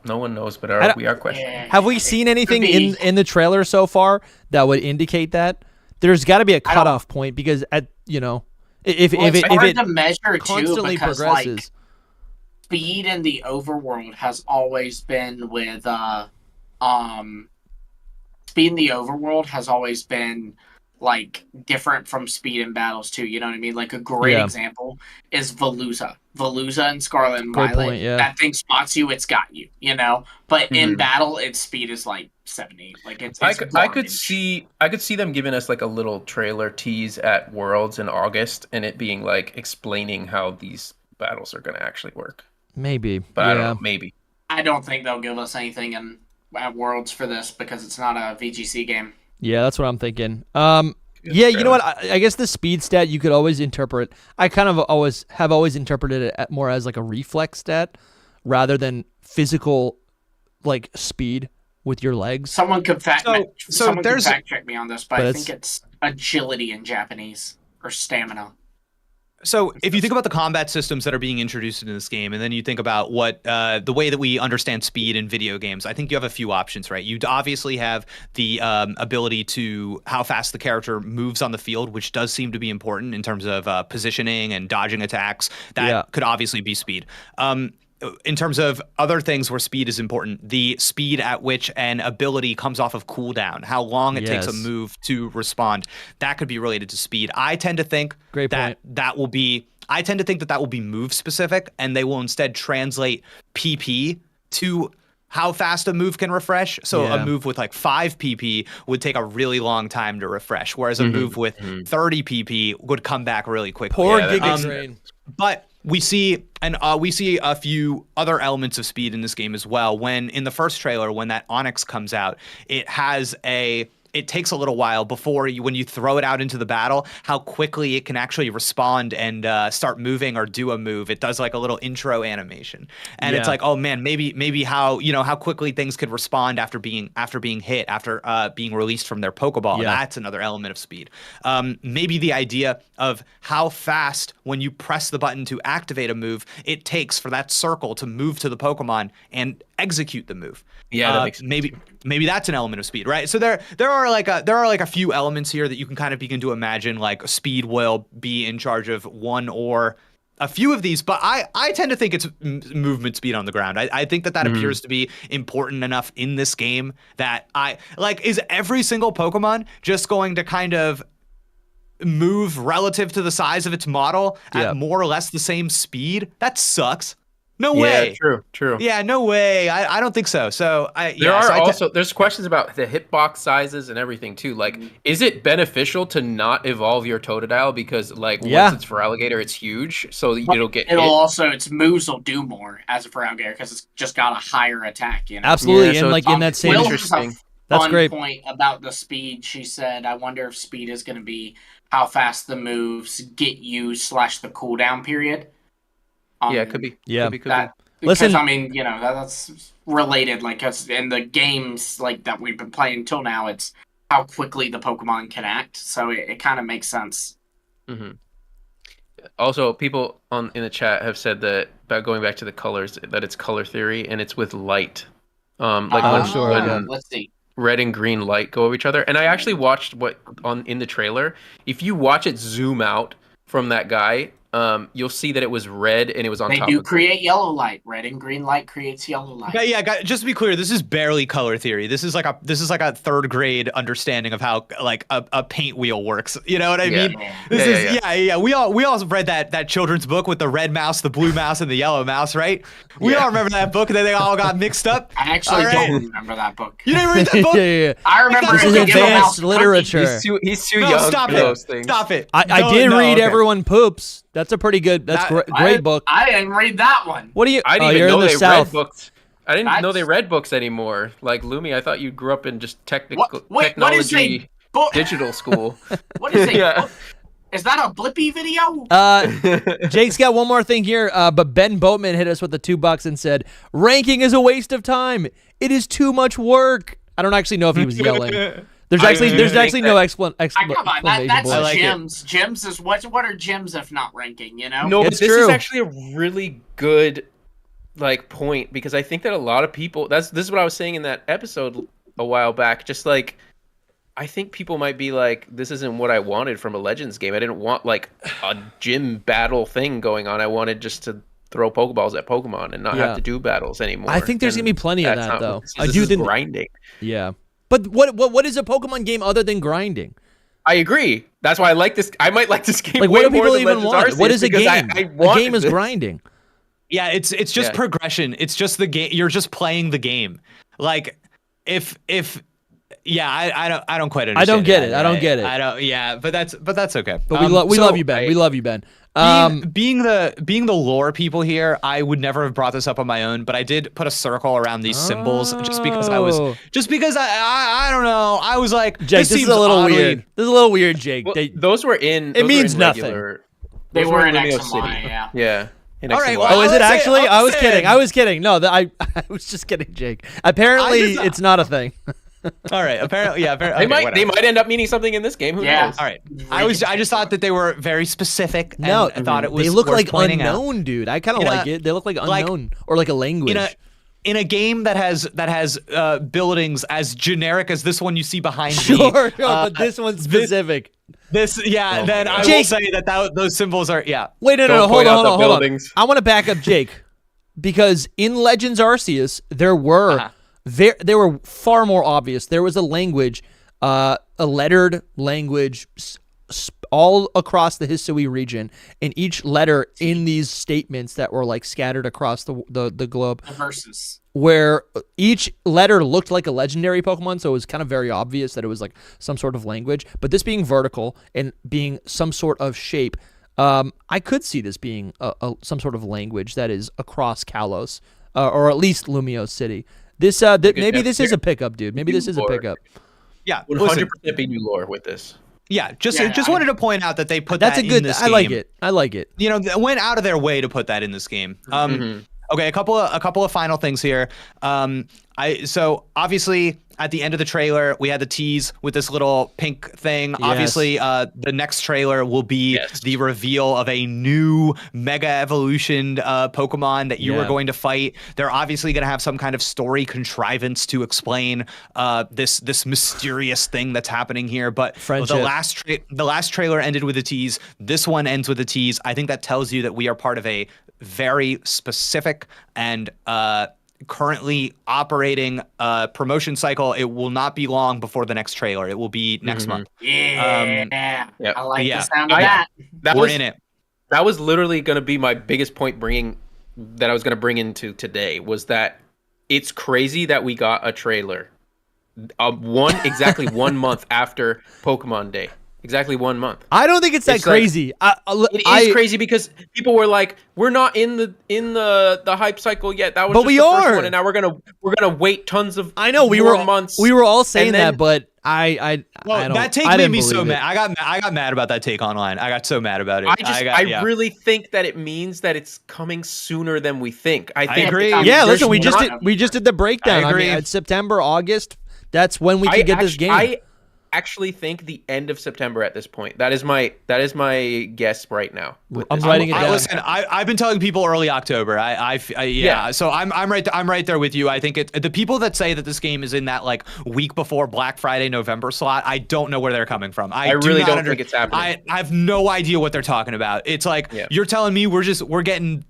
No one knows, but we are questioning. Have we seen anything in the trailer so far that would indicate that? There's got to be a cutoff point because if it to measure constantly too, because, progresses, like, speed in the overworld has always been with like different from speed in battles too. You know what I mean? Like a great example is Veluza. Veluza and Scarlet and Violet. Point, that thing spots you, it's got you. You know, but in battle, its speed is like 70. Like it's I could see them giving us like a little trailer tease at Worlds in August, and it being like explaining how these battles are going to actually work. Maybe, but I don't know. Maybe. I don't think they'll give us anything at Worlds for this because it's not a VGC game. Yeah, that's what I'm thinking. Yeah, you know what? I guess the speed stat you could always interpret. I kind of always interpreted it more as like a reflex stat rather than physical, like, speed with your legs. Someone could fact check me on this, but I think it's agility in Japanese or stamina. So if you think about the combat systems that are being introduced in this game, and then you think about what the way that we understand speed in video games, I think you have a few options, right? You obviously have the ability to how fast the character moves on the field, which does seem to be important in terms of positioning and dodging attacks. That could obviously be speed. In terms of other things where speed is important, the speed at which an ability comes off of cooldown, how long it takes a move to respond, that could be related to speed. I tend to think that will be move specific, and they will instead translate PP to how fast a move can refresh. So Yeah. a move with like 5 PP would take a really long time to refresh, whereas a move with 30 PP would come back really quickly. Poor Giga Drain. But we see a few other elements of speed in this game as well. When in the first trailer, when that Onyx comes out, it takes a little while before when you throw it out into the battle, how quickly it can actually respond and start moving or do a move. It does like a little intro animation, and it's like, oh man, maybe how quickly things could respond after being hit, after being released from their Pokeball. Yeah. That's another element of speed. Maybe the idea of how fast when you press the button to activate a move, it takes for that circle to move to the Pokemon and execute the move. Yeah, that makes sense. Maybe that's an element of speed, right? So there are like a few elements here that you can kind of begin to imagine, like speed will be in charge of one or a few of these, but I tend to think it's movement speed on the ground. I think that appears to be important enough in this game that is every single Pokemon just going to kind of move relative to the size of its model at more or less the same speed? That sucks. No way. Yeah, true. Yeah, no way. I don't think so. So there's questions about the hitbox sizes and everything too. Like, is it beneficial to not evolve your Totodile because once it's for alligator, it's huge, so it'll get hit? Its moves will do more as a for alligator because it's just got a higher attack. Absolutely, Yeah, so and in that same interesting. That's great point about the speed. She said, "I wonder if speed is going to be how fast the moves get you / the cooldown period." It could be. Yeah, could be. Listen, that's related. Like, 'cause in the games that we've been playing till now, it's how quickly the Pokemon can act. So it kind of makes sense. Mm-hmm. Also, people in the chat have said that about going back to the colors, that it's color theory and it's with light. When let's see. Red and green light go over each other. And I actually watched in the trailer. If you watch it zoom out from that guy, you'll see that it was red and it was on top. They do create yellow light. Red and green light creates yellow light. Yeah, just to be clear, this is barely color theory. This is like a third grade understanding of how a paint wheel works. You know what I mean? We all read that children's book with the red mouse, the blue mouse, and the yellow mouse, right? We all remember that book, and then they all got mixed up. I actually don't remember that book. You didn't read that book? Yeah. I remember this is advanced literature. He's too young stop for it. those things. Stop it. I did read Everyone Poops. That's a pretty good. That's great book. I didn't read that one. What do you? I didn't even know they read books. I didn't That's- know they read books anymore. Like Lumi, I thought you grew up in just technology digital school. What is it? Is that a Blippi video? Jake's got one more thing here, but Ben Boatman hit us with the $2 and said, "Ranking is a waste of time. It is too much work." I don't actually know if he was yelling. There's actually no explanation. Come on, that's like gyms. Gyms is what are gyms if not ranking? You know? No, but It's this true. is actually a really good point because I think that a lot of people. This is what I was saying in that episode a while back. Just like, I think people might be like, this isn't what I wanted from a Legends game. I didn't want like a gym battle thing going on. I wanted just to throw Pokeballs at Pokemon and not have to do battles anymore. I think there's gonna be plenty of that though. I do think grinding. Yeah, but what is a Pokemon game other than grinding? I agree. That's why I like this. I might like this game. Like, way what do more people than even Legends want? Arceus What is a game? I A game is this. grinding. Yeah, it's just progression. It's just the game. You're just playing the game. Like if I don't quite understand. I don't get it. Right? I don't get it. I don't. Yeah, but that's okay. But we love you, Ben. We love you, Ben. Being the lore people here, I would never have brought this up on my own, but I did put a circle around these symbols just because I don't know. I was like, Jake, this is a little weird. This is a little weird, Jake. Well, those were in. It means nothing. They were in Lumio X and City. Y, yeah. Yeah. All right. Oh, is it actually? I was saying. kidding. I was kidding. No, I was just kidding, Jake. Apparently, it's not a thing. All right. Apparently, yeah. They might end up meaning something in this game. Who knows? All right. I just thought that they were very specific. And No, I thought it was. They look worth like pointing unknown, out. dude. I kind of like it. They look like unknown or like a language. In a game that has buildings as generic as this one you see behind me. Sure, but this one's specific. Then I will say that those symbols are Wait, no, Don't hold point out on. the buildings. I want to back up Jake because in Legends Arceus there were they were far more obvious. There was a language, a lettered language all across the Hisui region, and each letter in these statements that were like scattered across the globe. The verses. Where each letter looked like a legendary Pokemon, so it was kind of very obvious that it was like some sort of language. But this being vertical and being some sort of shape, I could see this being some sort of language that is across Kalos, or at least Lumiose City. This maybe this is a pickup, dude. Maybe this is a pickup. Yeah, 100% be new lore with this. Yeah, just wanted to point out that they put that's that a good. in this I game. like it. I like it. You know, they went out of their way to put that in this game. Okay, a couple of final things here. So obviously at the end of the trailer, we had the tease with this little pink thing. Yes. Obviously, the next trailer will be the reveal of a new Mega Evolutioned Pokemon that you are going to fight. They're obviously going to have some kind of story contrivance to explain this mysterious thing that's happening here. But Friendship. the last trailer ended with a tease. This one ends with a tease. I think that tells you that we are part of a very specific and currently operating promotion cycle. It will not be long before the next trailer. It will be next month. Yeah, Yep. I like Yeah. the sound of that. We're in it. That was literally going to be my biggest point that I was going to bring into today, was that it's crazy that we got a trailer exactly 1 month after Pokemon Day. Exactly 1 month. I don't think it's that crazy. It is crazy because people were like, "We're not in the hype cycle yet." That was But just we the first are. one, and now we're gonna wait tons of. I know we more were months. We were all saying then- that, but I don't. That take I made didn't me so believe it. mad. I got mad about that take online. I got so mad about it. I really think that it means that it's coming sooner than we think. I think agree. Yeah, there's listen, we just not- did the breakdown. I agree. mean, it's September, August. That's when we could get this game. I actually think the end of September at this point. That is my guess right now. I'm writing it down. Listen, I've been telling people early October. Yeah. So I'm right there with you. I think the people that say that this game is in that like week before Black Friday, November slot, I don't know where they're coming from. I really don't think it's happening. I have no idea what they're talking about. It's like you're telling me we're gonna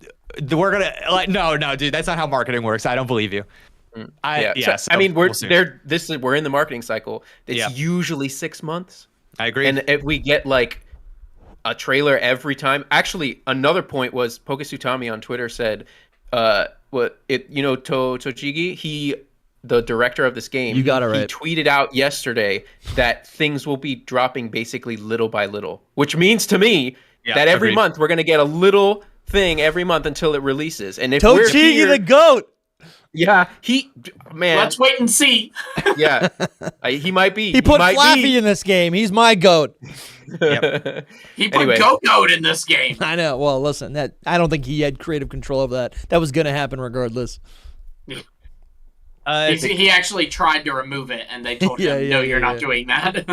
like no, dude, that's not how marketing works. I don't believe you. So, I mean, we're in the marketing cycle. It's usually 6 months. I agree. And if we get like a trailer every time, actually, another point was Pokesutami on Twitter said, Tochigi, the director of this game, you got it right. He tweeted out yesterday that things will be dropping basically little by little, which means to me that every month we're gonna get a little thing every month until it releases. And if Tochigi the goat. Yeah, man. Let's wait and see. Yeah, he might be. He put Flappy in this game. He's my goat. He put Goat in this game. I know. Well, listen, I don't think he had creative control of that. That was going to happen regardless. He actually tried to remove it, and they told him, "No, you're not doing that."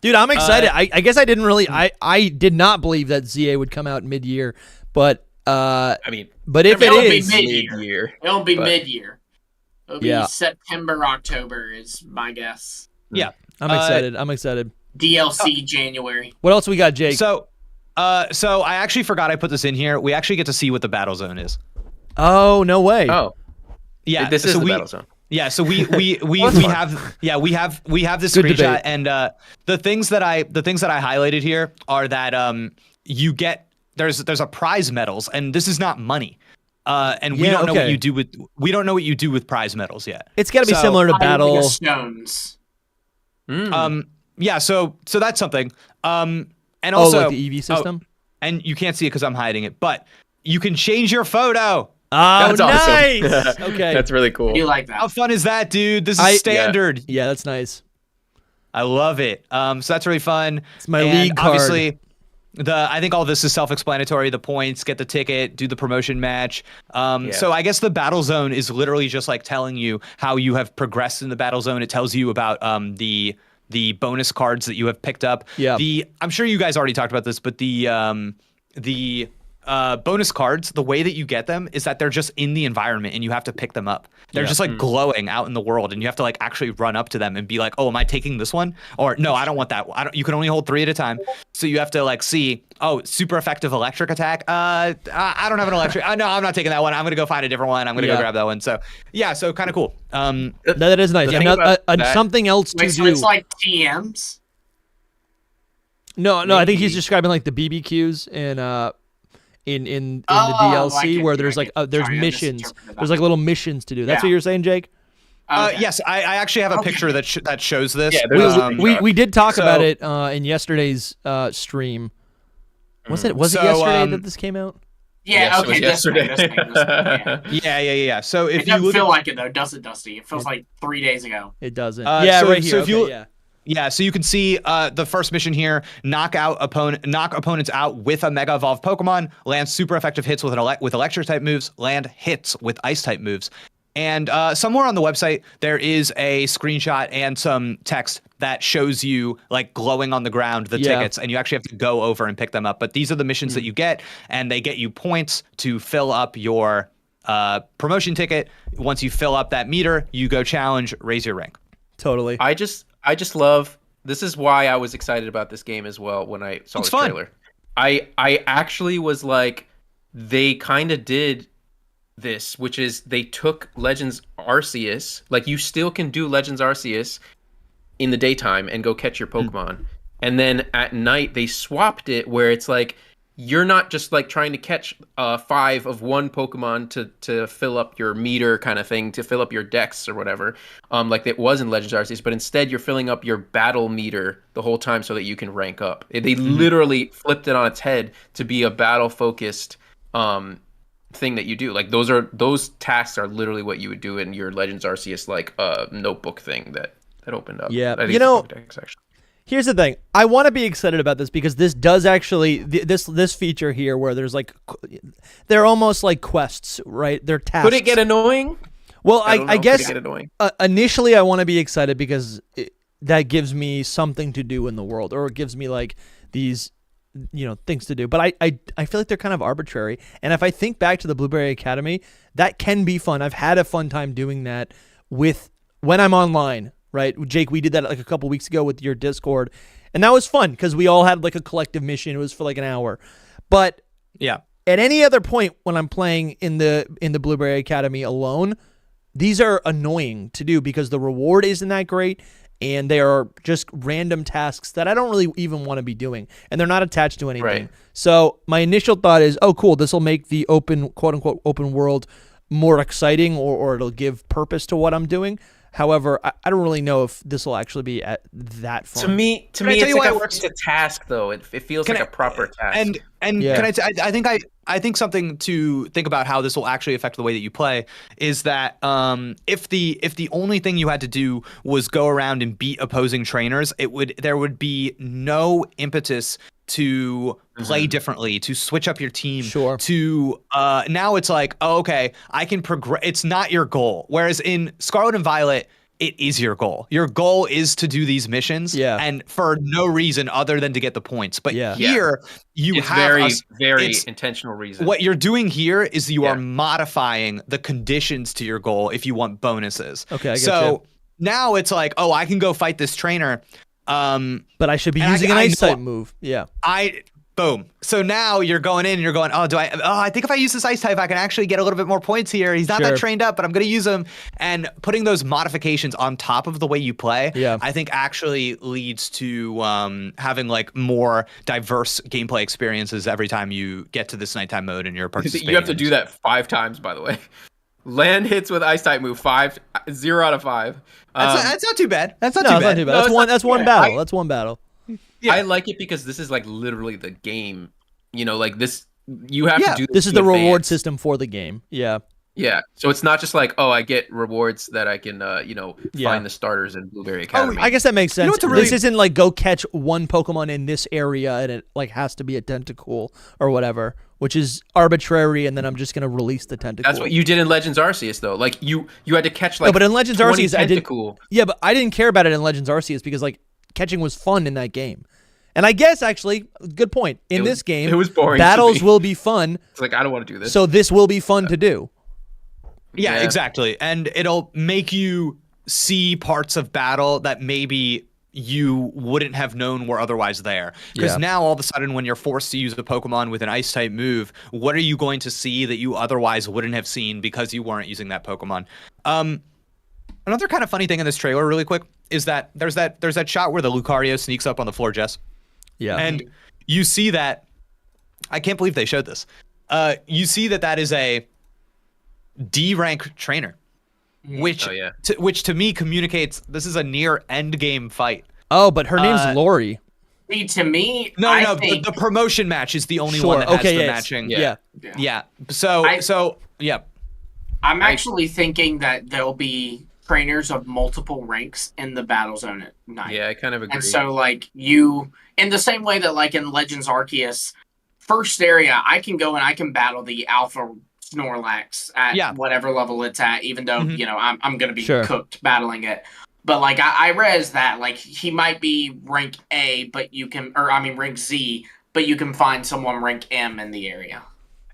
Dude, I'm excited. I guess I didn't really. I did not believe that ZA would come out mid-year, but. I mean, but if it'll it be is mid-year, it'll be mid-year. It'll be September, October is my guess. Yeah, I'm excited. I'm excited. DLC January. What else we got, Jake? So I actually forgot I put this in here. We actually get to see what the battle zone is. Oh, no way. Oh, yeah. This is the battle zone. Yeah, so we have this Good screenshot, debate. and the things that I highlighted here are that you get. There's a prize medals, and this is not money. And we don't know what you do with prize medals yet. It's got to be similar to battle stones. Yeah, so that's something. And also like the EV system. And you can't see it because I'm hiding it, but you can change your photo. Oh, That's awesome. nice. Okay, That's really cool. You like that? How fun is that, dude? This is standard. Yeah, that's nice. I love it. So that's really fun. It's my league card. Obviously, I think all this is self-explanatory. The points, get the ticket, do the promotion match. So I guess the battle zone is literally just like telling you how you have progressed in the battle zone. It tells you about the bonus cards that you have picked up. Yeah. I'm sure you guys already talked about this, but the bonus cards, the way that you get them is that they're just in the environment and you have to pick them up. They're just like glowing out in the world, and you have to like actually run up to them and be like, "Oh, am I taking this one?" Or "No, I don't want that. You can only hold 3 at a time." So you have to like see, "Oh, super effective electric attack. I don't have an electric. No, I'm not taking that one. I'm gonna go find a different one. I'm gonna go grab that one." So yeah, so kind of cool. That is nice. Something else to So do. it's like TMs. No, I think he's describing like the BBQs in the DLC where there's like there's missions. There's like little missions to do. That's what you're saying, Jake? Okay. Yes, I actually have a picture that shows this. Yeah, we did talk about it in yesterday's stream. Was it yesterday that this came out? Yeah, Yes, it was yesterday. This thing. Yeah. So if It you doesn't look feel like it though, does it, Dusty? It feels like 3 days ago. It doesn't. so- right so here. if you- Okay, Yeah, so you can see the first mission here: knock opponents out with a Mega Evolved Pokemon, land super effective hits with Electric type moves, land hits with Ice type moves. And somewhere on the website there is a screenshot and some text that shows you like glowing on the ground the tickets, and you actually have to go over and pick them up. But these are the missions that you get, and they get you points to fill up your promotion ticket. Once you fill up that meter, you go challenge, raise your rank. Totally. I just love. This is why I was excited about this game as well when I saw the trailer. I actually was like, they kind of did this, which is they took Legends Arceus. Like, you still can do Legends Arceus in the daytime and go catch your Pokemon, and then at night they swapped it where it's like you're not just like trying to catch 5 of one Pokemon to fill up your meter kind of thing, to fill up your dex or whatever, like it was in Legends Arceus, but instead you're filling up your battle meter the whole time so that you can rank up. They literally flipped it on its head to be a battle focused thing that you do. Like those tasks are literally what you would do in your Legends Arceus like notebook thing that opened up. Yeah, I think Pokedex, actually. Here's the thing. I want to be excited about this because this does actually this feature here where there's like they're almost like quests, right? They're tasks. Could it get annoying? Well, I guess Could it get annoying? Initially I want to be excited because that gives me something to do in the world, or it gives me like these things to do. But I feel like they're kind of arbitrary. And if I think back to the Blueberry Academy, that can be fun. I've had a fun time doing that when I'm online. Right, Jake, we did that like a couple weeks ago with your Discord, and that was fun because we all had like a collective mission. It was for like an hour, but yeah, at any other point when I'm playing in the Blueberry Academy alone, these are annoying to do because the reward isn't that great, and they are just random tasks that I don't really even want to be doing, and they're not attached to anything. Right. So my initial thought is, oh, cool, this will make the quote unquote open world more exciting, or it'll give purpose to what I'm doing. However, I don't really know if this will actually be that fun. To me, it's like a task, though. It feels like a proper task. And Yeah. I think something to think about how this will actually affect the way that you play is that if the only thing you had to do was go around and beat opposing trainers, there would be no impetus to play differently, to switch up your team. Sure. To now it's like, oh, okay, I can progress. It's not your goal. Whereas in Scarlet and Violet, it is your goal. Your goal is to do these missions, and for no reason other than to get the points. But here, it's have very intentional reason. What you're doing here is you are modifying the conditions to your goal if you want bonuses. Okay, I get so you. now it's like, oh, I can go fight this trainer. But I should be using an ice type move. Yeah. Boom. So now you're going in and you're going, I think if I use this ice type, I can actually get a little bit more points here. He's not that trained up, but I'm going to use him. And putting those modifications on top of the way you play, I think actually leads to having like more diverse gameplay experiences every time you get to this nighttime mode and you're participating. You have to do that 5 times, by the way. Land hits with ice type move 0 out of 5. That's not too bad. That's not too bad. That's one battle. That's one battle. Yeah. I like it because this is like literally the game. Like this, you have to do this is the reward system for the game. Yeah. Yeah. So it's not just like, oh, I get rewards that I can, find the starters in Blueberry Academy. I guess that makes sense. This isn't like go catch one Pokemon in this area and it like has to be a tentacle or whatever, which is arbitrary. And then I'm just going to release the tentacle. That's what you did in Legends Arceus, though. Like you had to catch like. No, but in Legends Arceus, tentacle. Yeah, but I didn't care about it in Legends Arceus because like catching was fun in that game. And I guess actually, good point. In this game, it was boring. Battles will be fun. It's like I don't want to do this. So this will be fun to do. Yeah, exactly. And it'll make you see parts of battle that maybe you wouldn't have known were otherwise there. Because now all of a sudden when you're forced to use a Pokemon with an ice type move, what are you going to see that you otherwise wouldn't have seen because you weren't using that Pokemon? Another kind of funny thing in this trailer really quick is that there's that shot where the Lucario sneaks up on the floor, Jess. Yeah. And you see that, I can't believe they showed this. You see that is a D rank trainer, which to me communicates this is a near end game fight. Oh, but her name's Lori. See, to me, no. The promotion match is the only one that has the matching. Yeah. So yeah. I'm actually thinking that there'll be trainers of multiple ranks in the battle zone at night. Yeah, I kind of agree. And so, like, in the same way that, like, in Legends Arceus, first area, I can go and I can battle the Alpha Snorlax at whatever level it's at, even though, I'm going to be cooked battling it. But, like, I read that, like, he might be rank A, but rank Z, but you can find someone rank M in the area.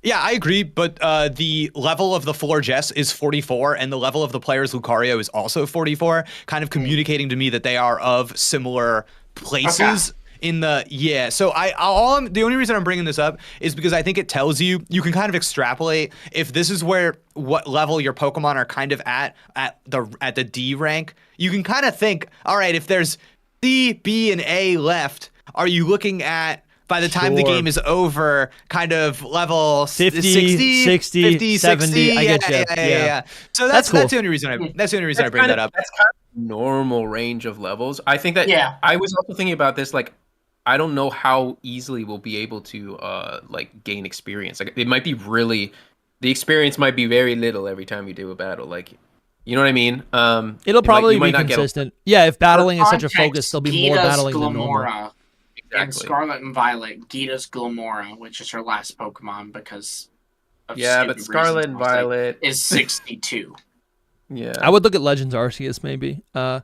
Yeah, I agree, but the level of the floor Jess is 44, and the level of the players Lucario is also 44, kind of communicating to me that they are of similar places in the So the only reason I'm bringing this up is because I think it tells you can kind of extrapolate if this is what level your Pokemon are kind of at the D rank. You can kind of think, all right, if there's C, B, and A left, are you looking at, by the time the game is over, kind of level 50, 60, 60, 50, 70. 60. I get you. Yeah. So that's cool. the only reason I bring that up. That's kind of normal range of levels. I think that I was also thinking about this, like, I don't know how easily we'll be able to like gain experience. Like, it might be the experience might be very little every time you do a battle. Like, you know what I mean? It'll probably be consistent. If battling is such a focus, there'll be more battling than normal. Exactly. In Scarlet and Violet, Gita's Glamora, which is her last Pokemon because of but Scarlet and Violet is 62. Yeah. I would look at Legends Arceus maybe. Well,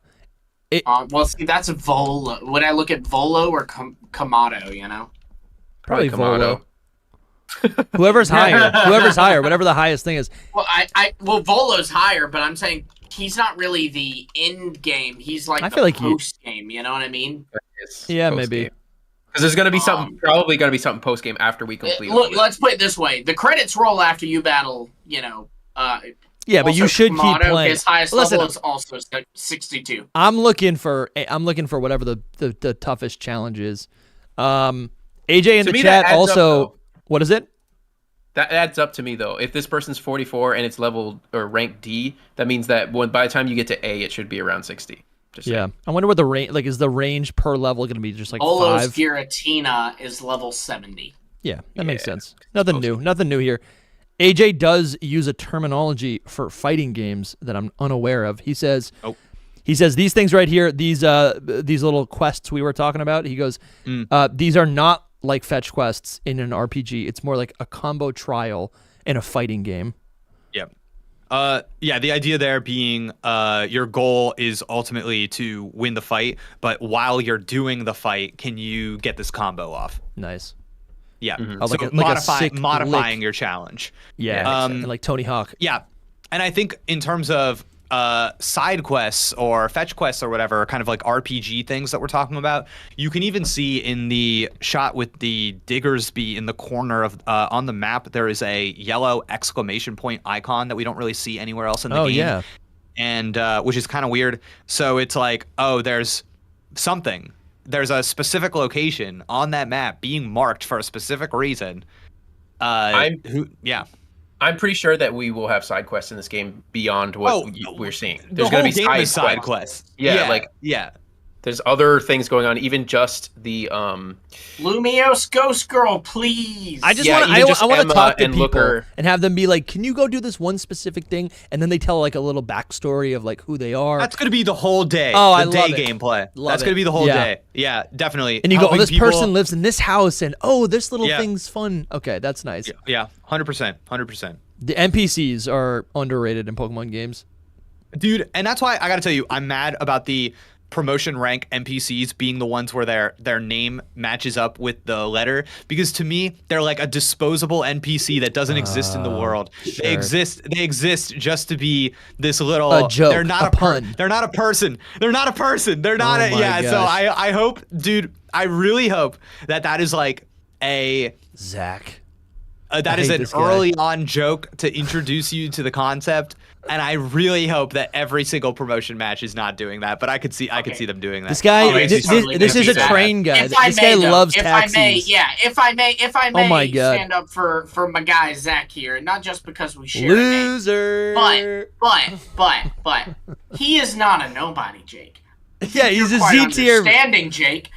see, that's Volo. Would I look at Volo or Kamado, Probably Volo. Whoever's higher, whatever the highest thing is. Well, Volo's higher, but I'm saying he's not really the end game. He's like post game, you know what I mean? Yeah, maybe. Because there's going to be probably going to be something post game after we complete. Look, let's put it this way: the credits roll after you battle. But you should keep playing. His highest level is also 62. I'm looking for whatever the toughest challenge is. AJ in the chat also. What is it? That adds up to me though. If this person's 44 and it's level or rank D, that means that by the time you get to A, it should be around 60. I wonder what the range is. The range per level going to be just like Olo's 5? Giratina is level 70. Yeah, that makes sense. Nothing new here. AJ does use a terminology for fighting games that I'm unaware of. He says, these things right here, these little quests we were talking about. He goes, these are not like fetch quests in an RPG. It's more like a combo trial in a fighting game. The idea there being your goal is ultimately to win the fight, but while you're doing the fight, can you get this combo off? Nice. Yeah. So modifying your challenge. Yeah. And like Tony Hawk. Yeah. And I think in terms of side quests or fetch quests or whatever, kind of like RPG things that we're talking about, you can even see in the shot with the Diggersby in the corner of on the map, there is a yellow exclamation point icon that we don't really see anywhere else in the game. Yeah. And which is kind of weird. So it's like, there's something. There's a specific location on that map being marked for a specific reason. I'm pretty sure that we will have side quests in this game beyond what we're seeing. There's going to be side quests. Yeah. There's other things going on, even just the Lumiose Ghost Girl, please. I just want to talk to people and have them be like, "Can you go do this one specific thing?" And then they tell like a little backstory of like who they are. That's going to be the whole day. I love it. That's going to be the whole day. Yeah, definitely. And you go, this person lives in this house, and this little thing's fun. Okay, that's nice. Yeah, 100%. The NPCs are underrated in Pokemon games, dude, and that's why I got to tell you, I'm mad about the promotion rank NPCs being the ones where their name matches up with the letter, because to me they're like a disposable NPC that doesn't exist in the world. Sure. They exist just to be this little joke. They're not a pun. They're not a person. They're not a person. They're not gosh. So I hope, dude, I really hope that is like a Zach. That is an early on joke to introduce you to the concept And I really hope that every single promotion match is not doing that, but I could see them doing that. This guy, this is a train guy. This guy loves taxis. If I may, oh my God. stand up for my guy Zach here, not just because we share loser, but he is not a nobody, Jake. Yeah, he's a Z tier. Understanding, Jake.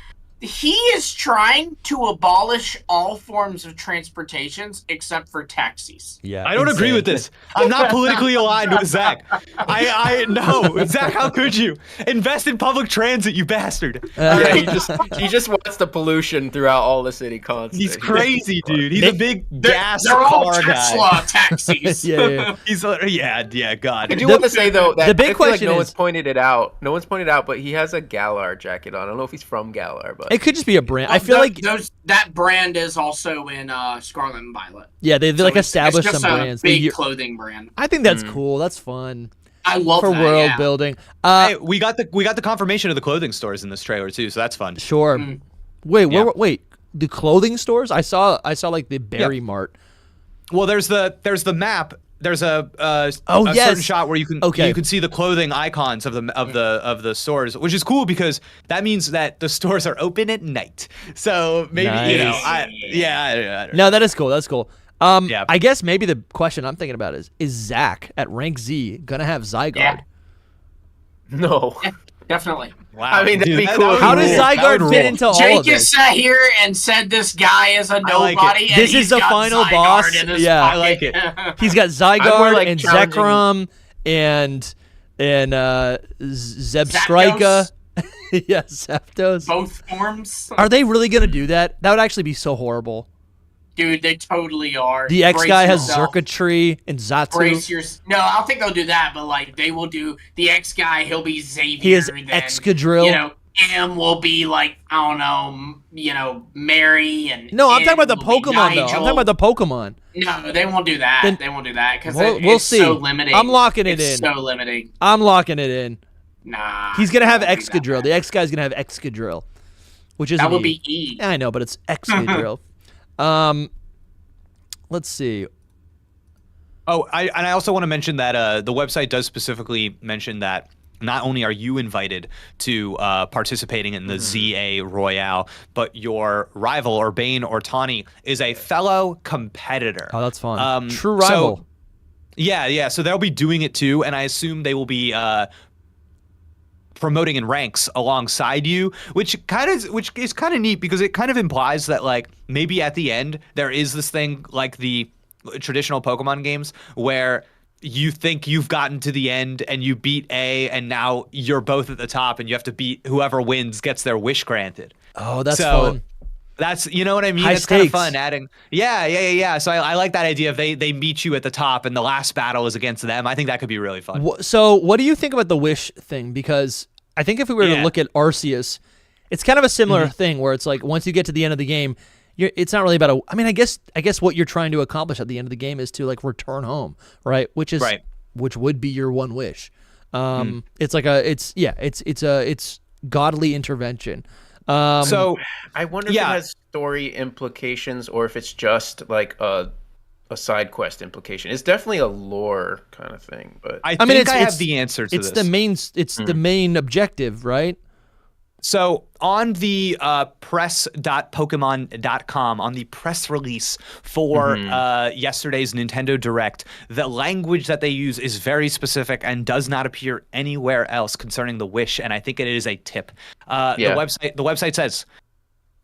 He is trying to abolish all forms of transportations except for taxis. Yeah, I don't agree with this. I'm not politically aligned with Zach. I no, Zach, how could you invest in public transit, you bastard? Yeah, he just wants the pollution throughout all the city constantly. He's crazy, dude. He's a big gas they're all car Tesla guy. taxis. Yeah. He's yeah. God. I do want to say though that the big I feel question like no is, one's pointed it out. No one's pointed out, but he has a Galar jacket on. I don't know if he's from Galar, but it could just be a brand. I feel like that brand is also in Scarlet and Violet. Yeah, they like established it's just some brands. A big clothing brand. I think that's cool. That's fun. I love for that, world building. Hey, we got the confirmation of the clothing stores in this trailer too, so that's fun. Sure. Wait, the clothing stores? I saw like the Berry Mart. Well, there's the map. There's a yes. certain shot where you can see the clothing icons of the stores, which is cool because that means that the stores are open at night. So maybe nice. No, that is cool. That's cool. I guess maybe the question I'm thinking about is Zach at rank Z gonna have Zygarde? Yeah. No. Yeah, definitely. Wow. I mean, that'd be cool. How does Zygarde fit into all of Jake this? has sat here and said this guy is a nobody. Like and this is the final boss. Yeah, I like it. He's got Zygarde like and challenging- Zekrom and Zebstrika. Yeah, Zapdos. Both forms. Are they really gonna do that? That would actually be so horrible. Dude, they totally are. The X guy has yourself. Zerkatree and Zatu. No, I don't think they'll do that, but like they will do the X guy. He'll be Xavier. He has then, Excadrill. You know, M will be like I don't know. You know, Mary and. No, I'm M talking about the will be Pokemon though. I'm Nigel. talking about the Pokemon. No, they won't do that. Then they won't do that because we'll it's see. so limiting. I'm locking it it's in. So limiting. I'm locking it in. Nah. He's gonna have they won't do that. Excadrill. The X guy's gonna have Excadrill, which is That would be E. Yeah, I know, but it's Excadrill. Let's see. Oh, I also want to mention that the website does specifically mention that not only are you invited to participating in the ZA Royale, but your rival, or Bane or Tawny, is a fellow competitor. Oh, that's fun. True rival. So, yeah. So they'll be doing it too, and I assume they will be promoting in ranks alongside you, which is kind of neat because it kind of implies that like maybe at the end there is this thing like the traditional Pokemon games where you think you've gotten to the end and you beat A and now you're both at the top and you have to beat whoever wins gets their wish granted. Oh, that's fun. That's, you know what I mean? High It's kind of stakes. fun adding. Yeah. So I like that idea of they meet you at the top and the last battle is against them. I think that could be really fun. So what do you think about the wish thing? Because I think if we were to look at Arceus, it's kind of a similar thing where it's like once you get to the end of the game, it's not really about I guess what you're trying to accomplish at the end of the game is to like return home, right? Which would be your one wish. It's like it's godly intervention. So I wonder if it has story implications or if it's just like a side quest implication. It's definitely a lore kind of thing, but I think I have the answer to this. The main objective, right? So on the press.pokemon.com, on the press release for yesterday's Nintendo Direct, the language that they use is very specific and does not appear anywhere else concerning the wish, and I think it is a tip. The website says,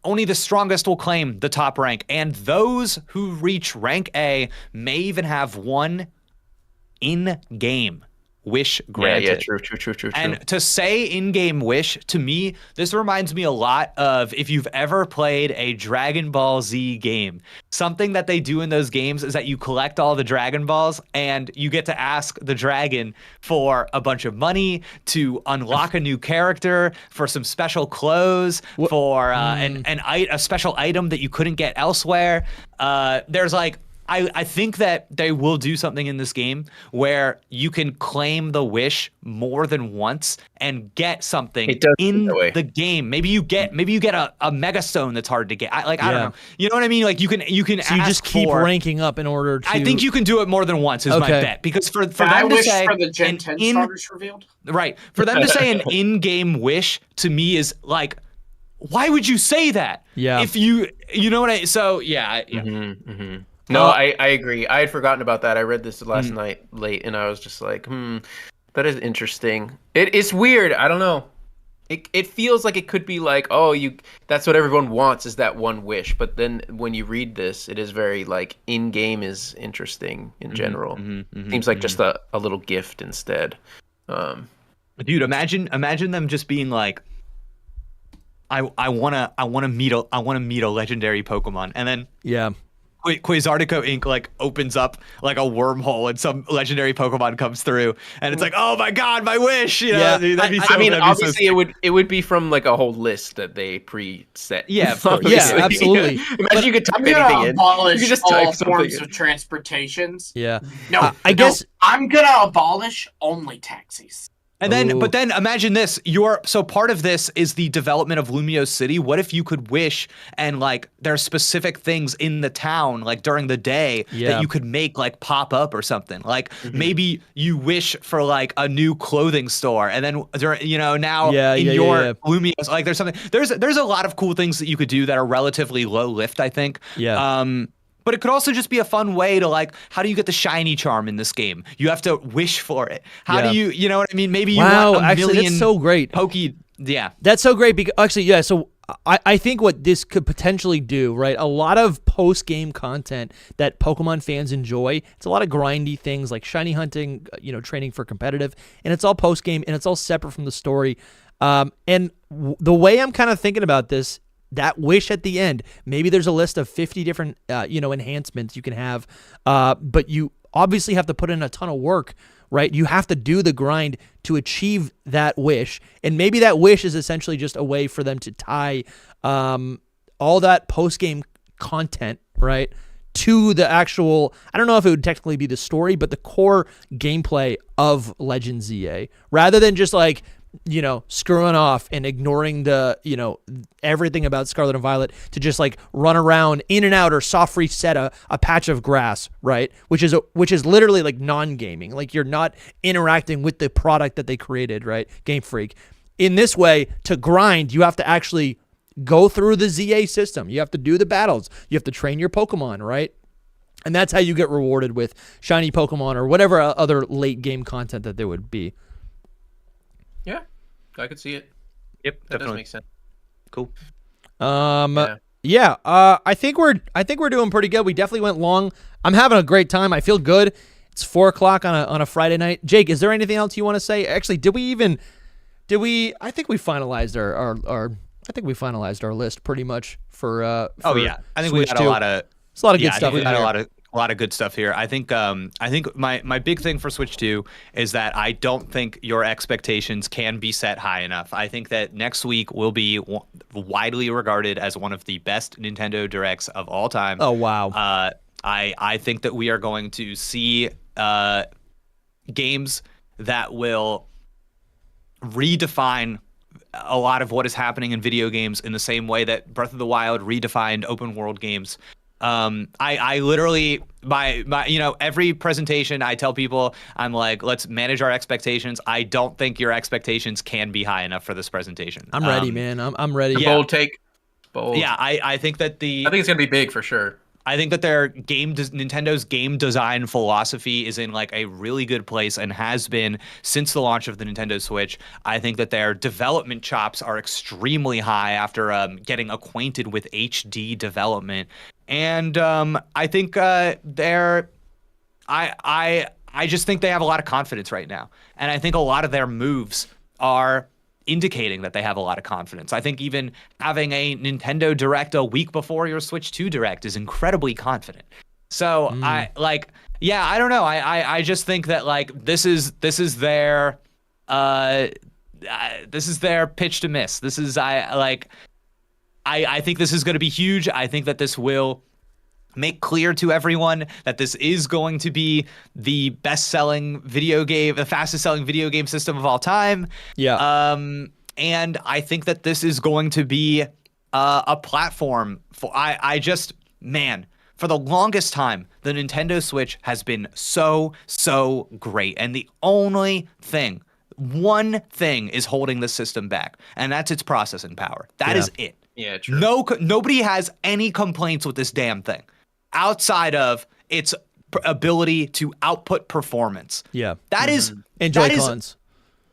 only the strongest will claim the top rank, and those who reach rank A may even have one in-game wish granted. Yeah, true. And to say in-game wish, to me, this reminds me a lot of if you've ever played a Dragon Ball Z game. Something that they do in those games is that you collect all the Dragon Balls and you get to ask the dragon for a bunch of money to unlock a new character, for some special clothes, for a special item that you couldn't get elsewhere. There's like I think that they will do something in this game where you can claim the wish more than once and get something in the game. Maybe you get a mega stone that's hard to get. I don't know. You know what I mean? Like you can. So you just keep ranking up in order to. I think you can do it more than once. Is my bet, because for them to say for the Gen 10 starters revealed. Right, for them to say an in-game wish to me is like, why would you say that? Yeah. If you know what I. So yeah. No, I agree. I had forgotten about that. I read this last night late, and I was just like, that is interesting. It's weird. I don't know. It feels like it could be like, that's what everyone wants is that one wish. But then when you read this, it is very like in-game is interesting in general. Seems like just a little gift instead. Dude, imagine them just being like, I wanna meet a legendary Pokemon, and then Quasartico Inc. like opens up like a wormhole and some legendary Pokemon comes through and it's like, oh my god, my wish. Dude, obviously it would be from like a whole list that they preset. Yeah, of course. Yeah, absolutely. Imagine you could type anything in. Abolish you could just all forms of transportations. Yeah. No, I guess I'm gonna abolish only taxis. And then, but then imagine this. So part of this is the development of Lumio City. What if you could wish and like there's specific things in the town like during the day that you could make like pop up or something. Like maybe you wish for like a new clothing store, and then now in your Lumios, like there's something. There's a lot of cool things that you could do that are relatively low lift, I think. Yeah. But it could also just be a fun way to like, how do you get the shiny charm in this game? You have to wish for it. How do you know what I mean? Maybe you want a million that's so great. That's so great because actually, so I think what this could potentially do, right? A lot of post-game content that Pokemon fans enjoy, it's a lot of grindy things like shiny hunting, training for competitive, and it's all post-game and it's all separate from the story. And the way I'm kind of thinking about this, that wish at the end, maybe there's a list of 50 different, enhancements you can have, but you obviously have to put in a ton of work, right? You have to do the grind to achieve that wish, and maybe that wish is essentially just a way for them to tie all that post-game content, right, to the actual, I don't know if it would technically be the story, but the core gameplay of Legend ZA, rather than just like, screwing off and ignoring the, everything about Scarlet and Violet to just like run around in and out or soft reset a patch of grass, right? Which is literally like non-gaming. Like you're not interacting with the product that they created, right? Game Freak. In this way, to grind, you have to actually go through the ZA system. You have to do the battles. You have to train your Pokemon, right? And that's how you get rewarded with shiny Pokemon or whatever other late game content that there would be. Yeah, I could see it. Yep, that does make sense. Cool. I think we're doing pretty good. We definitely went long. I'm having a great time. I feel good. It's 4:00 on a Friday night. Jake, is there anything else you want to say? Actually, I think we finalized our list pretty much for I think we got a lot of good stuff. We got a lot of good stuff here. I think my big thing for Switch 2 is that I don't think your expectations can be set high enough. I think that next week will be widely regarded as one of the best Nintendo Directs of all time. Oh wow. I think that we are going to see games that will redefine a lot of what is happening in video games in the same way that Breath of the Wild redefined open world games. I literally every presentation I tell people, I'm like, let's manage our expectations. I don't think your expectations can be high enough for this presentation. I'm ready, man. I'm ready. Bold take. Bold. Yeah, I think that I think it's gonna be big for sure. I think that Nintendo's game design philosophy is in like a really good place and has been since the launch of the Nintendo Switch. I think that their development chops are extremely high after getting acquainted with HD development. And I think I just think they have a lot of confidence right now. And I think a lot of their moves are indicating that they have a lot of confidence. I think even having a Nintendo Direct a week before your Switch 2 Direct is incredibly confident. So I don't know. I just think that like this is their pitch to miss. I think this is going to be huge. I think that this will make clear to everyone that this is going to be the best-selling video game, the fastest-selling video game system of all time. Yeah. And I think that this is going to be a platform for for the longest time, the Nintendo Switch has been so great. And the only thing, one thing is holding the system back, and that's its processing power. That is it. Yeah, true. Nobody has any complaints with this damn thing outside of its ability to output performance. Yeah. That is And Joy-Cons.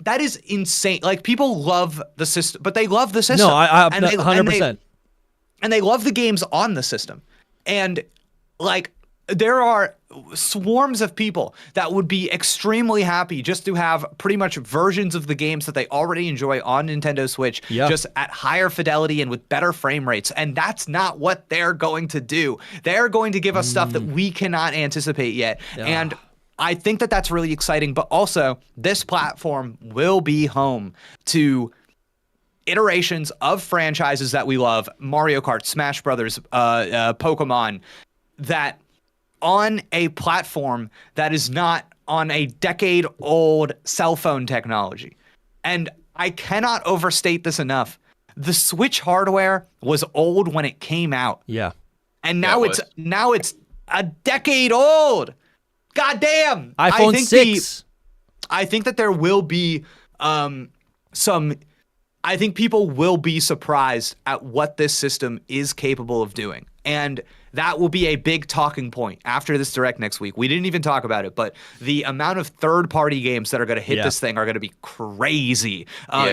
That is insane. Like, people love the system, but they love the system. No, I 100%. And they love the games on the system. And like, there are swarms of people that would be extremely happy just to have pretty much versions of the games that they already enjoy on Nintendo Switch, just at higher fidelity and with better frame rates. And that's not what they're going to do. They're going to give us stuff that we cannot anticipate yet. And I think that that's really exciting. But also, this platform will be home to iterations of franchises that we love, Mario Kart, Smash Brothers, Pokemon, that on a platform that is not on a decade-old cell phone technology. And I cannot overstate this enough. The Switch hardware was old when it came out. Yeah. And now it's a decade old. God damn. iPhone 6. I think that there will be I think people will be surprised at what this system is capable of doing. And that will be a big talking point after this Direct next week. We didn't even talk about it, but the amount of third-party games that are going to hit this thing are going to be crazy.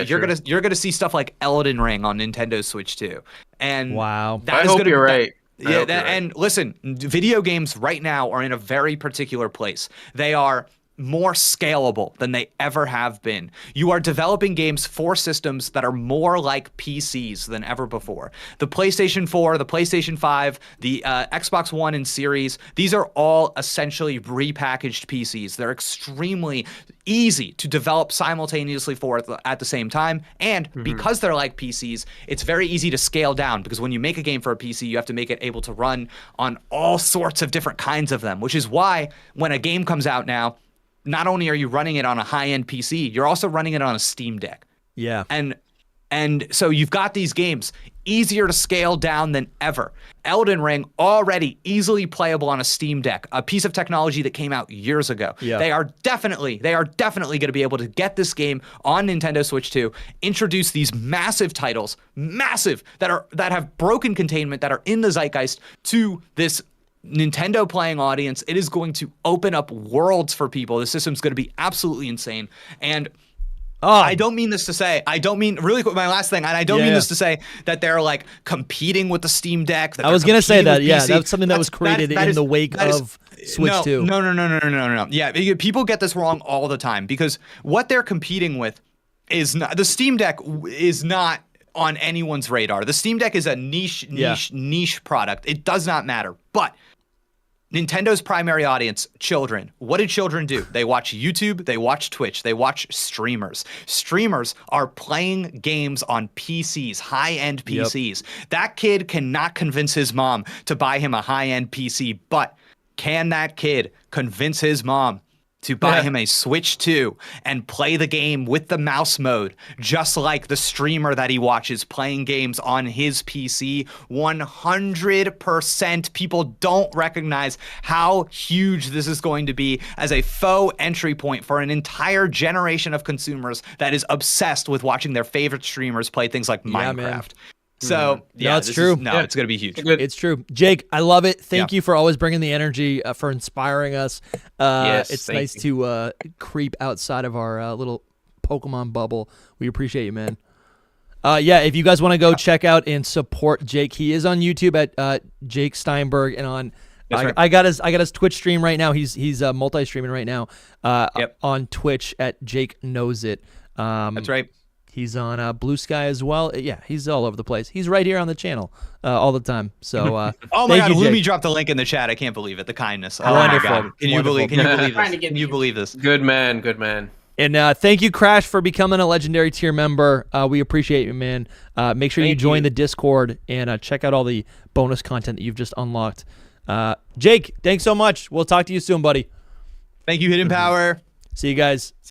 You're gonna see stuff like Elden Ring on Nintendo Switch too. And wow, I hope you're right. And listen, video games right now are in a very particular place. They are more scalable than they ever have been. You are developing games for systems that are more like PCs than ever before. The PlayStation 4, the PlayStation 5, the Xbox One and Series, these are all essentially repackaged PCs. They're extremely easy to develop simultaneously for at the same time. And because they're like PCs, it's very easy to scale down, because when you make a game for a PC, you have to make it able to run on all sorts of different kinds of them, which is why when a game comes out now, not only are you running it on a high-end PC, you're also running it on a Steam Deck. Yeah. And so you've got these games easier to scale down than ever. Elden Ring already easily playable on a Steam Deck, a piece of technology that came out years ago. Yeah. They are definitely going to be able to get this game on Nintendo Switch 2, introduce these massive titles, that have broken containment, that are in the zeitgeist, to this Nintendo playing audience. It is going to open up worlds for people. The system's going to be absolutely insane. And I don't mean this to say, really quick, my last thing, and I don't mean this to say that they're like competing with the Steam Deck. I was going to say that, that's something that was created in the wake of Switch 2. No. Yeah, people get this wrong all the time, because what they're competing with is not, the Steam Deck is not on anyone's radar. The Steam Deck is a niche product. It does not matter. But Nintendo's primary audience, children. What do children do? They watch YouTube, they watch Twitch, they watch streamers. Streamers are playing games on PCs, high-end PCs. That kid cannot convince his mom to buy him a high-end PC, but can that kid convince his mom to buy him a Switch 2 and play the game with the mouse mode, just like the streamer that he watches playing games on his PC? 100% people don't recognize how huge this is going to be as a faux entry point for an entire generation of consumers that is obsessed with watching their favorite streamers play things like Minecraft. Man. So, it's true. It's going to be huge. It's true. Jake, I love it. Thank you for always bringing the energy, for inspiring us. It's nice to creep outside of our little Pokemon bubble. We appreciate you, man. If you guys want to go check out and support Jake, he is on YouTube at Jake Steinberg, and on I got his Twitch stream right now. He's multi-streaming right now on Twitch at Jake Knows It. That's right. He's on Blue Sky as well. Yeah, he's all over the place. He's right here on the channel all the time. So, oh my God, Lumi dropped the link in the chat. I can't believe it. The kindness. Oh wonderful. My God. Can you believe this? Can you believe this? Good man. And thank you, Crash, for becoming a legendary tier member. We appreciate you, man. Make sure you join the Discord and check out all the bonus content that you've just unlocked. Jake, thanks so much. We'll talk to you soon, buddy. Thank you, Hidden Power. See you guys.